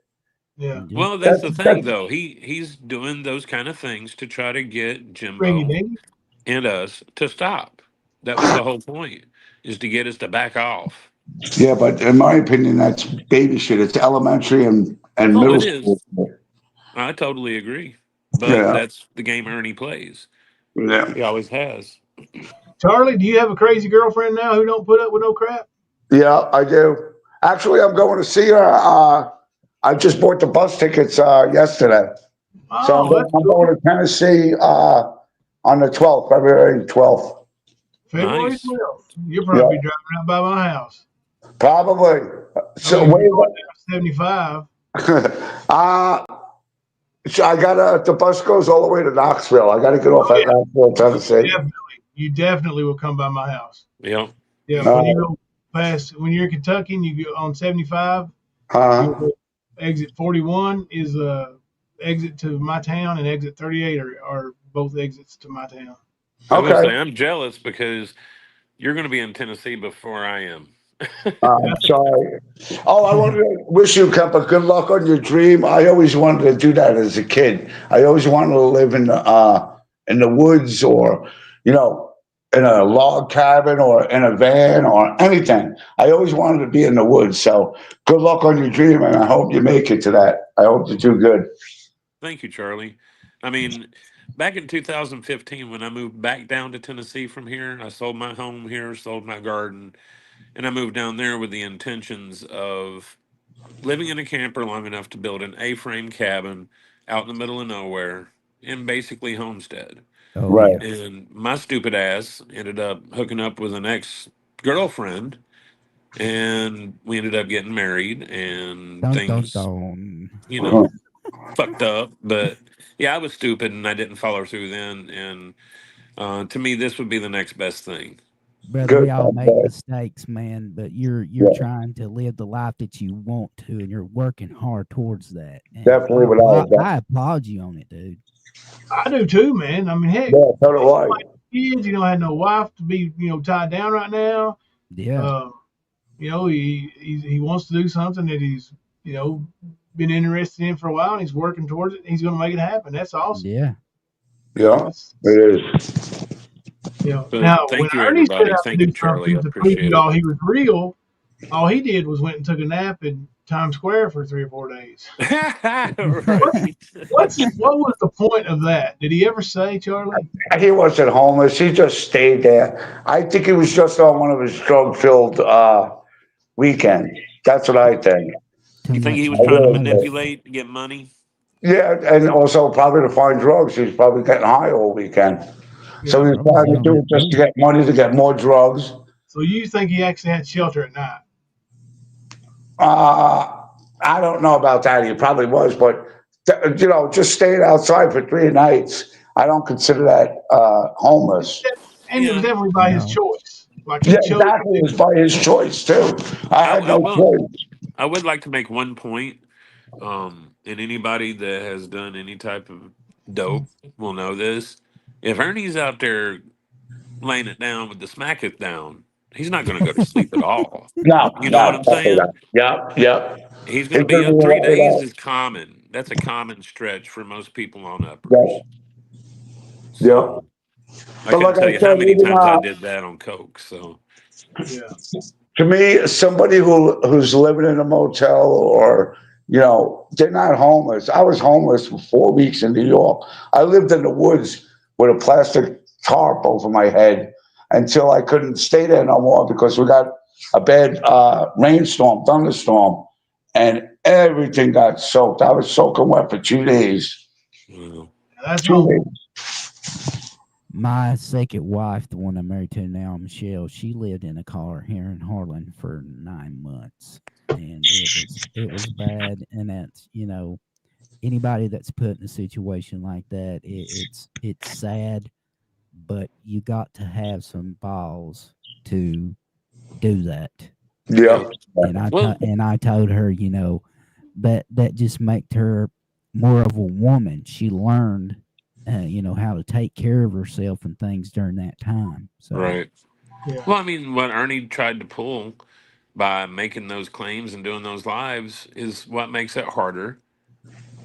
Yeah. Well, that's the thing, though. He's doing those kind of things to try to get Jimbo and us to stop. That was the whole point, is to get us to back off. Yeah, but in my opinion, that's baby shit. It's elementary and Oh, middle it is. school. I totally agree. But Yeah, that's the game Ernie plays. yeah, He always has. Charlie, do you have a crazy girlfriend now who don't put up with no crap? yeah. I do. Actually, I'm going to see her. I just bought the bus tickets yesterday, so Oh, that's I'm cool. going to Tennessee on the 12th, February 12th. February Nice. 12th. You'll Yeah, probably be driving out by my house. probably. So I mean, wait, you're going down 75. so I got the bus goes all the way to Knoxville. I got to get off Oh, at yeah. Knoxville, Tennessee. Definitely. You definitely will come by my house. Yep. Yeah, Uh, when you go past, when you're in Kentucky and you go on 75, uh, you'll go, exit 41 is exit to my town, and exit 38 are both exits to my town. I was going to okay. say, I'm jealous because you're going to be in Tennessee before I am. I'm sorry. Oh, I wanted to wish you, Kemper, good luck on your dream. I always wanted to do that as a kid. I always wanted to live in the woods, or you know, in a log cabin, or in a van, or anything. I always wanted to be in the woods. So good luck on your dream, and I hope you make it to that. I hope you do good. Thank you, Charlie. I mean, back in 2015, when I moved back down to Tennessee from here, I sold my home here, sold my garden, and I moved down there with the intentions of living in a camper long enough to build an A-frame cabin out in the middle of nowhere and basically homestead. Oh Right. yeah. And my stupid ass ended up hooking up with an ex-girlfriend, and we ended up getting married, and Dun dun things, dun. you Uh-huh. know, fucked up. But yeah, I was stupid and I didn't follow through then. And to me, this would be the next best thing. Brother, Good. we all make mistakes, man, but you're Yeah, trying to live the life that you want to, and you're working hard towards that. And definitely without a doubt. I applaud you on it, dude. I do too, man. I mean, heck, Yeah, so do I. kids, you don't have no wife to be, tied down right now. Yeah. He wants to do something that he's, been interested in for a while, and he's working towards it. And he's going to make it happen. That's awesome. Yeah. Yeah, it is. But Now when thank you, Ernie set everybody. out to Thank you, do Charlie. I something to prove appreciate it. y'all he was real, all he did was went and took a nap in Times Square for 3 or 4 days. Right. What was the point of that? Did he ever say, Charlie? He wasn't homeless. He just stayed there. I think he was just on one of his drug-filled weekend. That's what I think. You think he was I trying to really do. manipulate to get money? Yeah, and also probably to find drugs. He's probably getting high all weekend. So Yeah. he's trying to do it just to get money to get more drugs. So you think he actually had shelter at night? I don't know about that. He probably was, but just staying outside for 3 nights, I don't consider that homeless. And it was definitely by his choice. Like he Yeah, chose. exactly. It was by his choice too. I had no choice. I would like to make one point. And anybody that has done any type of dope will know this. If Ernie's out there laying it down with the smack it down, he's not going to go to sleep at all. No, You know what I'm saying? Yep. He's going to It's be gonna up 3 wired days out. is common. That's a common stretch for most people on uppers. Yep. So, I But couldn't like tell I you how said, many even times I did that on coke. So Yeah. to me, somebody who's living in a motel or they're not homeless. I was homeless for 4 weeks in New York. I lived in the woods with a plastic tarp over my head until I couldn't stay there no more because we got a bad rainstorm, thunderstorm, and everything got soaked. I was soaking wet for 2 days. That's 2 home. days. My second wife, the one I'm married to now, Michelle, she lived in a car here in Harlan for 9 months, and it was bad. And that's anybody that's put in a situation like that, it's sad, but you got to have some balls to do that. Yeah. And I told her, that just made her more of a woman. She learned, how to take care of herself and things during that time. So right. Yeah. Well, I mean, what Ernie tried to pull by making those claims and doing those lives is what makes it harder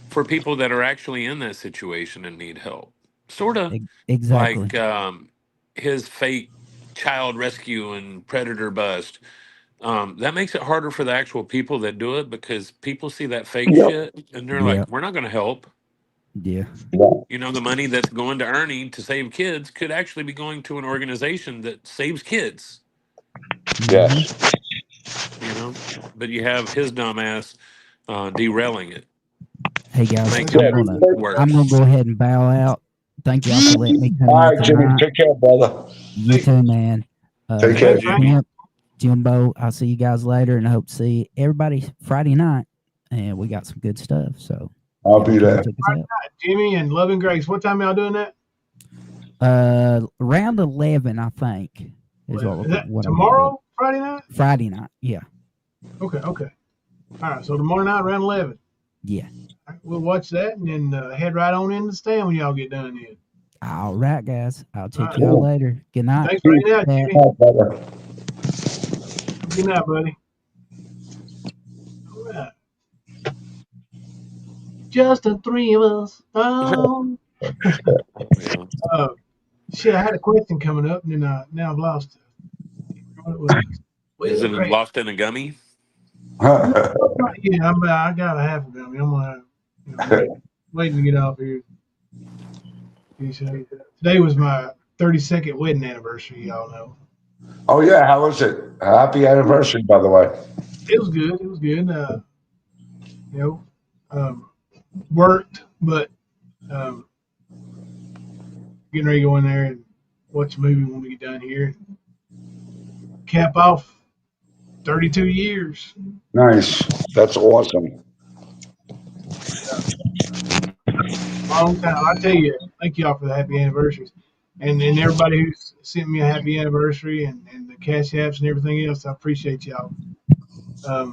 for people that are actually in that situation and need help. Sort of exactly. like his fake child rescue and predator bust. That makes it harder for the actual people that do it because people see that fake Yep. shit and they're Yep. like, we're not going to help. Yeah. The money that's going to Ernie to save kids could actually be going to an organization that saves kids. Yes. But you have his dumbass derailing it. Hey guys, Making it worse. I'm gonna go ahead and bow out. Thank y'all for letting me come All in right, Jimmy. tonight. Take care, brother. You too, man. Take care, Jimmy. Jimbo, I'll see you guys later, and I hope to see everybody Friday night. And we got some good stuff, so I'll be there. check us out. Jimmy and Love and Grace. What time y'all doing that? Around 11, I think. Is that what tomorrow? Friday night? Friday night, yeah. Okay. All right. So tomorrow night around 11. Yeah. All right, we'll watch that and then head right on in the stand when y'all get done. Then. All right, guys. I'll check y'all later. Good night. Thanks for hanging out, Jimmy. Brother. Good night, buddy. All right. Just the three of us. Oh. Shit, I had a question coming up, and then now I've lost it. What it was. Is it lost in a gummy? Yeah, I got a half a gummy. I'm gonna waiting to get off here. Today was my 32nd wedding anniversary, y'all know. Oh yeah, how was it? Happy anniversary, by the way. It was good. Worked, but getting ready to go in there and watch a movie when we get done here. Cap off 32 years. Nice. That's awesome. Long time. I tell you, thank y'all for the happy anniversaries. And everybody who's sent me a happy anniversary and the cash apps and everything else, I appreciate y'all. But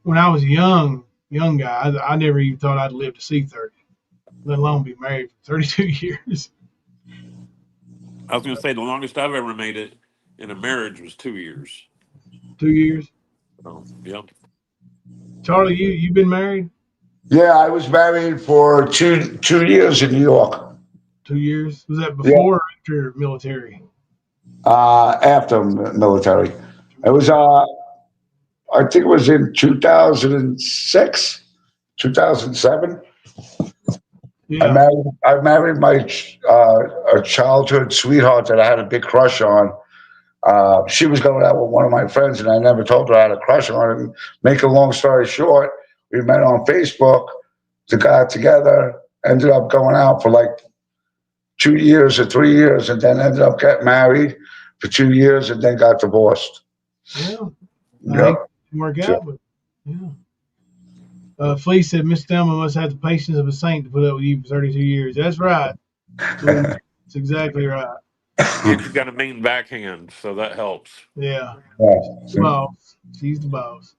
when I was a young guy, I never even thought I'd live to see 30, let alone be married for 32 years. I was going to say the longest I've ever made it in a marriage was 2 years. 2 years? So, yeah. Charlie, you've been married? Yeah, I was married for two years in New York. 2 years? Was that before or after military? After military. It was I think it was in 2006, 2007. Yeah. I married my a childhood sweetheart that I had a big crush on. She was going out with one of my friends, and I never told her I had a crush on her. And make a long story short, we met on Facebook, got together, ended up going out for like 2 years or 3 years, and then ended up getting married for 2 years, and then got divorced. Yeah. Yep. Didn't work out, but yeah. Flea said Miss Thelma must have the patience of a saint to put up with you for 32 years. That's right. That's exactly right. And she's got a mean backhand, so that helps. Yeah. Yeah. The boss. She's the boss.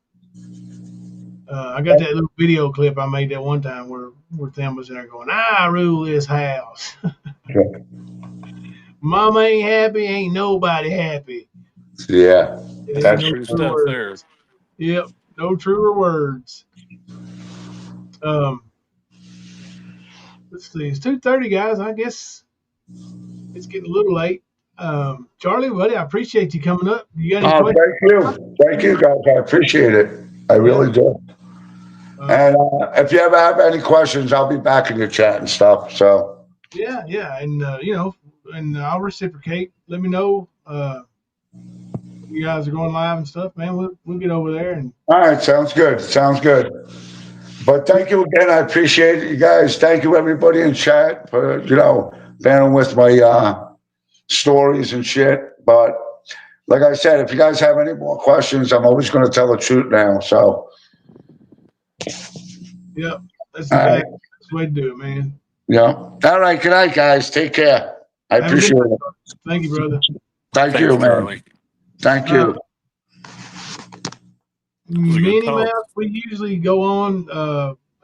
I got that little video clip I made that one time where Thelma's in there going, I rule this house. Mama ain't happy, ain't nobody happy. Yeah. That's true stuff there. Yep, no truer words. Let's see, it's 2:30, guys. I guess it's getting a little late. Charlie, buddy, I appreciate you coming up. You got any questions? Thank you, guys. I appreciate it. I really do. And if you ever have any questions, I'll be back in your chat and stuff. So yeah, and and I'll reciprocate. Let me know. You guys are going live and stuff, man. We'll get over there and. All right, sounds good. Sounds good. But thank you again. I appreciate it, you guys. Thank you, everybody in chat, for bearing with my stories and shit. But like I said, if you guys have any more questions, I'm always going to tell the truth now. So. Yep, that's exactly the way to do it, man. Yeah. All right. Good night, guys. Take care. I appreciate it. Thank you, brother. Thank you, man. Charlie. Thank you. Minnie Mouse, we usually go on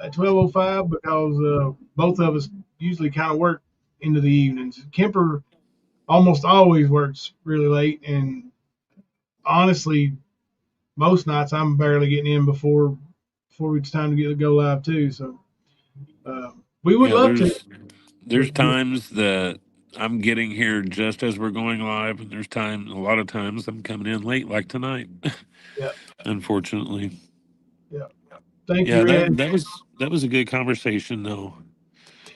at 12:05 because both of us usually kind of work into the evenings. Kemper almost always works really late, and honestly, most nights I'm barely getting in before it's time to go live too. So we would love to. There's times that I'm getting here just as we're going live, and there's a lot of times I'm coming in late, like tonight. Yeah. Unfortunately. Yeah. Thank you, Red. Red. That was a good conversation, though.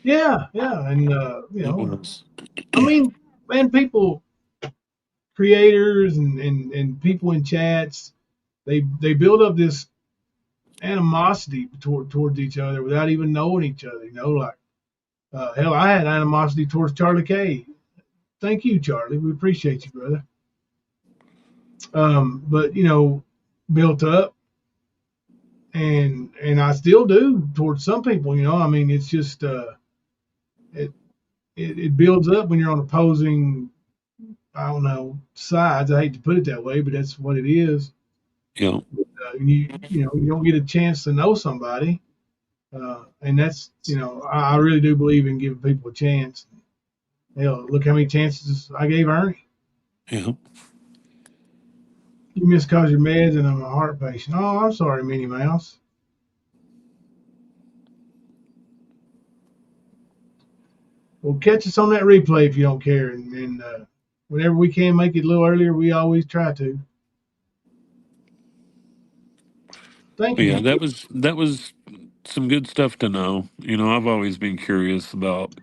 Yeah, and I mean, man, people, creators and people in chats, they build up this animosity towards each other without even knowing each other. Like hell, I had animosity towards Charlie K. Thank you, Charlie. We appreciate you, brother. But built up, and I still do towards some people. I mean, it's just it builds up when you're on opposing, I don't know, sides. I hate to put it that way, but that's what it is. Yeah. You don't get a chance to know somebody, and that's I really do believe in giving people a chance. Hell, look how many chances I gave Ernie. Yeah. You missed cause your meds and I'm a heart patient. Oh, I'm sorry, Minnie Mouse. Well, catch us on that replay if you don't care, and whenever we can make it a little earlier, we always try to. Thank you. Yeah, that was some good stuff to know. I've always been curious about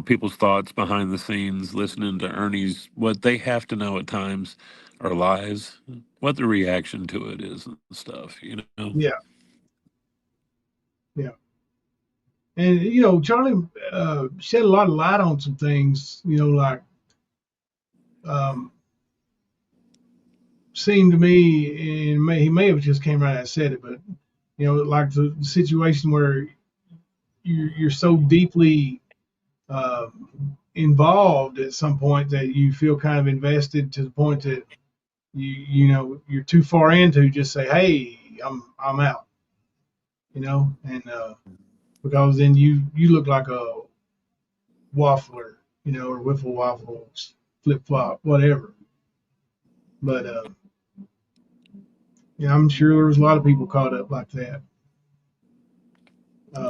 people's thoughts behind the scenes, listening to Ernie's, what they have to know at times are lies, what the reaction to it is and stuff, Yeah. And, Charlie shed a lot of light on some things, like seemed to me, and he may have just came right out and said it, but, like the situation where you're so deeply involved at some point that you feel kind of invested to the point that you're too far in to just say, hey, I'm out, and because then you look like a waffler, or wiffle waffle, flip flop, whatever. But I'm sure there was a lot of people caught up like that.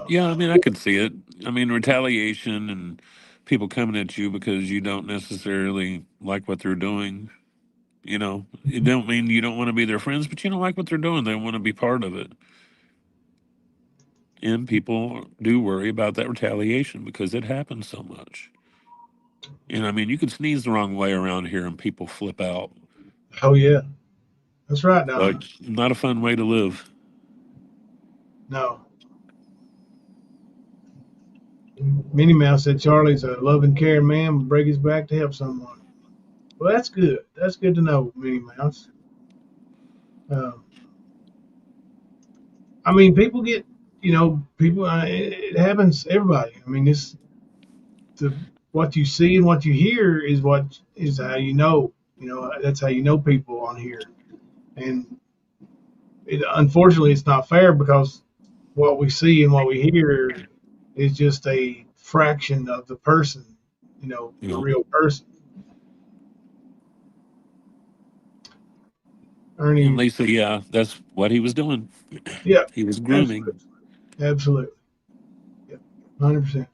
Yeah, I mean, I could see it. I mean, retaliation and people coming at you because you don't necessarily like what they're doing. It don't mean you don't want to be their friends, but you don't like what they're doing. They want to be part of it. And people do worry about that retaliation because it happens so much. You know, I mean, you can sneeze the wrong way around here and people flip out. Oh yeah, that's right. Now, Like, not a fun way to live. no. Minnie Mouse said Charlie's a loving, caring man, would break his back to help someone. Well, that's good. That's good to know, Minnie Mouse. I mean, people get, people. It happens to everybody. I mean, what you see and what you hear is what is how you know. That's how you know people on here. And unfortunately, it's not fair because what we see and what we hear is just a fraction of the person. You The know, real person. and Ernie. Lisa, yeah, that's what he was doing. Yeah, He was grooming. absolutely, absolutely, yeah, 100%.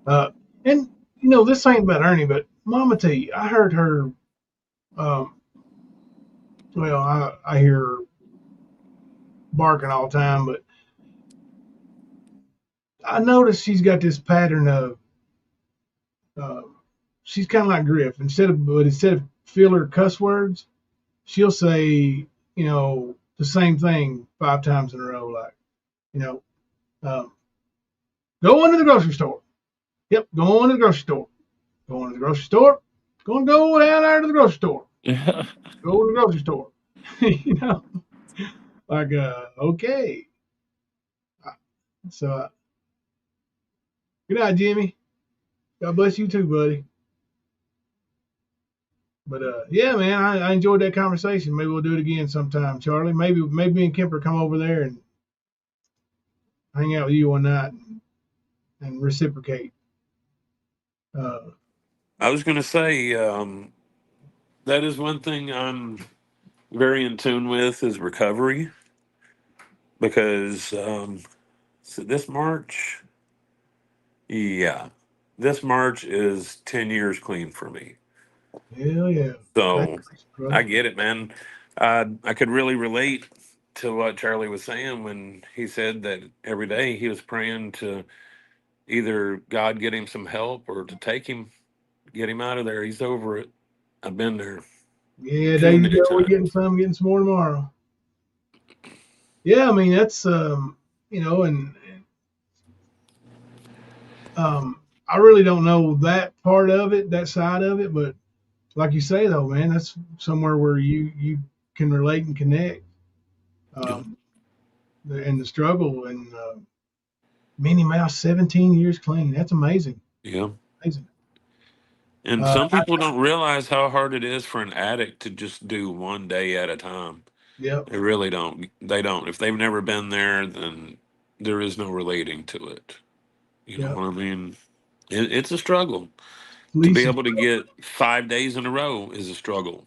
Uh, and this ain't about Ernie, but Mama T, I heard her. Um, well, I hear her barking all the time, but I noticed she's got this pattern of. Uh, she's kind of like Griff. Instead of filler cuss words, she'll say the same thing 5 times in a row, like you know, um, go into the grocery store. Yep, go into the grocery store. Going to the grocery store. Gonna go down there to the grocery store. Go to the grocery store. you know, like okay. So good night, Jimmy. God bless you too, buddy. But yeah, man, I enjoyed that conversation. Maybe we'll do it again sometime, Charlie. Maybe me and Kemper come over there and hang out with you one night and reciprocate. I was going to say that is one thing I'm very in tune with is recovery because so this March, yeah, this March is 10 years clean for me. Hell yeah. So Thanks, I brother. get it, man. I could really relate to what Charlie was saying when he said that every day he was praying to either God get him some help or to take him, get him out of there. He's over it. I've been there Yeah, there too you many go. We're times. getting some more tomorrow. Yeah, I mean that's and I really don't know that part of it, that side of it, but like you say though, man, that's somewhere where you can relate and connect. Yeah. Um, and the struggle and Minnie Mouse 17 years clean. That's amazing. Yeah. Amazing. And Uh, some people don't realize how hard it is for an addict to just do one day at a time. yep. They really don't. They don't. If they've never been there, then there is no relating to it. You know Yep. what I mean? It's a struggle. To be Lisa. able to get 5 days in a row is a struggle.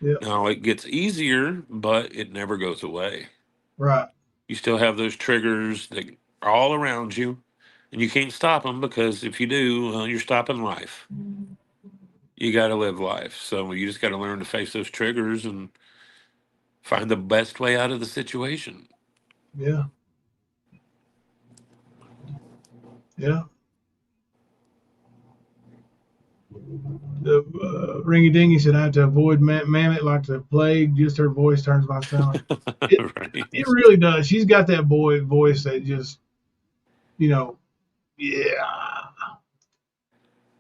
Yep. Now, it gets easier, but it never goes away. Right. You still have those triggers that are all around you, and you can't stop them because if you do, you're stopping life. You got to live life. So you just got to learn to face those triggers and find the best way out of the situation. Yeah. Yeah. The Ringy Dingy said I have to avoid Mammoth like the plague. Just her voice turns my stomach. It Right? it really does. She's got that boy voice that just yeah,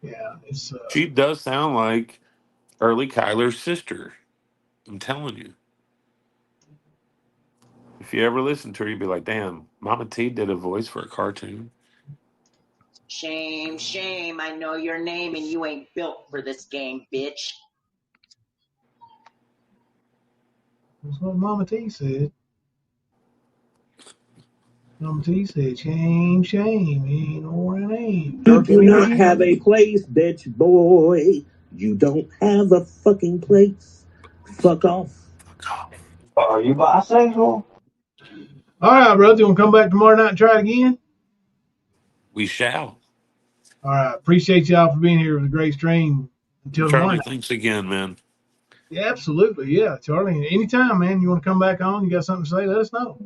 yeah. It's She does sound like early Kyler's sister. I'm telling you. If you ever listen to her, you'd be like, damn, Mama T did a voice for a cartoon. Shame, shame. I know your name and you ain't built for this game, bitch. that's what Mama T said. Mama T said, shame, shame, ain't no name. You Dark do not energy. have a place, bitch boy. You don't have a fucking place. Fuck off. Are you bisexual? All right, brother. You want to come back tomorrow night and try it again? We shall. All right. Appreciate y'all for being here. It was a great stream. Until tomorrow Charlie, night. thanks again, man. Yeah, absolutely. Yeah, Charlie. Anytime, man. You want to come back on? You got something to say? Let us know.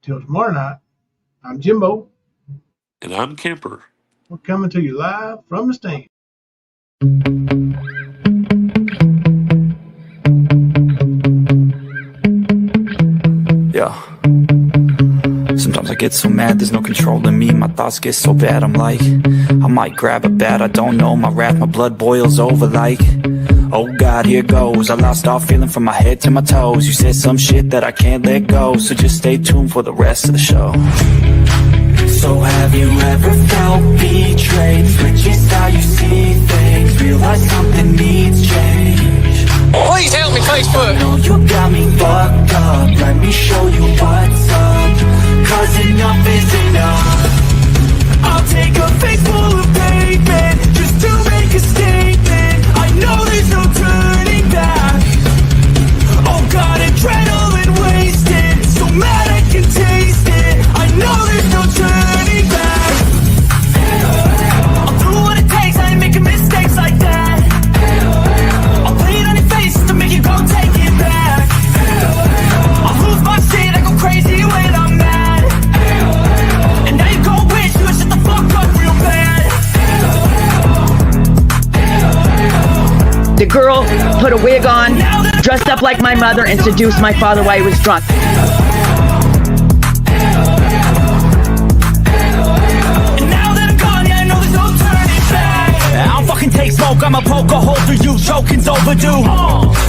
Till tomorrow night. I'm Jimbo. And I'm Kemper. We're coming to you live from the stand. Yeah. Sometimes I get so mad, there's no controlling me. My thoughts get so bad, I'm like, I might grab a bat, I don't know. My wrath, my blood boils over like, oh God, here goes. I lost all feeling from my head to my toes. You said some shit that I can't let go, so just stay tuned for the rest of the show. So have you ever felt betrayed? Switches how you see things, realize something needs change. Please help me, Facebook. I know you got me fucked up, let me show you what's up. Cause enough is enough. I'll take a face full of pavement just to make a statement. I know there's no turning back. Oh God, adrenaline wasted, so mad I can taste it. I know there's no turning back. I'll do what it takes, I ain't making mistakes like that. I'll put it on your face to make you go take it back. I'll lose my shit, I go crazy when I'm mad. And now you go wish you would shut the fuck up real bad. The girl put a wig on, dressed up like my mother, and seduced my father while he was drunk. I don't fucking take smoke, I'ma poke a hole through you, choking's overdue.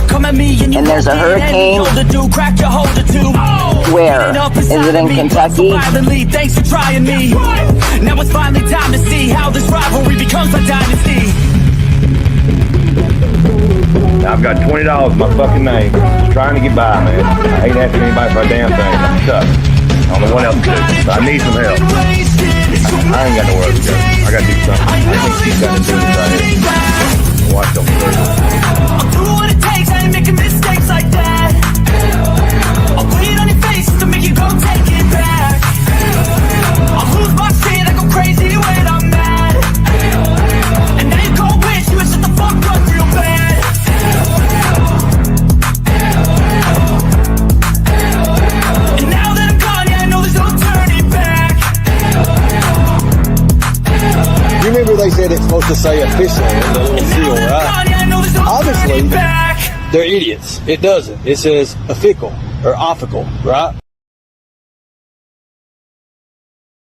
Come at me and you there's a hurricane. Crack your holder too. Where? Is it in Kentucky? Thanks for trying me. Now it's finally time to see how this rivalry becomes a dynasty. I've got $20 in my fucking name. Just trying to get by, man. I ain't asking anybody for a damn thing. I'm stuck. I don't know what else to do. So I need some help. I ain't got no work to do. I gotta do something. I think she's gotta do this right here. Watch them first. I'll do what it takes, I ain't making mistakes like that. I'll put it on your face to make you go take it back. I'll lose my shit, I go crazy when I'm mad. And now you go wish you would shut the fuck up real bad. And now that I'm gone, yeah, I know there's no turning back. You remember they said it's supposed to say officially in the little seal, right? Obviously, they're idiots. It doesn't. It says official or official, right?